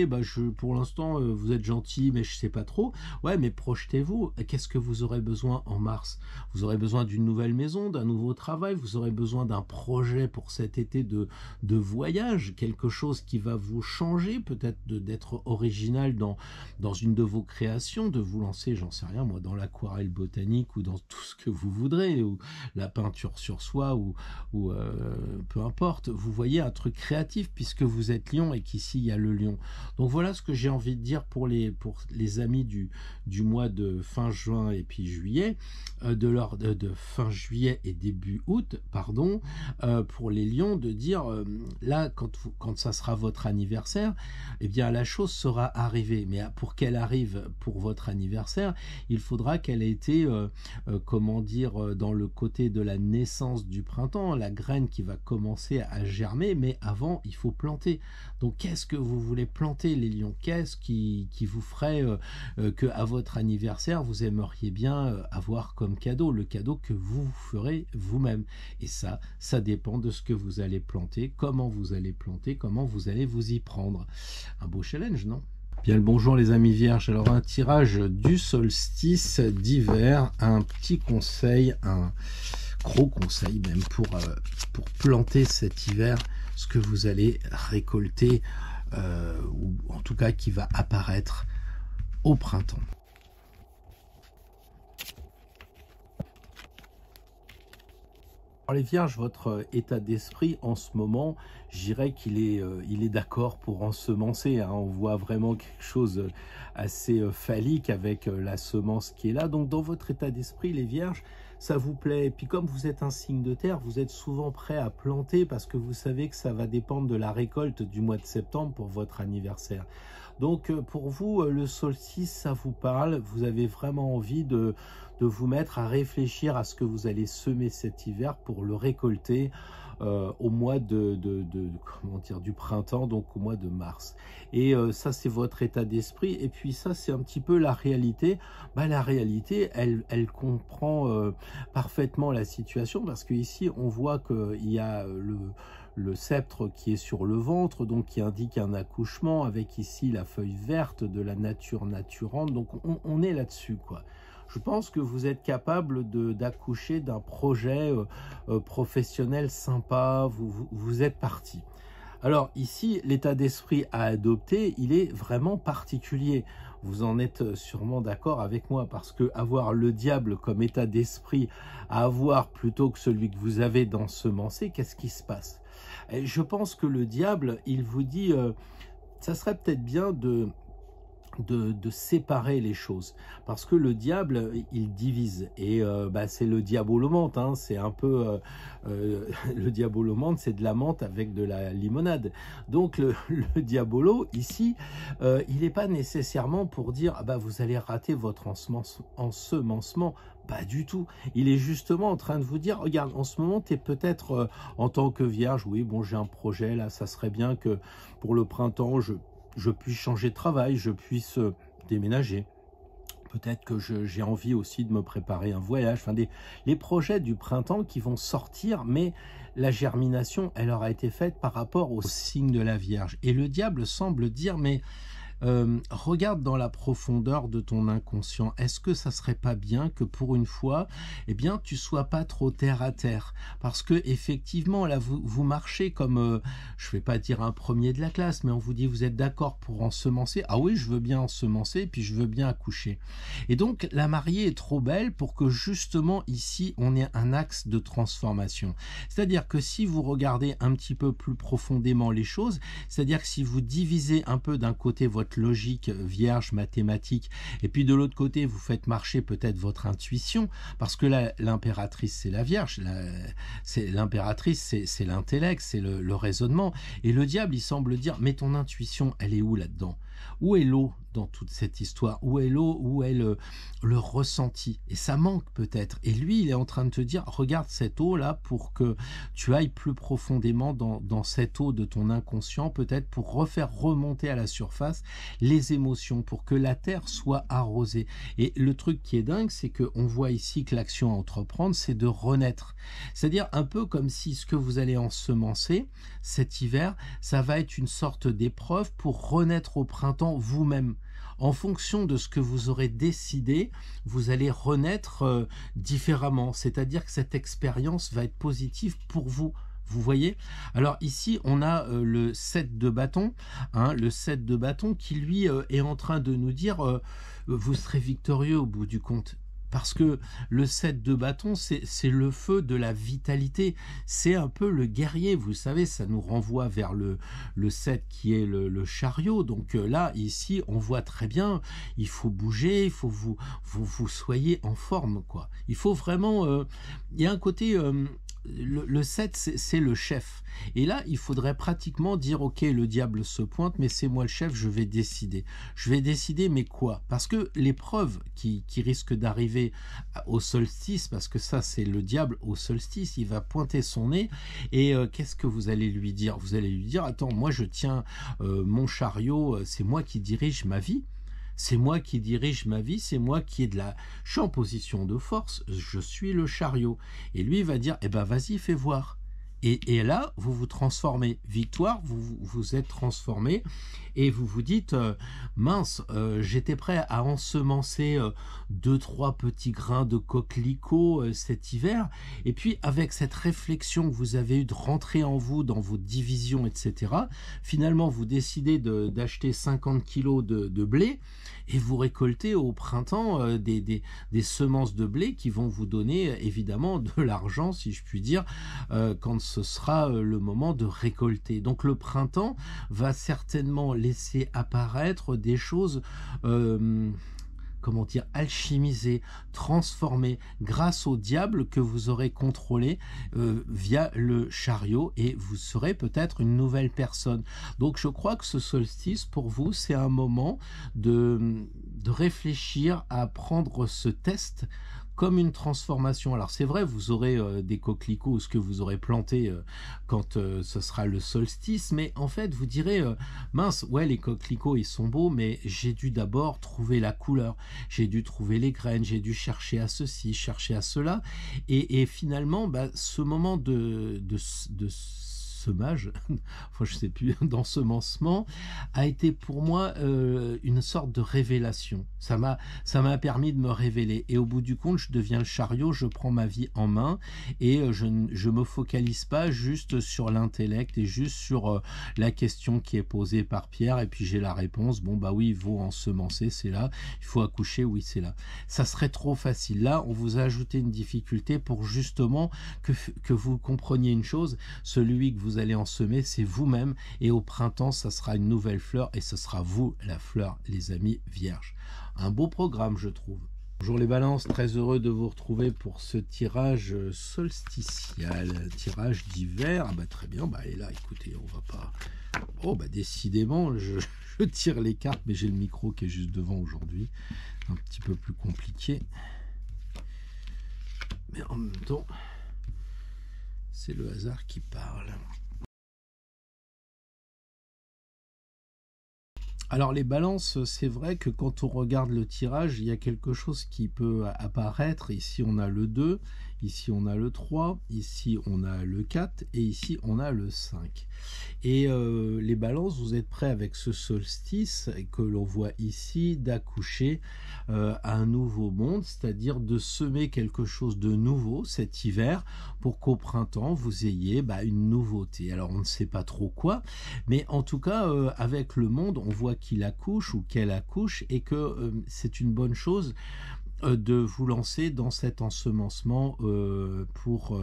pour l'instant, vous êtes gentil, mais je sais pas trop. Ouais, mais projetez-vous. Qu'est-ce que vous aurez besoin en mars? Vous aurez besoin d'une nouvelle maison, d'un nouveau travail, vous aurez besoin d'un projet pour cet été de voyage, quelque chose qui va vous changer, peut-être d'être original dans une de vos créations, de vous lancer, j'en sais rien moi, dans l'aquarelle botanique ou dans tout ce que vous voudrez, ou la peinture sur soie, ou peu importe. Vous voyez, un truc créatif puisque vous êtes lion et qu'ici il y a le lion. Donc voilà ce que j'ai envie de dire pour les amis du mois de fin juin et puis juillet, de fin juillet et début août, pardon, pour les lions, de dire là, quand ça sera votre anniversaire, eh bien la chose sera arrivée. Mais pour qu'elle arrive pour votre anniversaire, il faudra qu'elle ait été, comment dire, dans le côté de la naissance du printemps, la graine qui va commencer à germer, mais avant, il faut planter. Donc, qu'est-ce que vous voulez planter, les lions? Qu'est-ce qui vous ferait que à votre anniversaire, vous aimeriez bien avoir comme cadeau, le cadeau que vous ferez vous-même? Et ça dépend de ce que vous allez planter, comment vous allez planter, comment vous allez vous y prendre. Un beau challenge, non? Bien le bonjour les amis vierges, alors un tirage du solstice d'hiver, un petit conseil, un gros conseil même pour planter cet hiver ce que vous allez récolter, ou en tout cas qui va apparaître au printemps. Alors les vierges, votre état d'esprit en ce moment, je dirais qu'il est, il est d'accord pour ensemencer, hein. On voit vraiment quelque chose assez phallique avec la semence qui est là. Donc dans votre état d'esprit, les vierges, ça vous plaît. Et puis comme vous êtes un signe de terre, vous êtes souvent prêt à planter parce que vous savez que ça va dépendre de la récolte du mois de septembre pour votre anniversaire. Donc pour vous, le solstice, ça vous parle. Vous avez vraiment envie de vous mettre à réfléchir à ce que vous allez semer cet hiver pour le récolter au mois comment dire, du printemps, donc au mois de mars. Et ça, c'est votre état d'esprit. Et puis ça, c'est un petit peu la réalité. Bah, la réalité, elle comprend parfaitement la situation parce qu'ici, on voit qu'il y a le sceptre qui est sur le ventre, donc qui indique un accouchement, avec ici la feuille verte de la nature naturante. Donc on est là-dessus, quoi. Je pense que vous êtes capable d'accoucher d'un projet professionnel sympa, vous êtes parti. Alors ici, l'état d'esprit à adopter, il est vraiment particulier. Vous en êtes sûrement d'accord avec moi, parce que avoir le diable comme état d'esprit à avoir plutôt que celui que vous avez d'ensemencer, qu'est-ce qui se passe? Et je pense que le diable, il vous dit, ça serait peut-être bien de séparer les choses, parce que le diable, il divise, et c'est le diabolomante, hein, c'est un peu le diabolomante, c'est de la menthe avec de la limonade. Donc le diabolo ici, il n'est pas nécessairement pour dire vous allez rater votre ensemencement. Pas du tout. Il est justement en train de vous dire, regarde, en ce moment, tu es peut-être en tant que vierge, oui, bon, j'ai un projet là, ça serait bien que pour le printemps, je puisse changer de travail, je puisse déménager. Peut-être que j'ai envie aussi de me préparer un voyage. Enfin, les projets du printemps qui vont sortir, mais la germination, elle aura été faite par rapport au signe de la Vierge. Et le diable semble dire, mais regarde dans la profondeur de ton inconscient. Est-ce que ça serait pas bien que pour une fois, eh bien, tu sois pas trop terre à terre? Parce que effectivement, là, vous marchez comme, je vais pas dire un premier de la classe, mais on vous dit, vous êtes d'accord pour ensemencer? Ah oui, je veux bien ensemencer, puis je veux bien accoucher. Et donc, la mariée est trop belle pour que justement ici, on ait un axe de transformation. C'est-à-dire que si vous regardez un petit peu plus profondément les choses, c'est-à-dire que si vous divisez un peu d'un côté votre logique vierge, mathématique, et puis de l'autre côté, vous faites marcher peut-être votre intuition, parce que là, l'impératrice, c'est la Vierge, l'impératrice, c'est l'intellect, c'est le raisonnement, et le diable, il semble dire, mais ton intuition, elle est où là-dedans? Où est l'eau dans toute cette histoire? Où est l'eau? Où est le ressenti? Et ça manque peut-être. Et lui, il est en train de te dire, regarde cette eau-là pour que tu ailles plus profondément dans cette eau de ton inconscient, peut-être pour refaire remonter à la surface les émotions, pour que la terre soit arrosée. Et le truc qui est dingue, c'est qu'on voit ici que l'action à entreprendre, c'est de renaître. C'est-à-dire un peu comme si ce que vous allez ensemencer cet hiver, ça va être une sorte d'épreuve pour renaître au printemps vous-même. En fonction de ce que vous aurez décidé, vous allez renaître différemment. C'est-à-dire que cette expérience va être positive pour vous. Vous voyez? Alors ici, on a le 7 de bâton, hein, le 7 de bâton qui, lui, est en train de nous dire vous serez victorieux au bout du compte. Parce que le 7 de bâton, c'est le feu de la vitalité. C'est un peu le guerrier, vous savez, ça nous renvoie vers le 7 qui est le chariot. Donc là, ici, on voit très bien, il faut bouger, il faut vous soyez en forme, quoi. Il faut vraiment... il y a un côté... le 7, c'est le chef. Et là, il faudrait pratiquement dire, ok, le diable se pointe, mais c'est moi le chef, je vais décider. Je vais décider, mais quoi? Parce que l'épreuve qui risque d'arriver au solstice, parce que ça, c'est le diable au solstice, il va pointer son nez, et qu'est-ce que vous allez lui dire? Vous allez lui dire, attends, moi je tiens mon chariot, c'est moi qui dirige ma vie. C'est moi qui dirige ma vie, c'est moi qui je suis en position de force, je suis le chariot. Et lui, il va dire, eh ben vas-y, fais voir. Et là, vous vous transformez. Victoire, vous êtes transformé et vous vous dites, mince, j'étais prêt à ensemencer 2-3 petits grains de coquelicot cet hiver. Et puis, avec cette réflexion que vous avez eue de rentrer en vous, dans vos divisions, etc., finalement, vous décidez d'acheter 50 kilos de blé et vous récoltez au printemps des semences de blé qui vont vous donner évidemment de l'argent, si je puis dire, quand ce sera le moment de récolter. Donc le printemps va certainement laisser apparaître des choses comment dire, alchimisé, transformé grâce au diable que vous aurez contrôlé via le chariot, et vous serez peut-être une nouvelle personne. Donc je crois que ce solstice pour vous, c'est un moment de réfléchir à prendre ce test comme une transformation. Alors c'est vrai, vous aurez des coquelicots, ce que vous aurez planté quand ce sera le solstice, mais en fait vous direz, mince, ouais, les coquelicots ils sont beaux, mais j'ai dû d'abord trouver la couleur, j'ai dû trouver les graines, j'ai dû chercher à ceci, chercher à cela, et finalement bah, ce moment de semage, enfin je sais plus, d'ensemencement, a été pour moi une sorte de révélation. Ça m'a permis de me révéler. Et au bout du compte, je deviens le chariot, je prends ma vie en main et je me focalise pas juste sur l'intellect et juste sur la question qui est posée par Pierre et puis j'ai la réponse. Bon bah oui, il faut ensemencer, c'est là. Il faut accoucher, oui c'est là. Ça serait trop facile. Là, on vous a ajouté une difficulté pour justement que vous compreniez une chose. Celui que vous allez ensemer, c'est vous-même, et au printemps, ça sera une nouvelle fleur, et ce sera vous, la fleur, les amis vierges. Un beau programme, je trouve. Bonjour les balances, très heureux de vous retrouver pour ce tirage solsticial, tirage d'hiver. Ah bah très bien, bah et là, écoutez, on va pas... Oh bah décidément, je tire les cartes, mais j'ai le micro qui est juste devant aujourd'hui. Un petit peu plus compliqué. Mais en même temps, c'est le hasard qui parle. Alors les balances, c'est vrai que quand on regarde le tirage, il y a quelque chose qui peut apparaître. Ici on a le 2, ici on a le 3, ici on a le 4 et ici on a le 5. Et les balances, vous êtes prêts avec ce solstice que l'on voit ici d'accoucher à un nouveau monde, c'est-à-dire de semer quelque chose de nouveau cet hiver pour qu'au printemps vous ayez une nouveauté. Alors on ne sait pas trop quoi, mais en tout cas avec le monde on voit qu'il accouche ou qu'elle accouche et que c'est une bonne chose de vous lancer dans cet ensemencement pour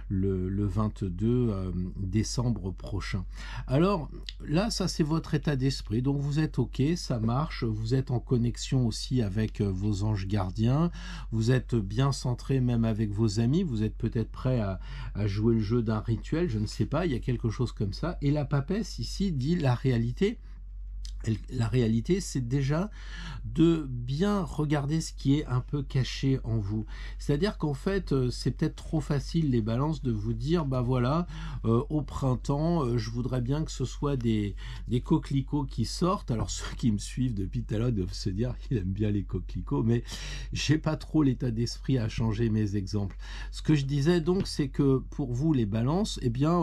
le 22 décembre prochain. Alors là, ça c'est votre état d'esprit, donc vous êtes ok, ça marche, vous êtes en connexion aussi avec vos anges gardiens, vous êtes bien centré même avec vos amis, vous êtes peut-être prêt à jouer le jeu d'un rituel, je ne sais pas, il y a quelque chose comme ça, et la papesse ici dit la réalité. La réalité, c'est déjà de bien regarder ce qui est un peu caché en vous. C'est-à-dire qu'en fait, c'est peut-être trop facile, les balances, de vous dire, bah voilà, au printemps, je voudrais bien que ce soit des coquelicots qui sortent. Alors ceux qui me suivent depuis tout à l'heure doivent se dire qu'il aime bien les coquelicots, mais j'ai pas trop l'état d'esprit à changer mes exemples. Ce que je disais donc, c'est que pour vous, les balances, eh bien,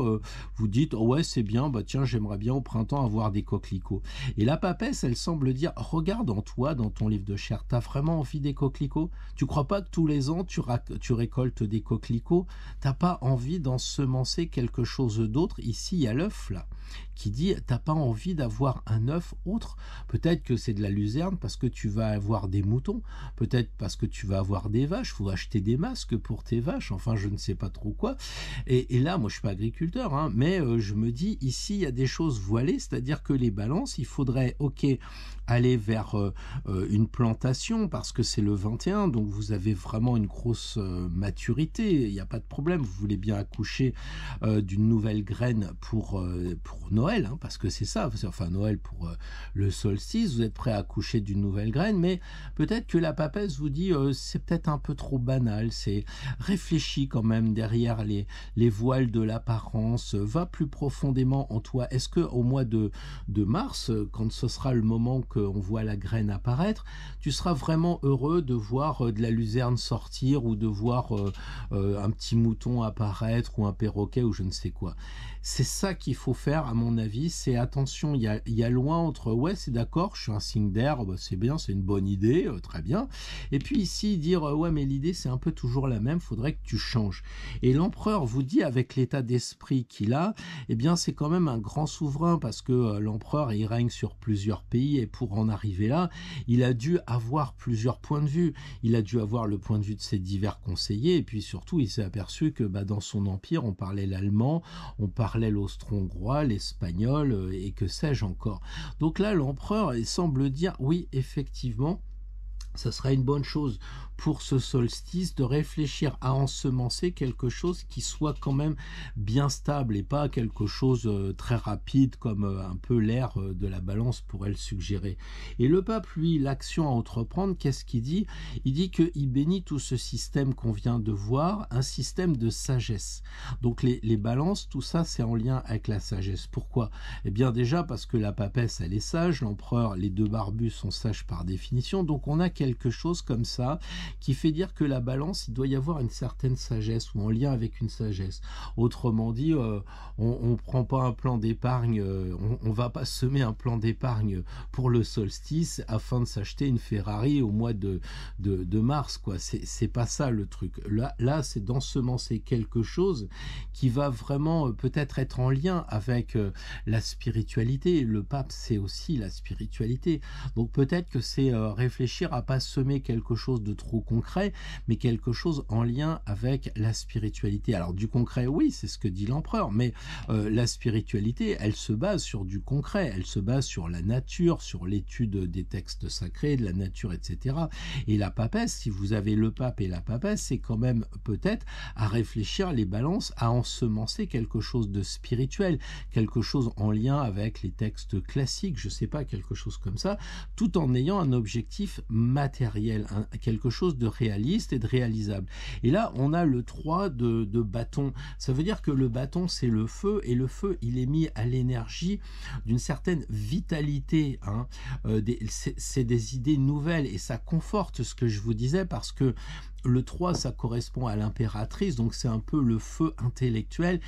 vous dites, oh ouais, c'est bien, bah tiens, j'aimerais bien au printemps avoir des coquelicots. Et la papesse, elle semble dire, regarde en toi, dans ton livre de chair, t'as vraiment envie des coquelicots? Tu crois pas que tous les ans, tu récoltes des coquelicots? T'as pas envie d'ensemencer quelque chose d'autre? Ici, il y a l'œuf, là, qui dit, t'as pas envie d'avoir un œuf autre? Peut-être que c'est de la luzerne, parce que tu vas avoir des moutons, peut-être parce que tu vas avoir des vaches, faut acheter des masques pour tes vaches, enfin, je ne sais pas trop quoi. Et là, moi, je suis pas agriculteur, hein, mais je me dis, ici, il y a des choses voilées, c'est-à-dire que les balances, il faudrait faudrait, ok, aller vers une plantation parce que c'est le 21, donc vous avez vraiment une grosse maturité, il n'y a pas de problème, vous voulez bien accoucher d'une nouvelle graine pour Noël, hein, parce que c'est ça, enfin Noël pour le solstice, vous êtes prêt à accoucher d'une nouvelle graine, mais peut-être que la papesse vous dit c'est peut-être un peu trop banal, c'est réfléchis quand même derrière les voiles de l'apparence, va plus profondément en toi. Est-ce que au mois de mars, quand ce sera le moment qu'on voit la graine apparaître, tu seras vraiment heureux de voir de la luzerne sortir ou de voir un petit mouton apparaître ou un perroquet ou je ne sais quoi. C'est ça qu'il faut faire à mon avis, c'est attention, il y a loin entre ouais c'est d'accord, je suis un signe d'air, bah, c'est bien, c'est une bonne idée, très bien, et puis ici dire ouais mais l'idée c'est un peu toujours la même, faudrait que tu changes. Et l'empereur vous dit avec l'état d'esprit qu'il a, eh bien c'est quand même un grand souverain parce que l'empereur il règne sur plusieurs pays et pour en arriver là, il a dû avoir plusieurs points de vue. Il a dû avoir le point de vue de ses divers conseillers et puis surtout il s'est aperçu que bah, dans son empire on parlait l'allemand, on parlait l'austro-hongrois, l'espagnol et que sais-je encore. Donc là l'empereur il semble dire oui effectivement ça serait une bonne chose pour ce solstice de réfléchir à ensemencer quelque chose qui soit quand même bien stable et pas quelque chose très rapide comme un peu l'air de la balance pourrait le suggérer. Et le pape, lui, l'action à entreprendre, qu'est-ce qu'il dit? Il dit qu'il bénit tout ce système qu'on vient de voir, un système de sagesse. Donc les balances, tout ça, c'est en lien avec la sagesse. Pourquoi? Eh bien déjà parce que la papesse, elle est sage, l'empereur, les deux barbus sont sages par définition, donc on a quelque chose comme ça qui fait dire que la balance, il doit y avoir une certaine sagesse ou en lien avec une sagesse. Autrement dit, on ne prend pas un plan d'épargne, on va pas semer un plan d'épargne pour le solstice afin de s'acheter une Ferrari au mois de mars, quoi. C'est pas ça le truc. Là c'est d'ensemencer quelque chose qui va vraiment peut-être être en lien avec la spiritualité. Le pape, c'est aussi la spiritualité. Donc peut-être que c'est réfléchir à pas semer quelque chose de trop concret, mais quelque chose en lien avec la spiritualité. Alors du concret, oui, c'est ce que dit l'empereur, mais la spiritualité, elle se base sur du concret, elle se base sur la nature, sur l'étude des textes sacrés, de la nature, etc. Et la papesse, si vous avez le pape et la papesse, c'est quand même peut-être à réfléchir les balances, à ensemencer quelque chose de spirituel, quelque chose en lien avec les textes classiques, je sais pas, quelque chose comme ça, tout en ayant un objectif matériel, quelque chose de réaliste et de réalisable. Et là, on a le 3 de bâton. Ça veut dire que le bâton, c'est le feu, et le feu, il est mis à l'énergie d'une certaine vitalité. Hein. C'est des idées nouvelles, et ça conforte ce que je vous disais, parce que le 3, ça correspond à l'impératrice, donc c'est un peu le feu intellectuel.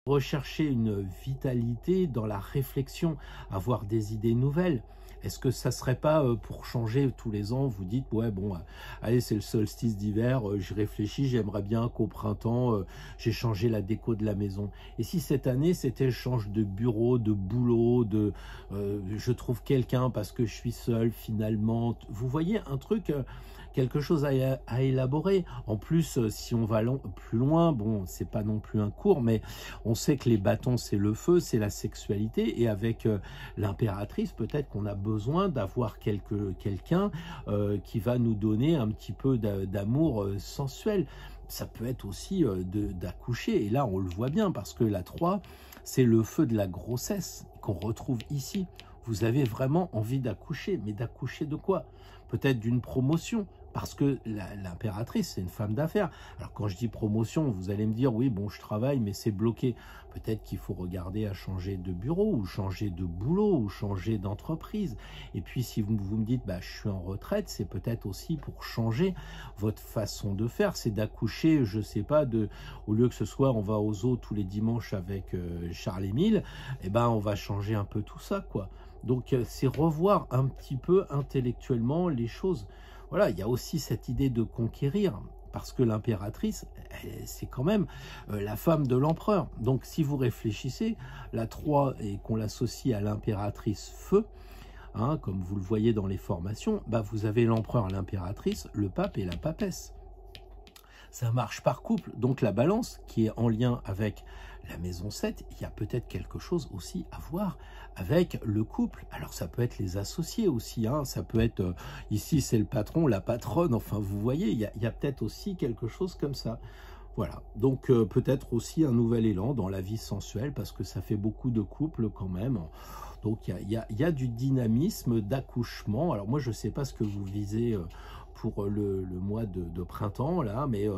Rechercher une vitalité dans la réflexion, avoir des idées nouvelles. Est-ce que ça serait pas pour changer tous les ans, vous dites ouais bon allez c'est le solstice d'hiver, je réfléchis, j'aimerais bien qu'au printemps j'ai changé la déco de la maison. Et si cette année c'était je change de bureau, de boulot, je trouve quelqu'un parce que je suis seul finalement. Vous voyez un truc quelque chose à élaborer. En plus, si on va plus loin, bon, c'est pas non plus un cours, mais on sait que les bâtons, c'est le feu, c'est la sexualité, et avec l'impératrice, peut-être qu'on a besoin d'avoir quelqu'un qui va nous donner un petit peu d'amour sensuel. Ça peut être aussi d'accoucher, et là, on le voit bien, parce que la 3, c'est le feu de la grossesse qu'on retrouve ici. Vous avez vraiment envie d'accoucher, mais d'accoucher de quoi? Peut-être d'une promotion, parce que l'impératrice, c'est une femme d'affaires. Alors quand je dis promotion, vous allez me dire, oui, bon, je travaille, mais c'est bloqué. Peut-être qu'il faut regarder à changer de bureau, ou changer de boulot, ou changer d'entreprise. Et puis si vous me dites, bah, je suis en retraite, c'est peut-être aussi pour changer votre façon de faire. C'est d'accoucher, je sais pas, au lieu que ce soit, on va aux zoo tous les dimanches avec Charles-Émile, eh ben, on va changer un peu tout ça, quoi. Donc c'est revoir un petit peu intellectuellement les choses. Voilà, il y a aussi cette idée de conquérir, parce que l'impératrice, c'est quand même la femme de l'empereur. Donc si vous réfléchissez, la 3 et qu'on l'associe à l'impératrice feu, hein, comme vous le voyez dans les formations, bah vous avez l'empereur, l'impératrice, le pape et la papesse. Ça marche par couple. Donc la balance, qui est en lien avec la maison 7, il y a peut-être quelque chose aussi à voir avec le couple. Alors ça peut être les associés aussi, hein, ça peut être, ici c'est le patron, la patronne, enfin vous voyez, il y a peut-être aussi quelque chose comme ça. Voilà, donc peut-être aussi un nouvel élan dans la vie sensuelle, parce que ça fait beaucoup de couples quand même. Donc il y a du dynamisme d'accouchement. Alors moi je ne sais pas ce que vous visez pour le mois de printemps là, mais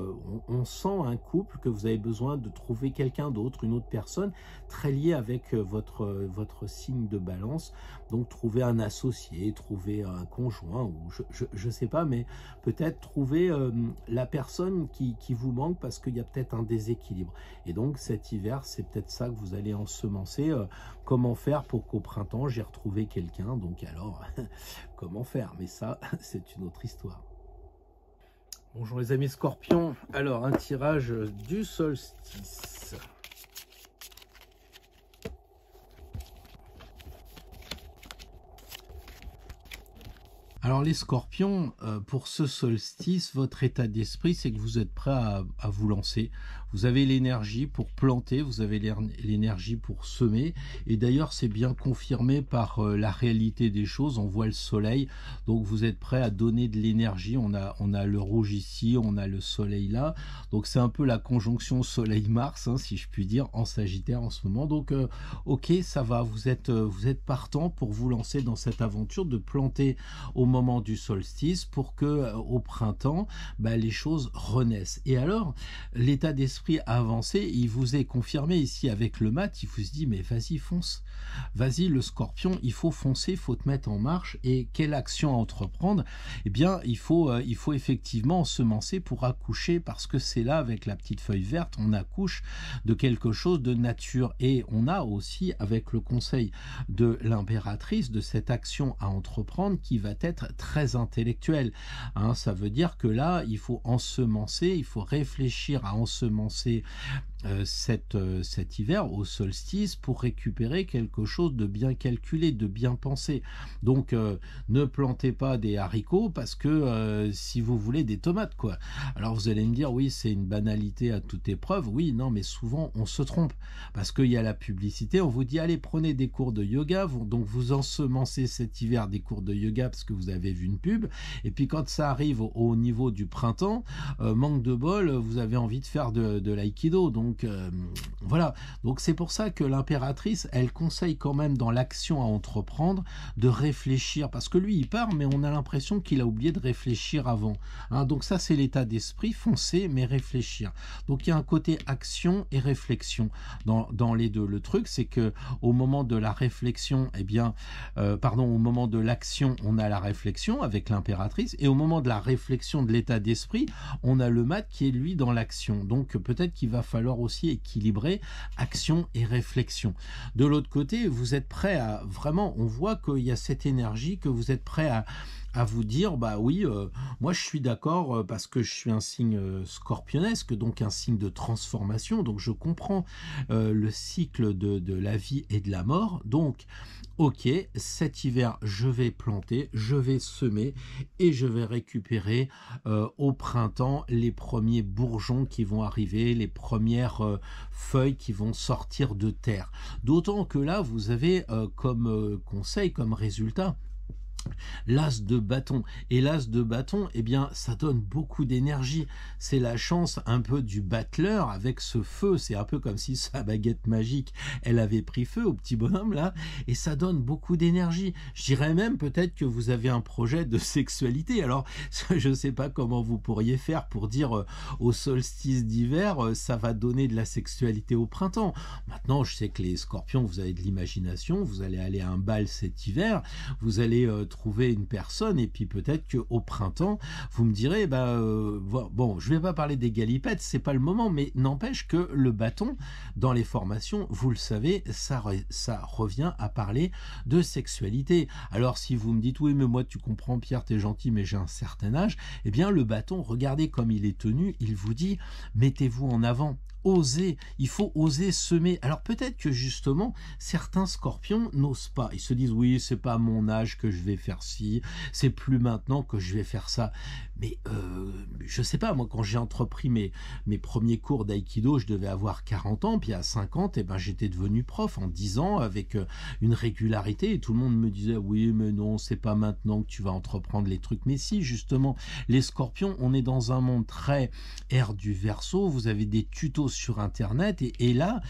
on sent un couple que vous avez besoin de trouver quelqu'un d'autre, une autre personne très liée avec votre signe de balance. Donc trouver un associé, trouver un conjoint, ou je sais pas, mais peut-être trouver la personne qui vous manque, parce qu'il y a peut-être un déséquilibre. Et donc cet hiver, c'est peut-être ça que vous allez ensemencer. Comment faire pour qu'au printemps, j'ai retrouvé quelqu'un? Donc alors, comment faire? Mais ça, c'est une autre histoire. Bonjour les amis Scorpions. Alors, un tirage du solstice. Alors les Scorpions, pour ce solstice, votre état d'esprit, c'est que vous êtes prêt à vous lancer. Vous avez l'énergie pour planter, vous avez l'énergie pour semer. Et d'ailleurs, c'est bien confirmé par la réalité des choses. On voit le soleil, donc vous êtes prêt à donner de l'énergie. On a le rouge ici, on a le soleil là. Donc c'est un peu la conjonction soleil-mars, hein, si je puis dire, en Sagittaire en ce moment. Donc ok, ça va, vous êtes partant pour vous lancer dans cette aventure de planter au moment du solstice, pour que au printemps, les choses renaissent. Et alors, l'état d'esprit avancé, il vous est confirmé ici avec le mat. Il vous se dit, mais vas-y, fonce, vas-y le Scorpion, il faut foncer, il faut te mettre en marche. Et quelle action à entreprendre? Eh bien, il faut effectivement semencer pour accoucher, parce que c'est là, avec la petite feuille verte, on accouche de quelque chose de nature. Et on a aussi, avec le conseil de l'impératrice, de cette action à entreprendre qui va être très intellectuelle, hein. Ça veut dire que là, il faut ensemencer, il faut réfléchir à ensemencer cet hiver au solstice, pour récupérer quelque chose de bien calculé, de bien pensé. Donc ne plantez pas des haricots, parce que si vous voulez des tomates, quoi. Alors vous allez me dire, oui, c'est une banalité à toute épreuve. Oui, non, mais souvent on se trompe, parce qu'il y a la publicité, on vous dit, allez, prenez des cours de yoga, donc vous ensemencez cet hiver des cours de yoga parce que vous avez vu une pub, et puis quand ça arrive au niveau du printemps, manque de bol, vous avez envie de faire de l'aïkido. Donc voilà, donc c'est pour ça que l'impératrice, elle conseille quand même, dans l'action à entreprendre, de réfléchir, parce que lui il part, mais on a l'impression qu'il a oublié de réfléchir avant, hein. Donc ça, c'est l'état d'esprit, foncer mais réfléchir. Donc il y a un côté action et réflexion dans les deux. Le truc, c'est que au moment de la réflexion, au moment de l'action, on a la réflexion avec l'impératrice, et au moment de la réflexion de l'état d'esprit, on a le mat qui est lui dans l'action. Donc peut-être qu'il va falloir aussi équilibrer action et réflexion. De l'autre côté, vous êtes prêt à vraiment, on voit qu'il y a cette énergie, que vous êtes prêt à vous dire, bah oui, moi je suis d'accord, parce que je suis un signe scorpionesque, donc un signe de transformation, donc je comprends le cycle de la vie et de la mort. Donc ok, cet hiver je vais planter, je vais semer, et je vais récupérer au printemps les premiers bourgeons qui vont arriver, les premières feuilles qui vont sortir de terre. D'autant que là, vous avez comme conseil, comme résultat, l'as de bâton. Et l'as de bâton, eh bien, ça donne beaucoup d'énergie. C'est la chance un peu du battleur avec ce feu. C'est un peu comme si sa baguette magique, elle avait pris feu au petit bonhomme là. Et ça donne beaucoup d'énergie. Je dirais même peut-être que vous avez un projet de sexualité. Alors, je ne sais pas comment vous pourriez faire pour dire au solstice d'hiver, ça va donner de la sexualité au printemps. Maintenant, je sais que les Scorpions, vous avez de l'imagination. Vous allez aller à un bal cet hiver. Vous allez trouver une personne, et puis peut-être qu'au printemps, vous me direz, bon, je vais pas parler des galipettes, c'est pas le moment, mais n'empêche que le bâton, dans les formations, vous le savez, ça revient à parler de sexualité. Alors si vous me dites, oui, mais moi tu comprends Pierre, t'es gentil, mais j'ai un certain âge, eh bien le bâton, regardez comme il est tenu, il vous dit, mettez-vous en avant. oser, il faut oser semer. Alors peut-être que justement, certains scorpions n'osent pas. Ils se disent, oui, c'est pas à mon âge que je vais faire ci, c'est plus maintenant que je vais faire ça. Mais je sais pas, moi, quand j'ai entrepris mes premiers cours d'aïkido, je devais avoir 40 ans, puis à 50, eh ben, j'étais devenu prof en 10 ans avec une régularité, et tout le monde me disait, oui, mais non, c'est pas maintenant que tu vas entreprendre les trucs. Mais si, justement, les scorpions, on est dans un monde très ère du Verseau, vous avez des tutos sur Internet, et là,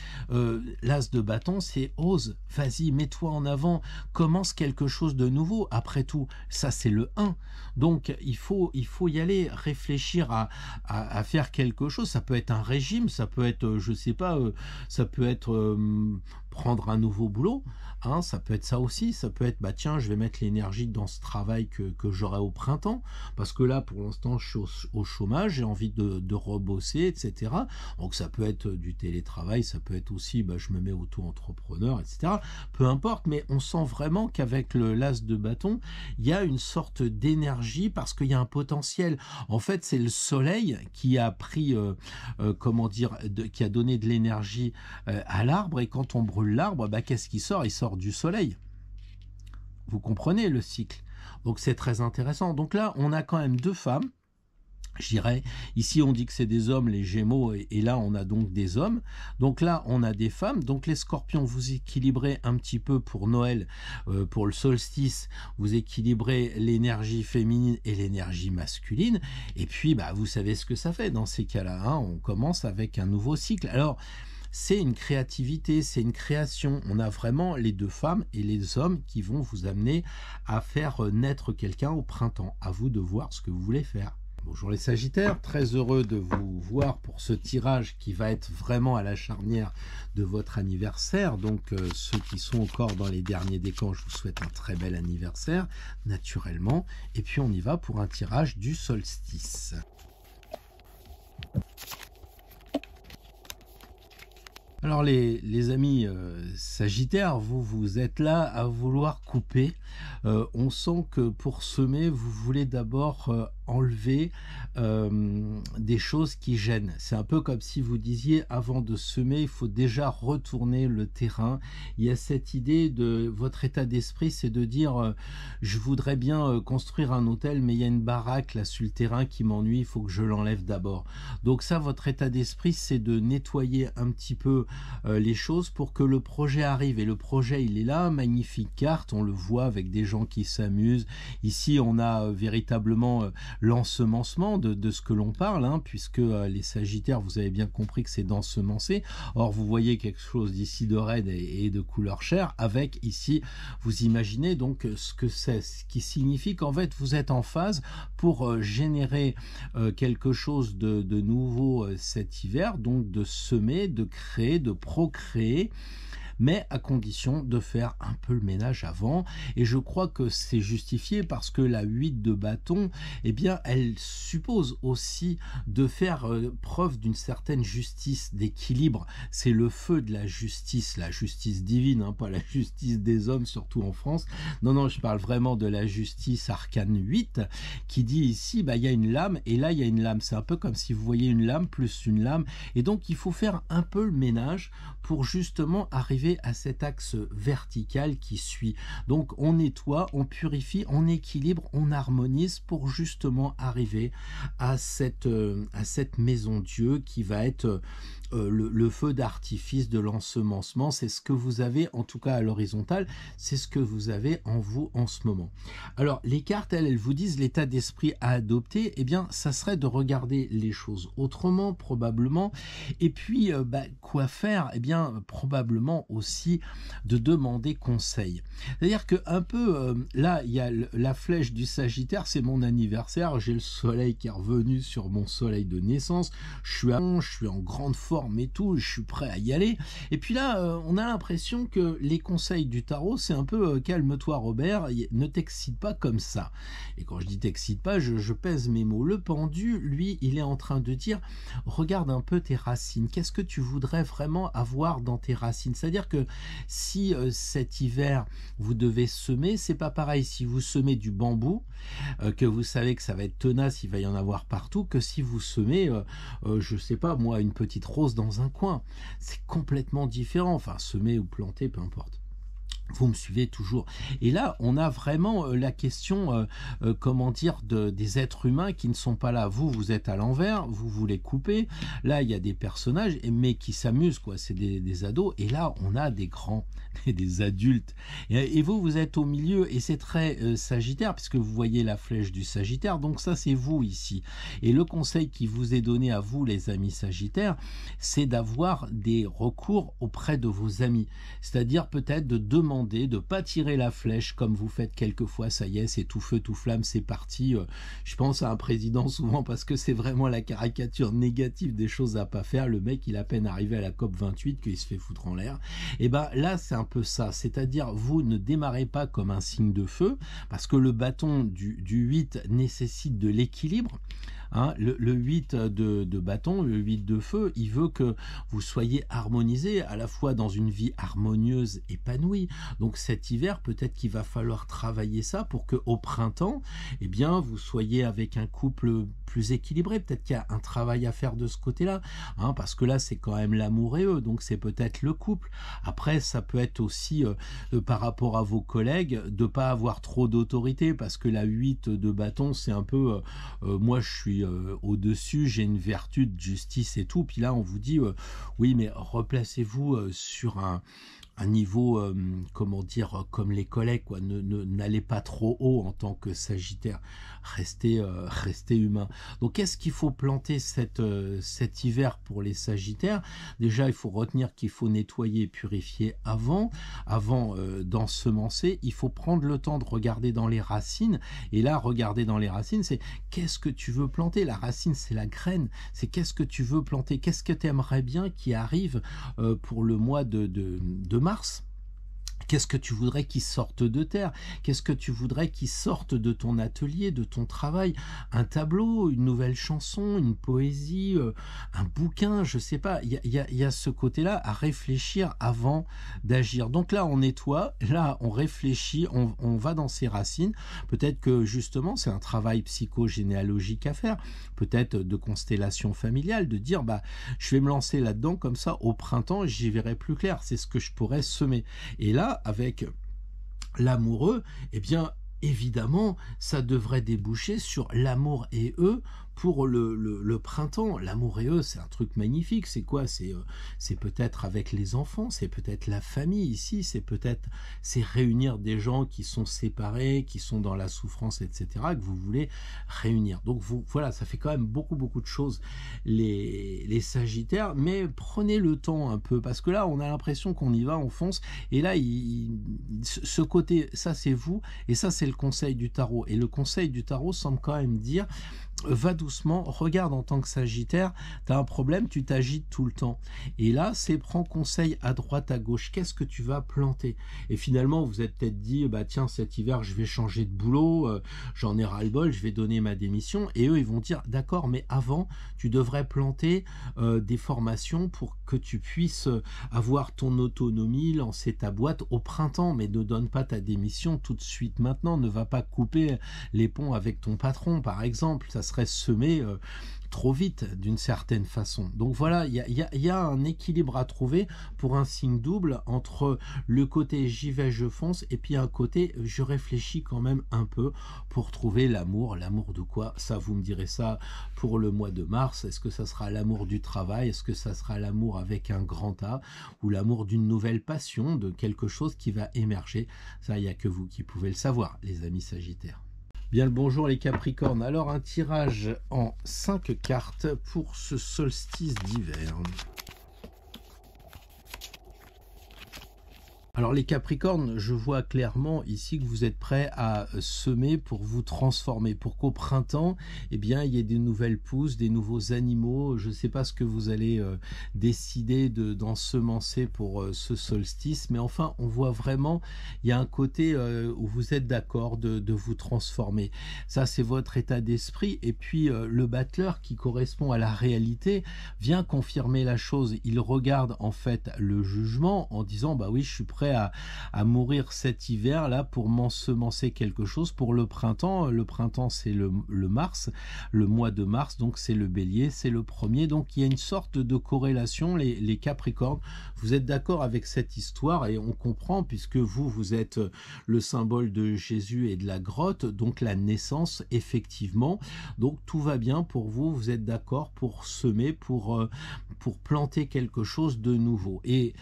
l'as de bâton, c'est ose, vas-y, mets-toi en avant, commence quelque chose de nouveau. Après tout, ça c'est le 1. Donc il faut y aller, réfléchir à faire quelque chose. Ça peut être un régime, ça peut être, je sais pas, ça peut être prendre un nouveau boulot, hein, ça peut être ça aussi, ça peut être, bah tiens, je vais mettre l'énergie dans ce travail que j'aurai au printemps, parce que là, pour l'instant, je suis au chômage, j'ai envie de rebosser, etc. Donc ça peut être du télétravail, ça peut être aussi, bah, je me mets auto-entrepreneur, etc. Peu importe, mais on sent vraiment qu'avec le l'as de bâton, il y a une sorte d'énergie, parce qu'il y a un potentiel. En fait, c'est le soleil qui a pris, comment dire, qui a donné de l'énergie à l'arbre, et quand on brûle l'arbre, bah, qu'est-ce qui sort? Il sort du soleil. Vous comprenez le cycle. Donc c'est très intéressant. Donc là, on a quand même deux femmes. Je dirais, ici on dit que c'est des hommes, les Gémeaux, et là on a donc des hommes. Donc là on a des femmes. Donc les Scorpions, vous équilibrez un petit peu pour Noël, pour le solstice, vous équilibrez l'énergie féminine et l'énergie masculine. Et puis bah, vous savez ce que ça fait dans ces cas-là, hein. On commence avec un nouveau cycle. Alors c'est une créativité, c'est une création. On a vraiment les deux femmes et les hommes qui vont vous amener à faire naître quelqu'un au printemps. À vous de voir ce que vous voulez faire. Bonjour les Sagittaires, très heureux de vous voir pour ce tirage qui va être vraiment à la charnière de votre anniversaire. Donc ceux qui sont encore dans les derniers décans, je vous souhaite un très bel anniversaire, naturellement. Et puis on y va pour un tirage du solstice. Alors les amis Sagittaires, vous êtes là à vouloir couper. On sent que pour semer, vous voulez d'abord enlever des choses qui gênent. C'est un peu comme si vous disiez, avant de semer, il faut déjà retourner le terrain. Il y a cette idée de votre état d'esprit, c'est de dire je voudrais bien construire un hôtel, mais il y a une baraque là sur le terrain qui m'ennuie, il faut que je l'enlève d'abord. Donc ça, votre état d'esprit, c'est de nettoyer un petit peu les choses pour que le projet arrive. Et le projet, il est là, magnifique carte, on le voit avec des gens qui s'amusent. Ici, on a véritablement l'ensemencement de ce que l'on parle, hein, puisque les Sagittaires, vous avez bien compris que c'est d'ensemencer. Or, vous voyez quelque chose d'ici de raide et de couleur chair, avec ici, vous imaginez donc ce que c'est, ce qui signifie qu'en fait, vous êtes en phase pour générer quelque chose de nouveau cet hiver, donc de semer, de créer, de procréer, mais à condition de faire un peu le ménage avant. Et je crois que c'est justifié parce que la 8 de bâton, eh bien, elle suppose aussi de faire preuve d'une certaine justice, d'équilibre. C'est le feu de la justice divine, hein, pas la justice des hommes, surtout en France. Non, non, je parle vraiment de la justice arcane 8, qui dit ici, bah, il y a une lame, et là, il y a une lame. C'est un peu comme si vous voyez une lame plus une lame. Et donc, il faut faire un peu le ménage pour justement arriver à cet axe vertical qui suit. Donc on nettoie, on purifie, on équilibre, on harmonise pour justement arriver à cette maison Dieu qui va être le feu d'artifice de l'ensemencement. C'est ce que vous avez, en tout cas à l'horizontale, c'est ce que vous avez en vous en ce moment. Alors les cartes, elles vous disent l'état d'esprit à adopter. Eh bien, ça serait de regarder les choses autrement, probablement. Et puis, quoi faire? Eh bien, probablement aussi de demander conseil. C'est-à-dire que un peu, là, il y a la flèche du Sagittaire, c'est mon anniversaire, j'ai le soleil qui est revenu sur mon soleil de naissance, je suis en grande forme et tout, je suis prêt à y aller. Et puis là, on a l'impression que les conseils du tarot, c'est un peu calme-toi Robert, ne t'excite pas comme ça. Et quand je dis t'excite pas, je pèse mes mots. Le pendu, lui, il est en train de dire, regarde un peu tes racines, qu'est-ce que tu voudrais vraiment avoir dans tes racines? C'est-à-dire C'est-à-dire que si cet hiver, vous devez semer, c'est pas pareil si vous semez du bambou, que vous savez que ça va être tenace, il va y en avoir partout, que si vous semez, je sais pas moi, une petite rose dans un coin. C'est complètement différent. Enfin, semer ou planter, peu importe. Vous me suivez toujours. Et là, on a vraiment la question, comment dire, des êtres humains qui ne sont pas là. Vous êtes à l'envers, vous voulez couper. Là, il y a des personnages, mais qui s'amusent, quoi. C'est des ados. Et là, on a des grands, des adultes. Et vous êtes au milieu. Et c'est très sagittaire, puisque vous voyez la flèche du sagittaire. Donc ça, c'est vous ici. Et le conseil qui vous est donné à vous, les amis sagittaires, c'est d'avoir des recours auprès de vos amis. C'est-à-dire peut-être de demander de ne pas tirer la flèche comme vous faites quelquefois, ça y est, c'est tout feu, tout flamme, c'est parti. Je pense à un président souvent parce que c'est vraiment la caricature négative des choses à pas faire. Le mec, il a à peine arrivé à la COP 28 qu'il se fait foutre en l'air. Et ben là, c'est un peu ça. C'est-à-dire, vous ne démarrez pas comme un signe de feu parce que le bâton du 8 nécessite de l'équilibre. Hein, le 8 de bâton, le 8 de feu, il veut que vous soyez harmonisés à la fois dans une vie harmonieuse, épanouie. Donc cet hiver, peut-être qu'il va falloir travailler ça pour que au printemps, eh bien, vous soyez avec un couple plus équilibré. Peut-être qu'il y a un travail à faire de ce côté-là, hein, parce que là, c'est quand même l'amour et eux, donc c'est peut-être le couple. Après, ça peut être aussi par rapport à vos collègues, de pas avoir trop d'autorité, parce que la 8 de bâton, c'est un peu, moi, je suis au-dessus, j'ai une vertu de justice et tout. Puis là, on vous dit, oui, mais replacez-vous sur un niveau, comment dire, comme les collègues, quoi. N'allez pas trop haut en tant que Sagittaire. Restez humain. Donc, qu'est-ce qu'il faut planter cet hiver pour les Sagittaires? Déjà, il faut retenir qu'il faut nettoyer et purifier avant d'ensemencer. Il faut prendre le temps de regarder dans les racines. Et là, regarder dans les racines, c'est qu'est-ce que tu veux planter? La racine, c'est la graine. C'est qu'est-ce que tu veux planter? Qu'est-ce que tu aimerais bien qui arrive pour le mois de mars? Qu'est-ce que tu voudrais qu'il sorte de terre? Qu'est-ce que tu voudrais qu'il sorte de ton atelier, de ton travail? Un tableau, une nouvelle chanson, une poésie, un bouquin, je sais pas. Il y a ce côté-là à réfléchir avant d'agir. Donc là, on nettoie, là, on réfléchit, on va dans ses racines. Peut-être que justement, c'est un travail psychogénéalogique à faire. Peut-être de constellation familiale, de dire, bah, je vais me lancer là-dedans, comme ça, au printemps, j'y verrai plus clair. C'est ce que je pourrais semer. Et là, avec l'amoureux, eh bien, évidemment, ça devrait déboucher sur l'amour et eux pour le printemps. L'amour et eux, c'est un truc magnifique. C'est quoi? C'est peut-être avec les enfants, c'est peut-être la famille ici, c'est réunir des gens qui sont séparés, qui sont dans la souffrance, etc., que vous voulez réunir. Donc voilà, ça fait quand même beaucoup de choses, les Sagittaires, mais prenez le temps un peu, parce que là, on a l'impression qu'on y va, on fonce, et là, ce côté, ça c'est vous, et ça c'est le conseil du tarot. Et le conseil du tarot semble quand même dire, va doucement, regarde en tant que Sagittaire, tu as un problème, tu t'agites tout le temps. Et là, c'est prends conseil à droite, à gauche, qu'est-ce que tu vas planter? Et finalement, vous êtes peut-être dit, bah tiens, cet hiver, je vais changer de boulot, j'en ai ras-le-bol, je vais donner ma démission. Et eux, ils vont dire, d'accord, mais avant, tu devrais planter des formations pour que tu puisses avoir ton autonomie, lancer ta boîte au printemps, mais ne donne pas ta démission tout de suite maintenant, ne va pas couper les ponts avec ton patron, par exemple, ça serait semer trop vite d'une certaine façon. Donc voilà, il y a un équilibre à trouver pour un signe double entre le côté j'y vais, je fonce, et puis un côté je réfléchis quand même un peu pour trouver l'amour. L'amour de quoi? Ça, vous me direz ça pour le mois de mars. Est-ce que ça sera l'amour du travail? Est-ce que ça sera l'amour avec un grand A? Ou l'amour d'une nouvelle passion, de quelque chose qui va émerger? Ça, il n'y a que vous qui pouvez le savoir, les amis Sagittaires. Bien le bonjour les Capricornes. Alors un tirage en 5 cartes pour ce solstice d'hiver. Alors les Capricornes, je vois clairement ici que vous êtes prêts à semer pour vous transformer, pour qu'au printemps, eh bien, il y ait des nouvelles pousses, des nouveaux animaux. Je ne sais pas ce que vous allez décider d'ensemencer pour ce solstice, mais enfin, on voit vraiment, il y a un côté où vous êtes d'accord de vous transformer. Ça, c'est votre état d'esprit. Et puis, le battleur qui correspond à la réalité vient confirmer la chose. Il regarde en fait le jugement en disant, bah oui, je suis prêt à mourir cet hiver là pour m'ensemencer quelque chose pour le printemps. Le printemps c'est le mars, le mois de mars, donc c'est le bélier, c'est le premier, donc il y a une sorte de corrélation. Les Capricornes, vous êtes d'accord avec cette histoire et on comprend puisque vous êtes le symbole de Jésus et de la grotte, donc la naissance effectivement, donc tout va bien pour vous, vous êtes d'accord pour semer, pour planter quelque chose de nouveau. Et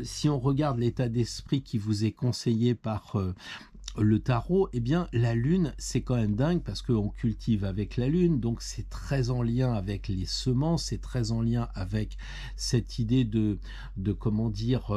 si on regarde l'état d'esprit qui vous est conseillé par le tarot, eh bien la lune c'est quand même dingue parce qu'on cultive avec la lune, donc c'est très en lien avec les semences, c'est très en lien avec cette idée de comment dire,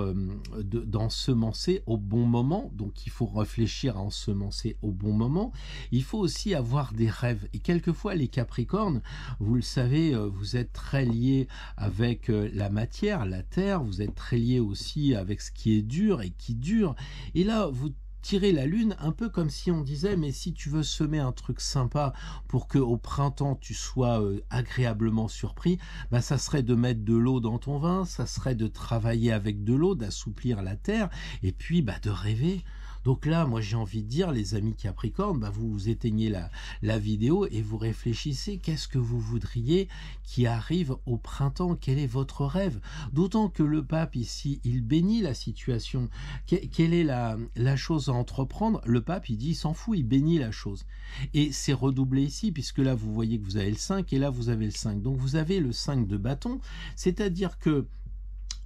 d'ensemencer au bon moment. Donc il faut réfléchir à ensemencer au bon moment. Il faut aussi avoir des rêves, et quelquefois les Capricornes, vous le savez, vous êtes très liés avec la matière, la terre, vous êtes très liés aussi avec ce qui est dur et qui dure, et là vous tirer la lune un peu comme si on disait, mais si tu veux semer un truc sympa pour que au printemps tu sois agréablement surpris, bah ça serait de mettre de l'eau dans ton vin, ça serait de travailler avec de l'eau, d'assouplir la terre, et puis bah de rêver. Donc là, moi j'ai envie de dire, les amis Capricorne, bah vous éteignez la vidéo et vous réfléchissez, qu'est-ce que vous voudriez qui arrive au printemps? Quel est votre rêve? D'autant que le pape ici, il bénit la situation. Quelle est la chose à entreprendre? Le pape, il dit, il s'en fout, il bénit la chose. Et c'est redoublé ici, puisque là, vous voyez que vous avez le 5, et là, vous avez le 5. Donc, vous avez le 5 de bâton, c'est-à-dire que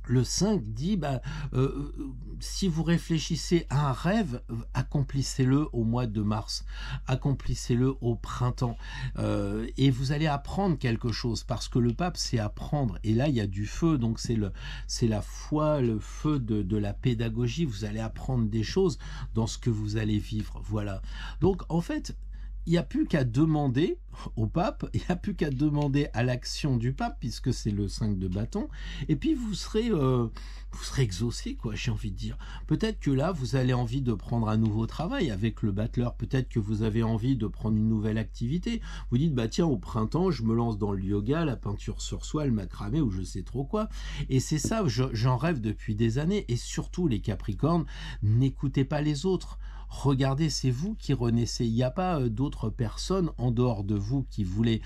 le 5 dit, bah, si vous réfléchissez à un rêve, accomplissez-le au mois de mars, accomplissez-le au printemps, et vous allez apprendre quelque chose, parce que le pape, c'est apprendre, et là, il y a du feu, donc c'est la foi, le feu de la pédagogie, vous allez apprendre des choses dans ce que vous allez vivre, voilà. Donc, en fait, il n'y a plus qu'à demander au pape, il n'y a plus qu'à demander à l'action du pape, puisque c'est le 5 de bâton, et puis vous serez exaucé, quoi, j'ai envie de dire. Peut-être que là, vous avez envie de prendre un nouveau travail avec le battleur, peut-être que vous avez envie de prendre une nouvelle activité. Vous dites, bah tiens, au printemps, je me lance dans le yoga, la peinture sur soie, le macramé, ou je sais trop quoi. Et c'est ça, j'en rêve depuis des années, et surtout, les Capricornes, n'écoutez pas les autres. Regardez, c'est vous qui renaissez. Il n'y a pas d'autres personnes en dehors de vous qui voulez.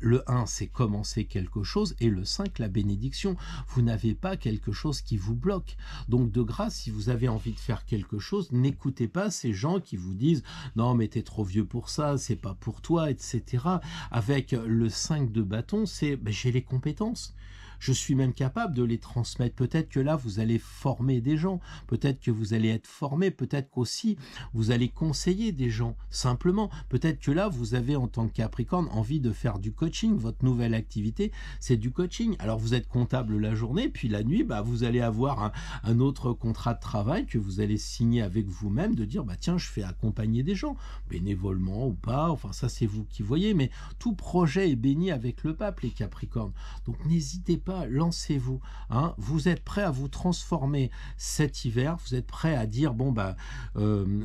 Le 1, c'est commencer quelque chose, et le 5, la bénédiction. Vous n'avez pas quelque chose qui vous bloque. Donc, de grâce, si vous avez envie de faire quelque chose, n'écoutez pas ces gens qui vous disent « Non, mais t'es trop vieux pour ça, c'est pas pour toi, etc. » Avec le 5 de bâton, c'est « J'ai les compétences. » Je suis même capable de les transmettre. Peut-être que là, vous allez former des gens. Peut-être que vous allez être formé. Peut-être qu'aussi, vous allez conseiller des gens. Simplement, peut-être que là, vous avez, en tant que Capricorne, envie de faire du coaching. Votre nouvelle activité, c'est du coaching. Alors, vous êtes comptable la journée, puis la nuit, bah, vous allez avoir un autre contrat de travail que vous allez signer avec vous-même, de dire, bah, tiens, je fais accompagner des gens, bénévolement ou pas. Enfin, ça, c'est vous qui voyez. Mais tout projet est béni avec le pape, les Capricornes. Donc, n'hésitez pas, lancez-vous, hein. Vous êtes prêt à vous transformer cet hiver, vous êtes prêt à dire, bon, bah,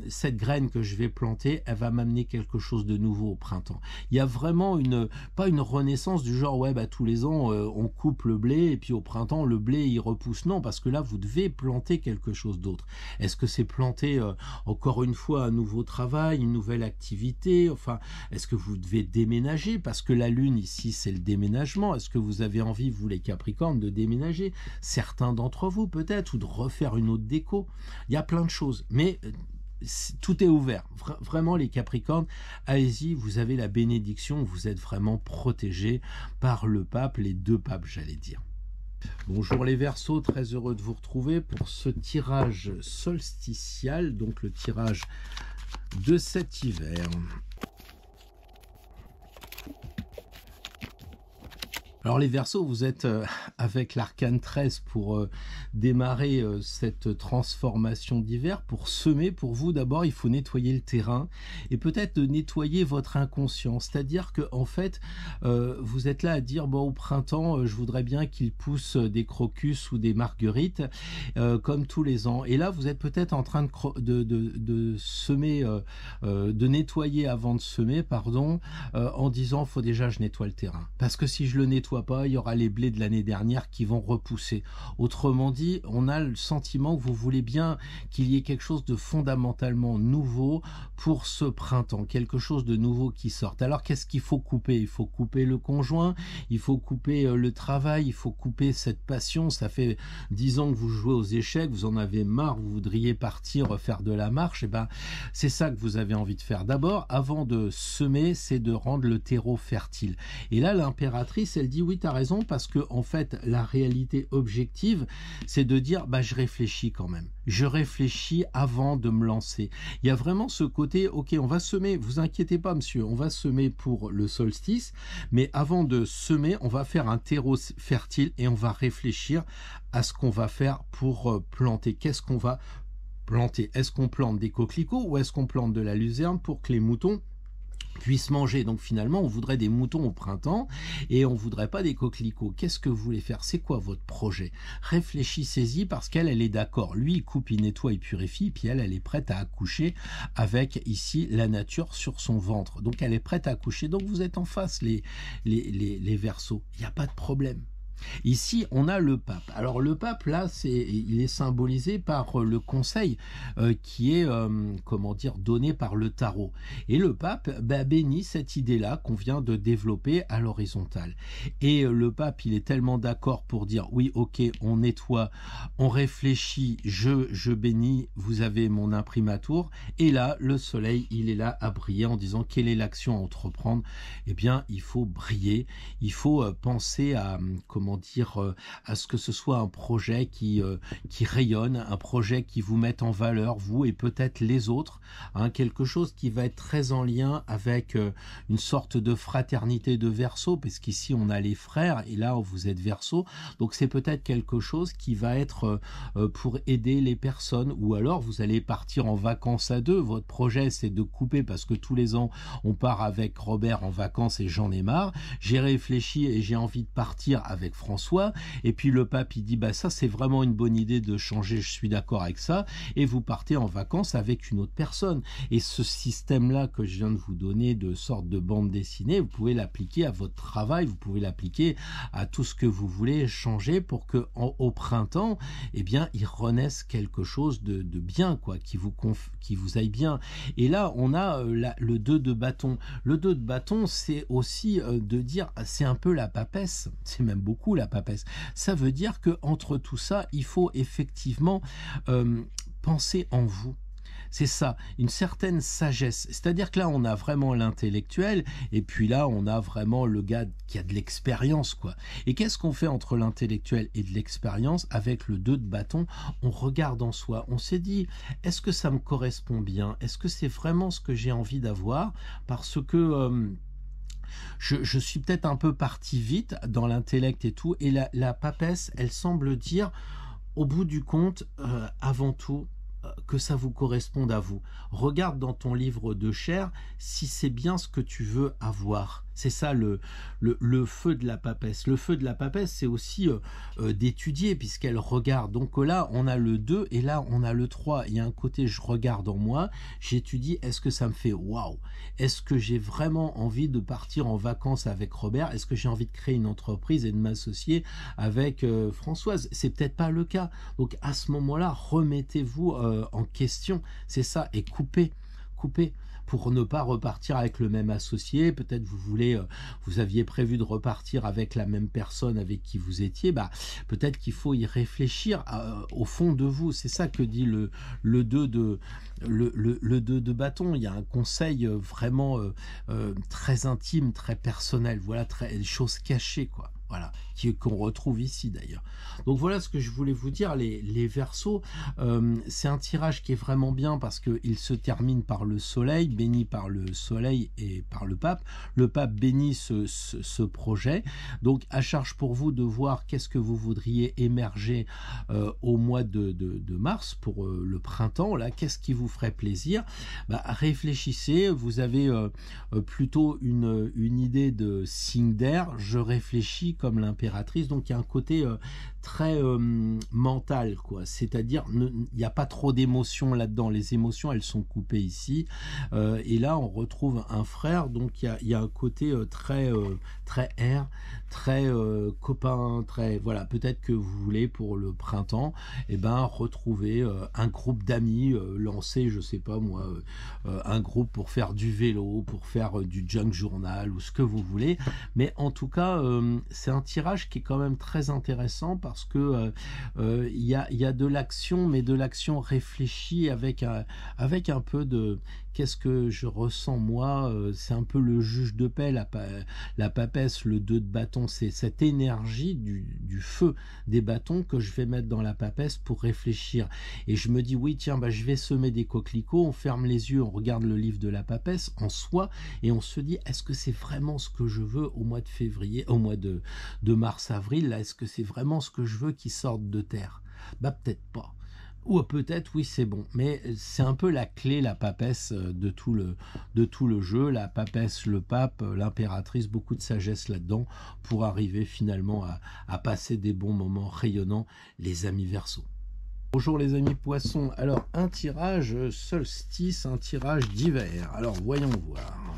cette graine que je vais planter, elle va m'amener quelque chose de nouveau au printemps. Il y a vraiment pas une renaissance du genre, ouais, bah, tous les ans, on coupe le blé, et puis au printemps, le blé, il repousse. Non, parce que là, vous devez planter quelque chose d'autre. Est-ce que c'est planter, encore une fois, un nouveau travail, une nouvelle activité? Enfin, est-ce que vous devez déménager? Parce que la lune, ici, c'est le déménagement. Est-ce que vous avez envie, vous, les Capricorne, de déménager, certains d'entre vous peut-être, ou de refaire une autre déco? Il y a plein de choses, mais tout est ouvert. Vraiment, les Capricornes, allez-y, vous avez la bénédiction, vous êtes vraiment protégés par le pape, les deux papes, j'allais dire. Bonjour les Verseaux, très heureux de vous retrouver pour ce tirage solsticial, donc le tirage de cet hiver. Alors les Verseaux, vous êtes avec l'arcane 13 pour démarrer cette transformation d'hiver, pour semer. Pour vous, d'abord, il faut nettoyer le terrain et peut-être nettoyer votre inconscient. C'est-à-dire que en fait, vous êtes là à dire bon, au printemps, je voudrais bien qu'il pousse des crocus ou des marguerites comme tous les ans. Et là, vous êtes peut-être en train de semer, de nettoyer avant de semer, pardon, en disant faut déjà je nettoie le terrain parce que si je le nettoie pas, il y aura les blés de l'année dernière qui vont repousser. Autrement dit, on a le sentiment que vous voulez bien qu'il y ait quelque chose de fondamentalement nouveau pour ce printemps, quelque chose de nouveau qui sorte. Alors qu'est-ce qu'il faut couper? Il faut couper le conjoint, il faut couper le travail, il faut couper cette passion. Ça fait 10 ans que vous jouez aux échecs, vous en avez marre, vous voudriez partir faire de la marche. Et ben, c'est ça que vous avez envie de faire. D'abord, avant de semer, c'est de rendre le terreau fertile. Et là, l'impératrice, elle dit oui, tu as raison, parce que en fait, la réalité objective, c'est de dire bah je réfléchis quand même. Je réfléchis avant de me lancer. Il y a vraiment ce côté, ok, on va semer, vous inquiétez pas monsieur, on va semer pour le solstice, mais avant de semer, on va faire un terreau fertile et on va réfléchir à ce qu'on va faire pour planter. Qu'est-ce qu'on va planter? Est-ce qu'on plante des coquelicots ou est-ce qu'on plante de la luzerne pour que les moutons puissent manger? Donc finalement, on voudrait des moutons au printemps et on voudrait pas des coquelicots. Qu'est-ce que vous voulez faire? C'est quoi votre projet? Réfléchissez-y parce qu'elle, elle est d'accord. Lui, il coupe, il nettoie, il purifie, puis elle est prête à accoucher avec ici la nature sur son ventre. Donc elle est prête à accoucher. Donc vous êtes en face, les Verseaux. Il n'y a pas de problème. Ici, on a le pape. Alors le pape, là, il est symbolisé par le conseil qui est, comment dire, donné par le tarot. Et le pape bénit cette idée-là qu'on vient de développer à l'horizontale. Et le pape, il est tellement d'accord pour dire, oui, ok, on nettoie, on réfléchit, je bénis, vous avez mon imprimatur. Et là, le soleil, il est là à briller en disant, quelle est l'action à entreprendre? Eh bien, il faut briller, il faut penser à, comment dire, à ce que ce soit un projet qui rayonne, un projet qui vous mette en valeur, vous et peut-être les autres, hein, quelque chose qui va être très en lien avec une sorte de fraternité de Verseau, parce qu'ici on a les frères et là vous êtes Verseau, donc c'est peut-être quelque chose qui va être pour aider les personnes, ou alors vous allez partir en vacances à deux. Votre projet c'est de couper parce que tous les ans on part avec Robert en vacances et j'en ai marre, j'ai réfléchi et j'ai envie de partir avec François, et puis le pape il dit bah ça c'est vraiment une bonne idée de changer, je suis d'accord avec ça, et vous partez en vacances avec une autre personne. Et ce système là que je viens de vous donner de sorte de bande dessinée, vous pouvez l'appliquer à votre travail, vous pouvez l'appliquer à tout ce que vous voulez changer pour que au printemps, eh bien il renaisse quelque chose de bien, quoi, qui vous aille bien. Et là on a le 2 de bâton. Le 2 de bâton, c'est aussi de dire, c'est un peu la papesse, c'est même beaucoup la papesse. Ça veut dire que entre tout ça, il faut effectivement penser en vous. C'est ça, une certaine sagesse. C'est-à-dire que là, on a vraiment l'intellectuel, et puis là, on a vraiment le gars qui a de l'expérience, quoi. Et qu'est-ce qu'on fait entre l'intellectuel et de l'expérience? Avec le 2 de bâton, on regarde en soi. On s'est dit, est-ce que ça me correspond bien? Est-ce que c'est vraiment ce que j'ai envie d'avoir? Parce que je suis peut-être un peu parti vite dans l'intellect et tout, et la papesse, elle semble dire, au bout du compte, avant tout, que ça vous corresponde à vous. Regarde dans ton livre de chair si c'est bien ce que tu veux avoir. C'est ça le feu de la papesse. Le feu de la papesse, c'est aussi d'étudier, puisqu'elle regarde. Donc là, on a le 2 et là, on a le 3. Il y a un côté, je regarde en moi, j'étudie, est-ce que ça me fait waouh? Est-ce que j'ai vraiment envie de partir en vacances avec Robert? Est-ce que j'ai envie de créer une entreprise et de m'associer avec Françoise? C'est peut-être pas le cas. Donc à ce moment-là, remettez-vous en question. C'est ça, et coupez pour ne pas repartir avec le même associé. Peut-être vous aviez prévu de repartir avec la même personne avec qui vous étiez. Bah, peut-être qu'il faut y réfléchir au fond de vous. C'est ça que dit le 2 de bâton. Il y a un conseil vraiment très intime, très personnel. Voilà, des choses cachées, quoi. Voilà, qu'on retrouve ici d'ailleurs. Donc voilà ce que je voulais vous dire, les Verseaux. C'est un tirage qui est vraiment bien parce qu'il se termine par le soleil, béni par le soleil et par le pape. Le pape bénit ce projet. Donc à charge pour vous de voir qu'est-ce que vous voudriez émerger au mois de mars pour le printemps. Là, qu'est-ce qui vous ferait plaisir? Bah, réfléchissez, vous avez plutôt une idée de signe d'air. Je réfléchis comme l'impératrice, donc il y a un côté très mental, quoi. C'est-à-dire, il n'y a pas trop d'émotions là-dedans. Les émotions, elles sont coupées ici. Et là, on retrouve un frère, donc il y a un côté très air, très copain, très voilà. Peut-être que vous voulez pour le printemps, eh ben retrouver un groupe d'amis, lancer, je sais pas moi, un groupe pour faire du vélo, pour faire du junk journal ou ce que vous voulez. Mais en tout cas, c'est un tirage qui est quand même très intéressant parce que il y a de l'action, mais de l'action réfléchie avec un peu de qu'est-ce que je ressens moi. C'est un peu le juge de paix, la papesse, le 2 de bâton. C'est cette énergie du feu des bâtons que je vais mettre dans la papesse pour réfléchir. Et je me dis, oui, tiens, bah, je vais semer des coquelicots. On ferme les yeux, on regarde le livre de la papesse en soi et on se dit, est-ce que c'est vraiment ce que je veux au mois de février, au mois de mars-avril, là, est-ce que c'est vraiment ce que je veux qui sorte de terre? Bah peut-être pas. Ou peut-être oui c'est bon, mais c'est un peu la clé, la papesse de tout le jeu, la papesse, le pape, l'impératrice, beaucoup de sagesse là-dedans pour arriver finalement à passer des bons moments rayonnants, les amis Verseaux. Bonjour les amis Poissons, alors un tirage solstice, un tirage d'hiver, alors voyons voir.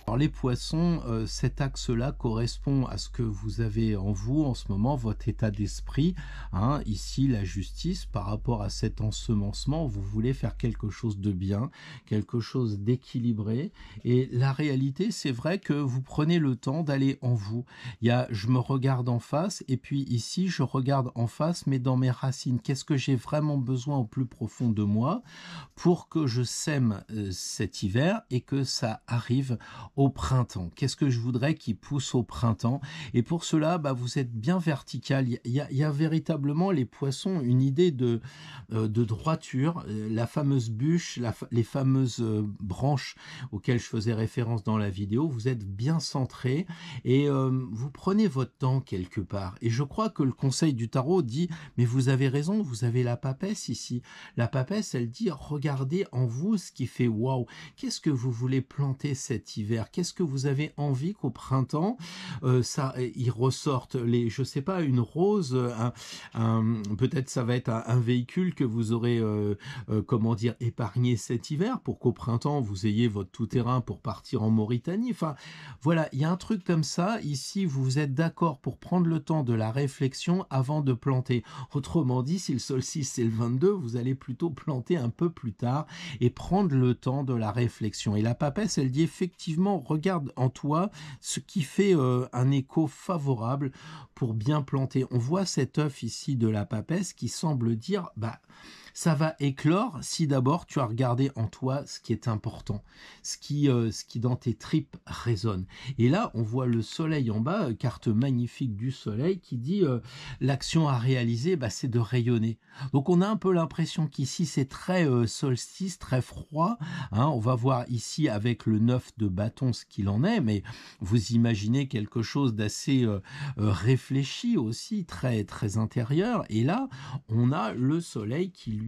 Alors les Poissons, cet axe-là correspond à ce que vous avez en vous en ce moment, votre état d'esprit. Hein, ici, la justice, par rapport à cet ensemencement, vous voulez faire quelque chose de bien, quelque chose d'équilibré. Et la réalité, c'est vrai que vous prenez le temps d'aller en vous. Il y a, je me regarde en face, et puis ici, je regarde en face, mais dans mes racines. Qu'est-ce que j'ai vraiment besoin au plus profond de moi pour que je sème cet hiver et que ça arrive au printemps? Qu'est-ce que je voudrais qui pousse au printemps? Et pour cela, bah, vous êtes bien vertical. Il y a véritablement, les Poissons, une idée de droiture. La fameuse bûche, les fameuses branches auxquelles je faisais référence dans la vidéo, vous êtes bien centré et vous prenez votre temps quelque part. Et je crois que le conseil du tarot dit, mais vous avez raison, vous avez la papesse ici. La papesse, elle dit, regardez en vous ce qui fait waouh. Qu'est-ce que vous voulez planter cet hiver? Qu'est-ce que vous avez envie qu'au printemps, il ressorte je sais pas, une rose, peut-être ça va être un véhicule que vous aurez, comment dire, épargné cet hiver pour qu'au printemps vous ayez votre tout-terrain pour partir en Mauritanie. Enfin, voilà, il y a un truc comme ça. Ici, vous êtes d'accord pour prendre le temps de la réflexion avant de planter. Autrement dit, si le solstice c'est le 22, vous allez plutôt planter un peu plus tard et prendre le temps de la réflexion. Et la papesse, elle dit effectivement, regarde en toi ce qui fait un écho favorable pour bien planter. On voit cet œuf ici de la papesse qui semble dire, bah, ça va éclore si d'abord tu as regardé en toi ce qui est important, ce qui dans tes tripes résonne. Et là, on voit le soleil en bas, carte magnifique du soleil qui dit l'action à réaliser, bah, c'est de rayonner. Donc on a un peu l'impression qu'ici c'est très solstice, très froid. Hein, on va voir ici avec le 9 de bâton ce qu'il en est, mais vous imaginez quelque chose d'assez réfléchi aussi, très, très intérieur. Et là, on a le soleil qui lui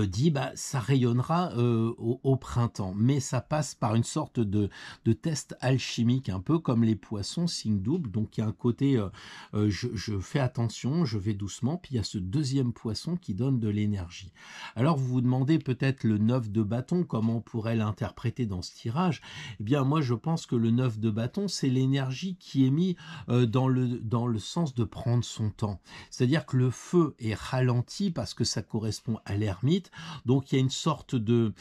dit bah ça rayonnera au printemps, mais ça passe par une sorte de test alchimique, un peu comme les Poissons, signe double. Donc il y a un côté je fais attention, je vais doucement, puis il y a ce deuxième Poisson qui donne de l'énergie. Alors vous vous demandez peut-être le 9 de bâton, comment on pourrait l'interpréter dans ce tirage? Eh bien moi je pense que le 9 de bâton, c'est l'énergie qui est mise dans le sens de prendre son temps. C'est-à-dire que le feu est ralenti parce que ça correspond à l'ermite. ermite. Donc il y a une sorte de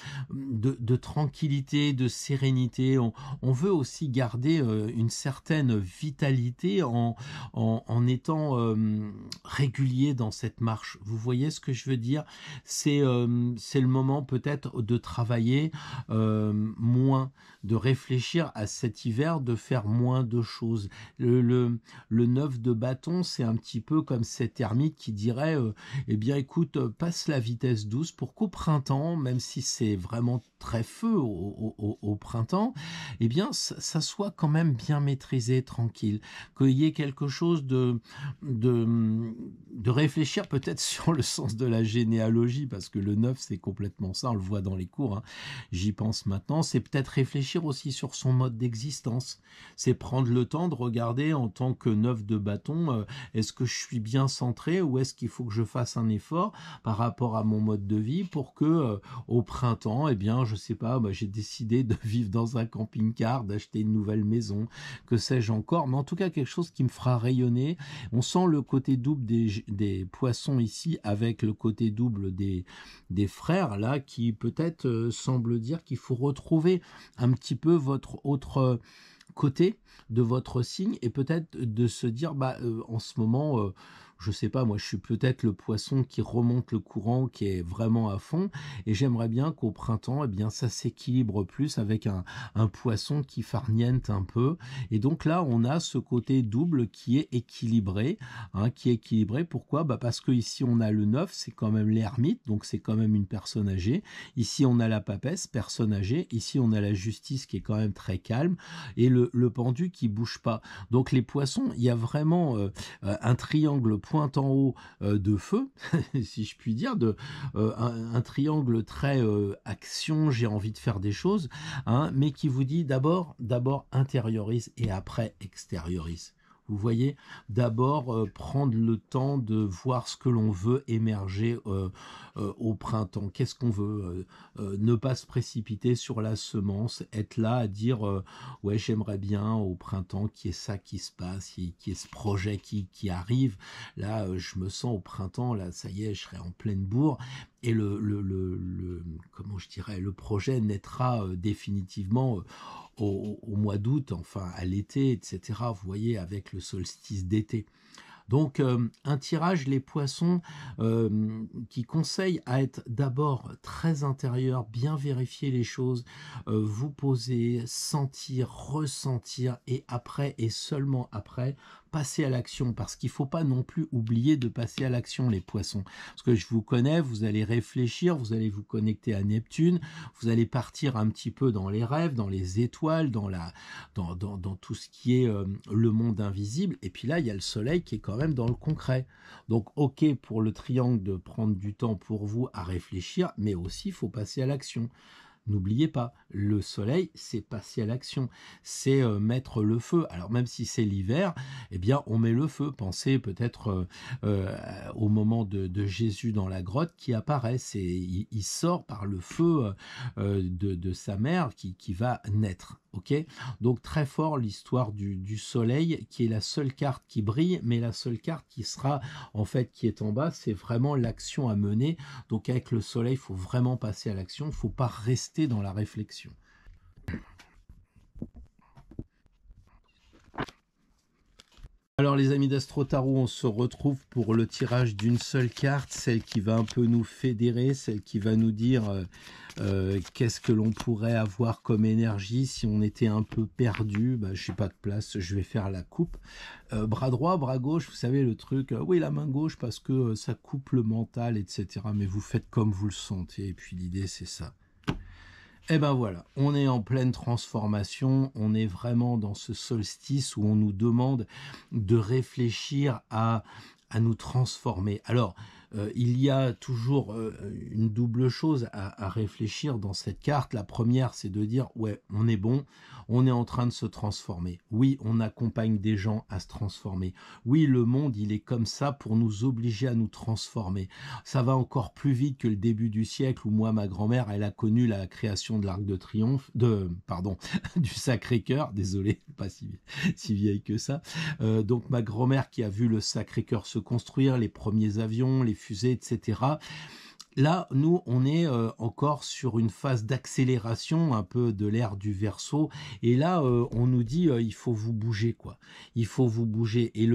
tranquillité, de sérénité. On veut aussi garder une certaine vitalité en étant régulier dans cette marche. Vous voyez ce que je veux dire? C'est le moment peut-être de travailler moins, de réfléchir à cet hiver, de faire moins de choses. Le 9 de bâton, c'est un petit peu comme cet ermite qui dirait eh bien écoute, passe la vitesse douce pour qu'au printemps, même si c'est vraiment très feu au printemps, eh bien ça soit quand même bien maîtrisé, tranquille, qu'il y ait quelque chose de réfléchir peut-être sur le sens de la généalogie, parce que le 9 c'est complètement ça, on le voit dans les cours, hein. J'y pense maintenant, c'est peut-être réfléchir aussi sur son mode d'existence, c'est prendre le temps de regarder en tant que 9 de bâton, est-ce que je suis bien centré ou est-ce qu'il faut que je fasse un effort par rapport à mon mode de vie pour que au printemps, eh bien je sais pas, j'ai décidé de vivre dans un camping-car, d'acheter une nouvelle maison, que sais-je encore, mais en tout cas quelque chose qui me fera rayonner. On sent le côté double des poissons ici avec le côté double des frères là qui peut-être semble dire qu'il faut retrouver un petit peu votre autre côté de votre signe et peut-être de se dire en ce moment je sais pas, moi je suis peut-être le poisson qui remonte le courant, qui est vraiment à fond, et j'aimerais bien qu'au printemps, eh bien ça s'équilibre plus avec un poisson qui farniente un peu, et donc là on a ce côté double qui est équilibré, hein, pourquoi? Parce que ici on a le 9, c'est quand même l'ermite, donc c'est quand même une personne âgée, ici on a la papesse, personne âgée, ici on a la justice qui est quand même très calme, et le pendu qui bouge pas. Donc les poissons, il y a vraiment un triangle pointe en haut de feu, si je puis dire, un triangle très action, j'ai envie de faire des choses, hein, mais qui vous dit d'abord intériorise et après extériorise. Vous voyez, d'abord prendre le temps de voir ce que l'on veut émerger au printemps. Qu'est-ce qu'on veut ne pas se précipiter sur la semence, être là à dire ouais, j'aimerais bien au printemps qu'il y ait ça qui se passe, qu'il y ait ce projet qui arrive. Là, je me sens au printemps, là, ça y est, je serai en pleine bourre. Et comment je dirais, le projet naîtra définitivement au mois d'août, enfin à l'été, etc. Vous voyez, avec le solstice d'été. Donc un tirage, les poissons, qui conseille à être d'abord très intérieur, bien vérifier les choses, vous poser, sentir, ressentir, et après, et seulement après, passer à l'action, parce qu'il ne faut pas non plus oublier de passer à l'action, les poissons. Parce que je vous connais, vous allez réfléchir, vous allez vous connecter à Neptune, vous allez partir un petit peu dans les rêves, dans les étoiles, dans tout ce qui est le monde invisible, et puis là, il y a le soleil qui est quand même dans le concret. Donc, ok pour le triangle de prendre du temps pour vous à réfléchir, mais aussi, il faut passer à l'action. N'oubliez pas, le soleil, c'est passer à l'action, c'est mettre le feu. Alors même si c'est l'hiver, eh bien on met le feu. Pensez peut-être au moment de Jésus dans la grotte qui apparaît. Il sort par le feu de sa mère qui va naître. Ok, donc très fort l'histoire du soleil qui est la seule carte qui brille, mais la seule carte qui sera en fait qui est en bas, c'est vraiment l'action à mener. Donc avec le soleil, il faut vraiment passer à l'action, il ne faut pas rester dans la réflexion. Alors les amis d'Astro Tarot, on se retrouve pour le tirage d'une seule carte, celle qui va un peu nous fédérer, celle qui va nous dire qu'est-ce que l'on pourrait avoir comme énergie si on était un peu perdu. Je n'ai pas de place, je vais faire la coupe. Bras droit, bras gauche, vous savez le truc, oui la main gauche parce que ça coupe le mental, etc. Mais vous faites comme vous le sentez, et puis l'idée c'est ça. Et ben voilà, on est en pleine transformation, on est vraiment dans ce solstice où on nous demande de réfléchir à nous transformer. Alors, il y a toujours une double chose à réfléchir dans cette carte. La première, c'est de dire, ouais, on est bon, on est en train de se transformer. Oui, on accompagne des gens à se transformer. Oui, le monde, il est comme ça pour nous obliger à nous transformer. Ça va encore plus vite que le début du siècle où moi, ma grand-mère, elle a connu la création de l'Arc de Triomphe, du Sacré-Cœur, désolé, pas si vieille que ça. Donc ma grand-mère qui a vu le Sacré-Cœur se construire, les premiers avions, les fusées, etc. Là, nous, on est encore sur une phase d'accélération, un peu de l'ère du Verseau. Et là, on nous dit, il faut vous bouger, quoi. Il faut vous bouger. Et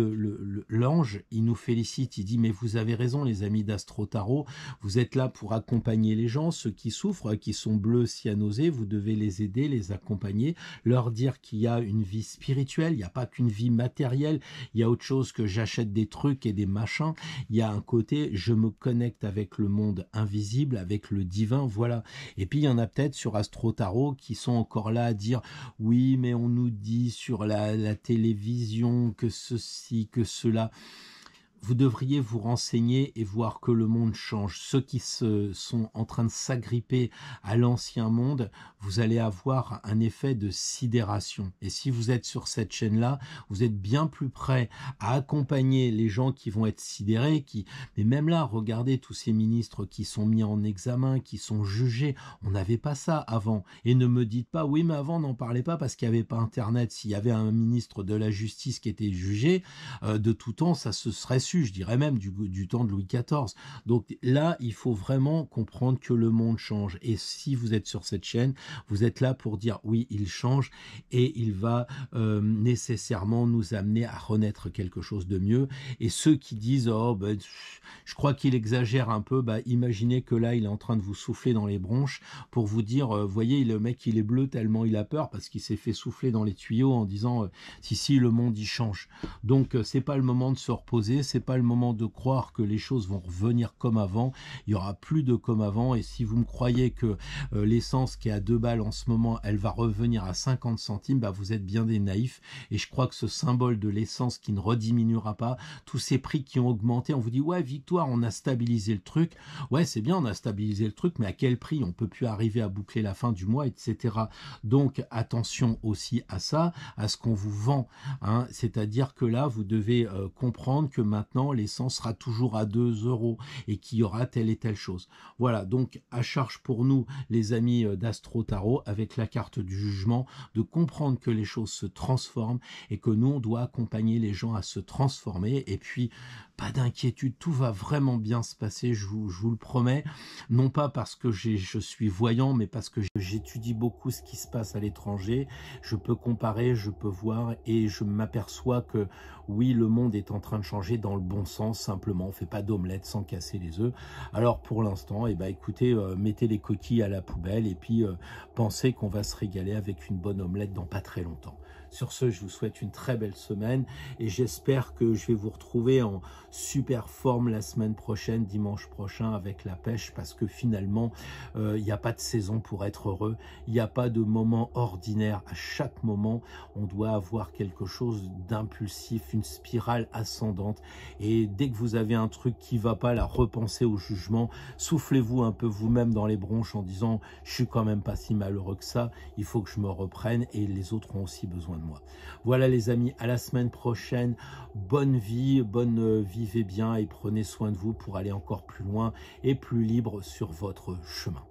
l'ange, il nous félicite. Il dit, mais vous avez raison, les amis d'Astro Tarot. Vous êtes là pour accompagner les gens, ceux qui souffrent, qui sont bleus, cyanosés. Vous devez les aider, les accompagner, leur dire qu'il y a une vie spirituelle. Il n'y a pas qu'une vie matérielle. Il y a autre chose que j'achète des trucs et des machins. Il y a un côté, je me connecte avec le monde invisible, avec le divin, voilà. Et puis il y en a peut-être sur Astro Tarot qui sont encore là à dire oui, mais on nous dit sur la télévision que ceci, que cela. Vous devriez vous renseigner et voir que le monde change. Ceux qui sont en train de s'agripper à l'ancien monde, vous allez avoir un effet de sidération. Et si vous êtes sur cette chaîne-là, vous êtes bien plus prêt à accompagner les gens qui vont être sidérés. Mais même là, regardez tous ces ministres qui sont mis en examen, qui sont jugés. On n'avait pas ça avant. Et ne me dites pas, oui, mais avant, on n'en parlait pas parce qu'il n'y avait pas Internet. S'il y avait un ministre de la Justice qui était jugé, de tout temps, ça se serait su. Je dirais même du temps de Louis XIV. Donc là, il faut vraiment comprendre que le monde change. Et si vous êtes sur cette chaîne, vous êtes là pour dire oui, il change et il va nécessairement nous amener à renaître quelque chose de mieux. Et ceux qui disent oh ben, je crois qu'il exagère un peu, bah, imaginez que là, il est en train de vous souffler dans les bronches pour vous dire, voyez, le mec, il est bleu tellement il a peur parce qu'il s'est fait souffler dans les tuyaux en disant si, le monde, il change. Donc, c'est pas le moment de se reposer, c'est pas le moment de croire que les choses vont revenir comme avant. Il y aura plus de comme avant. Et si vous me croyez que l'essence qui est à 2 balles en ce moment, elle va revenir à 50 centimes, bah, vous êtes bien des naïfs. Et je crois que ce symbole de l'essence qui ne rediminuera pas, tous ces prix qui ont augmenté, on vous dit, ouais, victoire, on a stabilisé le truc. Ouais, c'est bien, on a stabilisé le truc, mais à quel prix? On peut plus arriver à boucler la fin du mois, etc. Donc, attention aussi à ça, à ce qu'on vous vend. Hein. C'est-à-dire que là, vous devez comprendre que maintenant, l'essence sera toujours à 2 € et qu'il y aura telle et telle chose. Voilà, donc à charge pour nous, les amis d'Astro Tarot, avec la carte du jugement, de comprendre que les choses se transforment et que nous, on doit accompagner les gens à se transformer. Et puis, pas d'inquiétude, tout va vraiment bien se passer, je vous le promets. Non pas parce que je suis voyant, mais parce que j'étudie beaucoup ce qui se passe à l'étranger. Je peux comparer, je peux voir et je m'aperçois que oui, le monde est en train de changer dans le bon sens, simplement. On ne fait pas d'omelette sans casser les œufs. Alors pour l'instant, eh ben, écoutez, mettez les coquilles à la poubelle et puis pensez qu'on va se régaler avec une bonne omelette dans pas très longtemps. Sur ce, je vous souhaite une très belle semaine et j'espère que je vais vous retrouver en super forme la semaine prochaine, dimanche prochain avec la pêche, parce que finalement, il n'y a pas de saison pour être heureux, il n'y a pas de moment ordinaire. À chaque moment, on doit avoir quelque chose d'impulsif, une spirale ascendante. Et dès que vous avez un truc qui ne va pas, la repensez au jugement, soufflez-vous un peu vous-même dans les bronches en disant « je suis quand même pas si malheureux que ça, il faut que je me reprenne et les autres ont aussi besoin de moi. » Voilà les amis, à la semaine prochaine. Bonne vie, vivez bien et prenez soin de vous pour aller encore plus loin et plus libre sur votre chemin.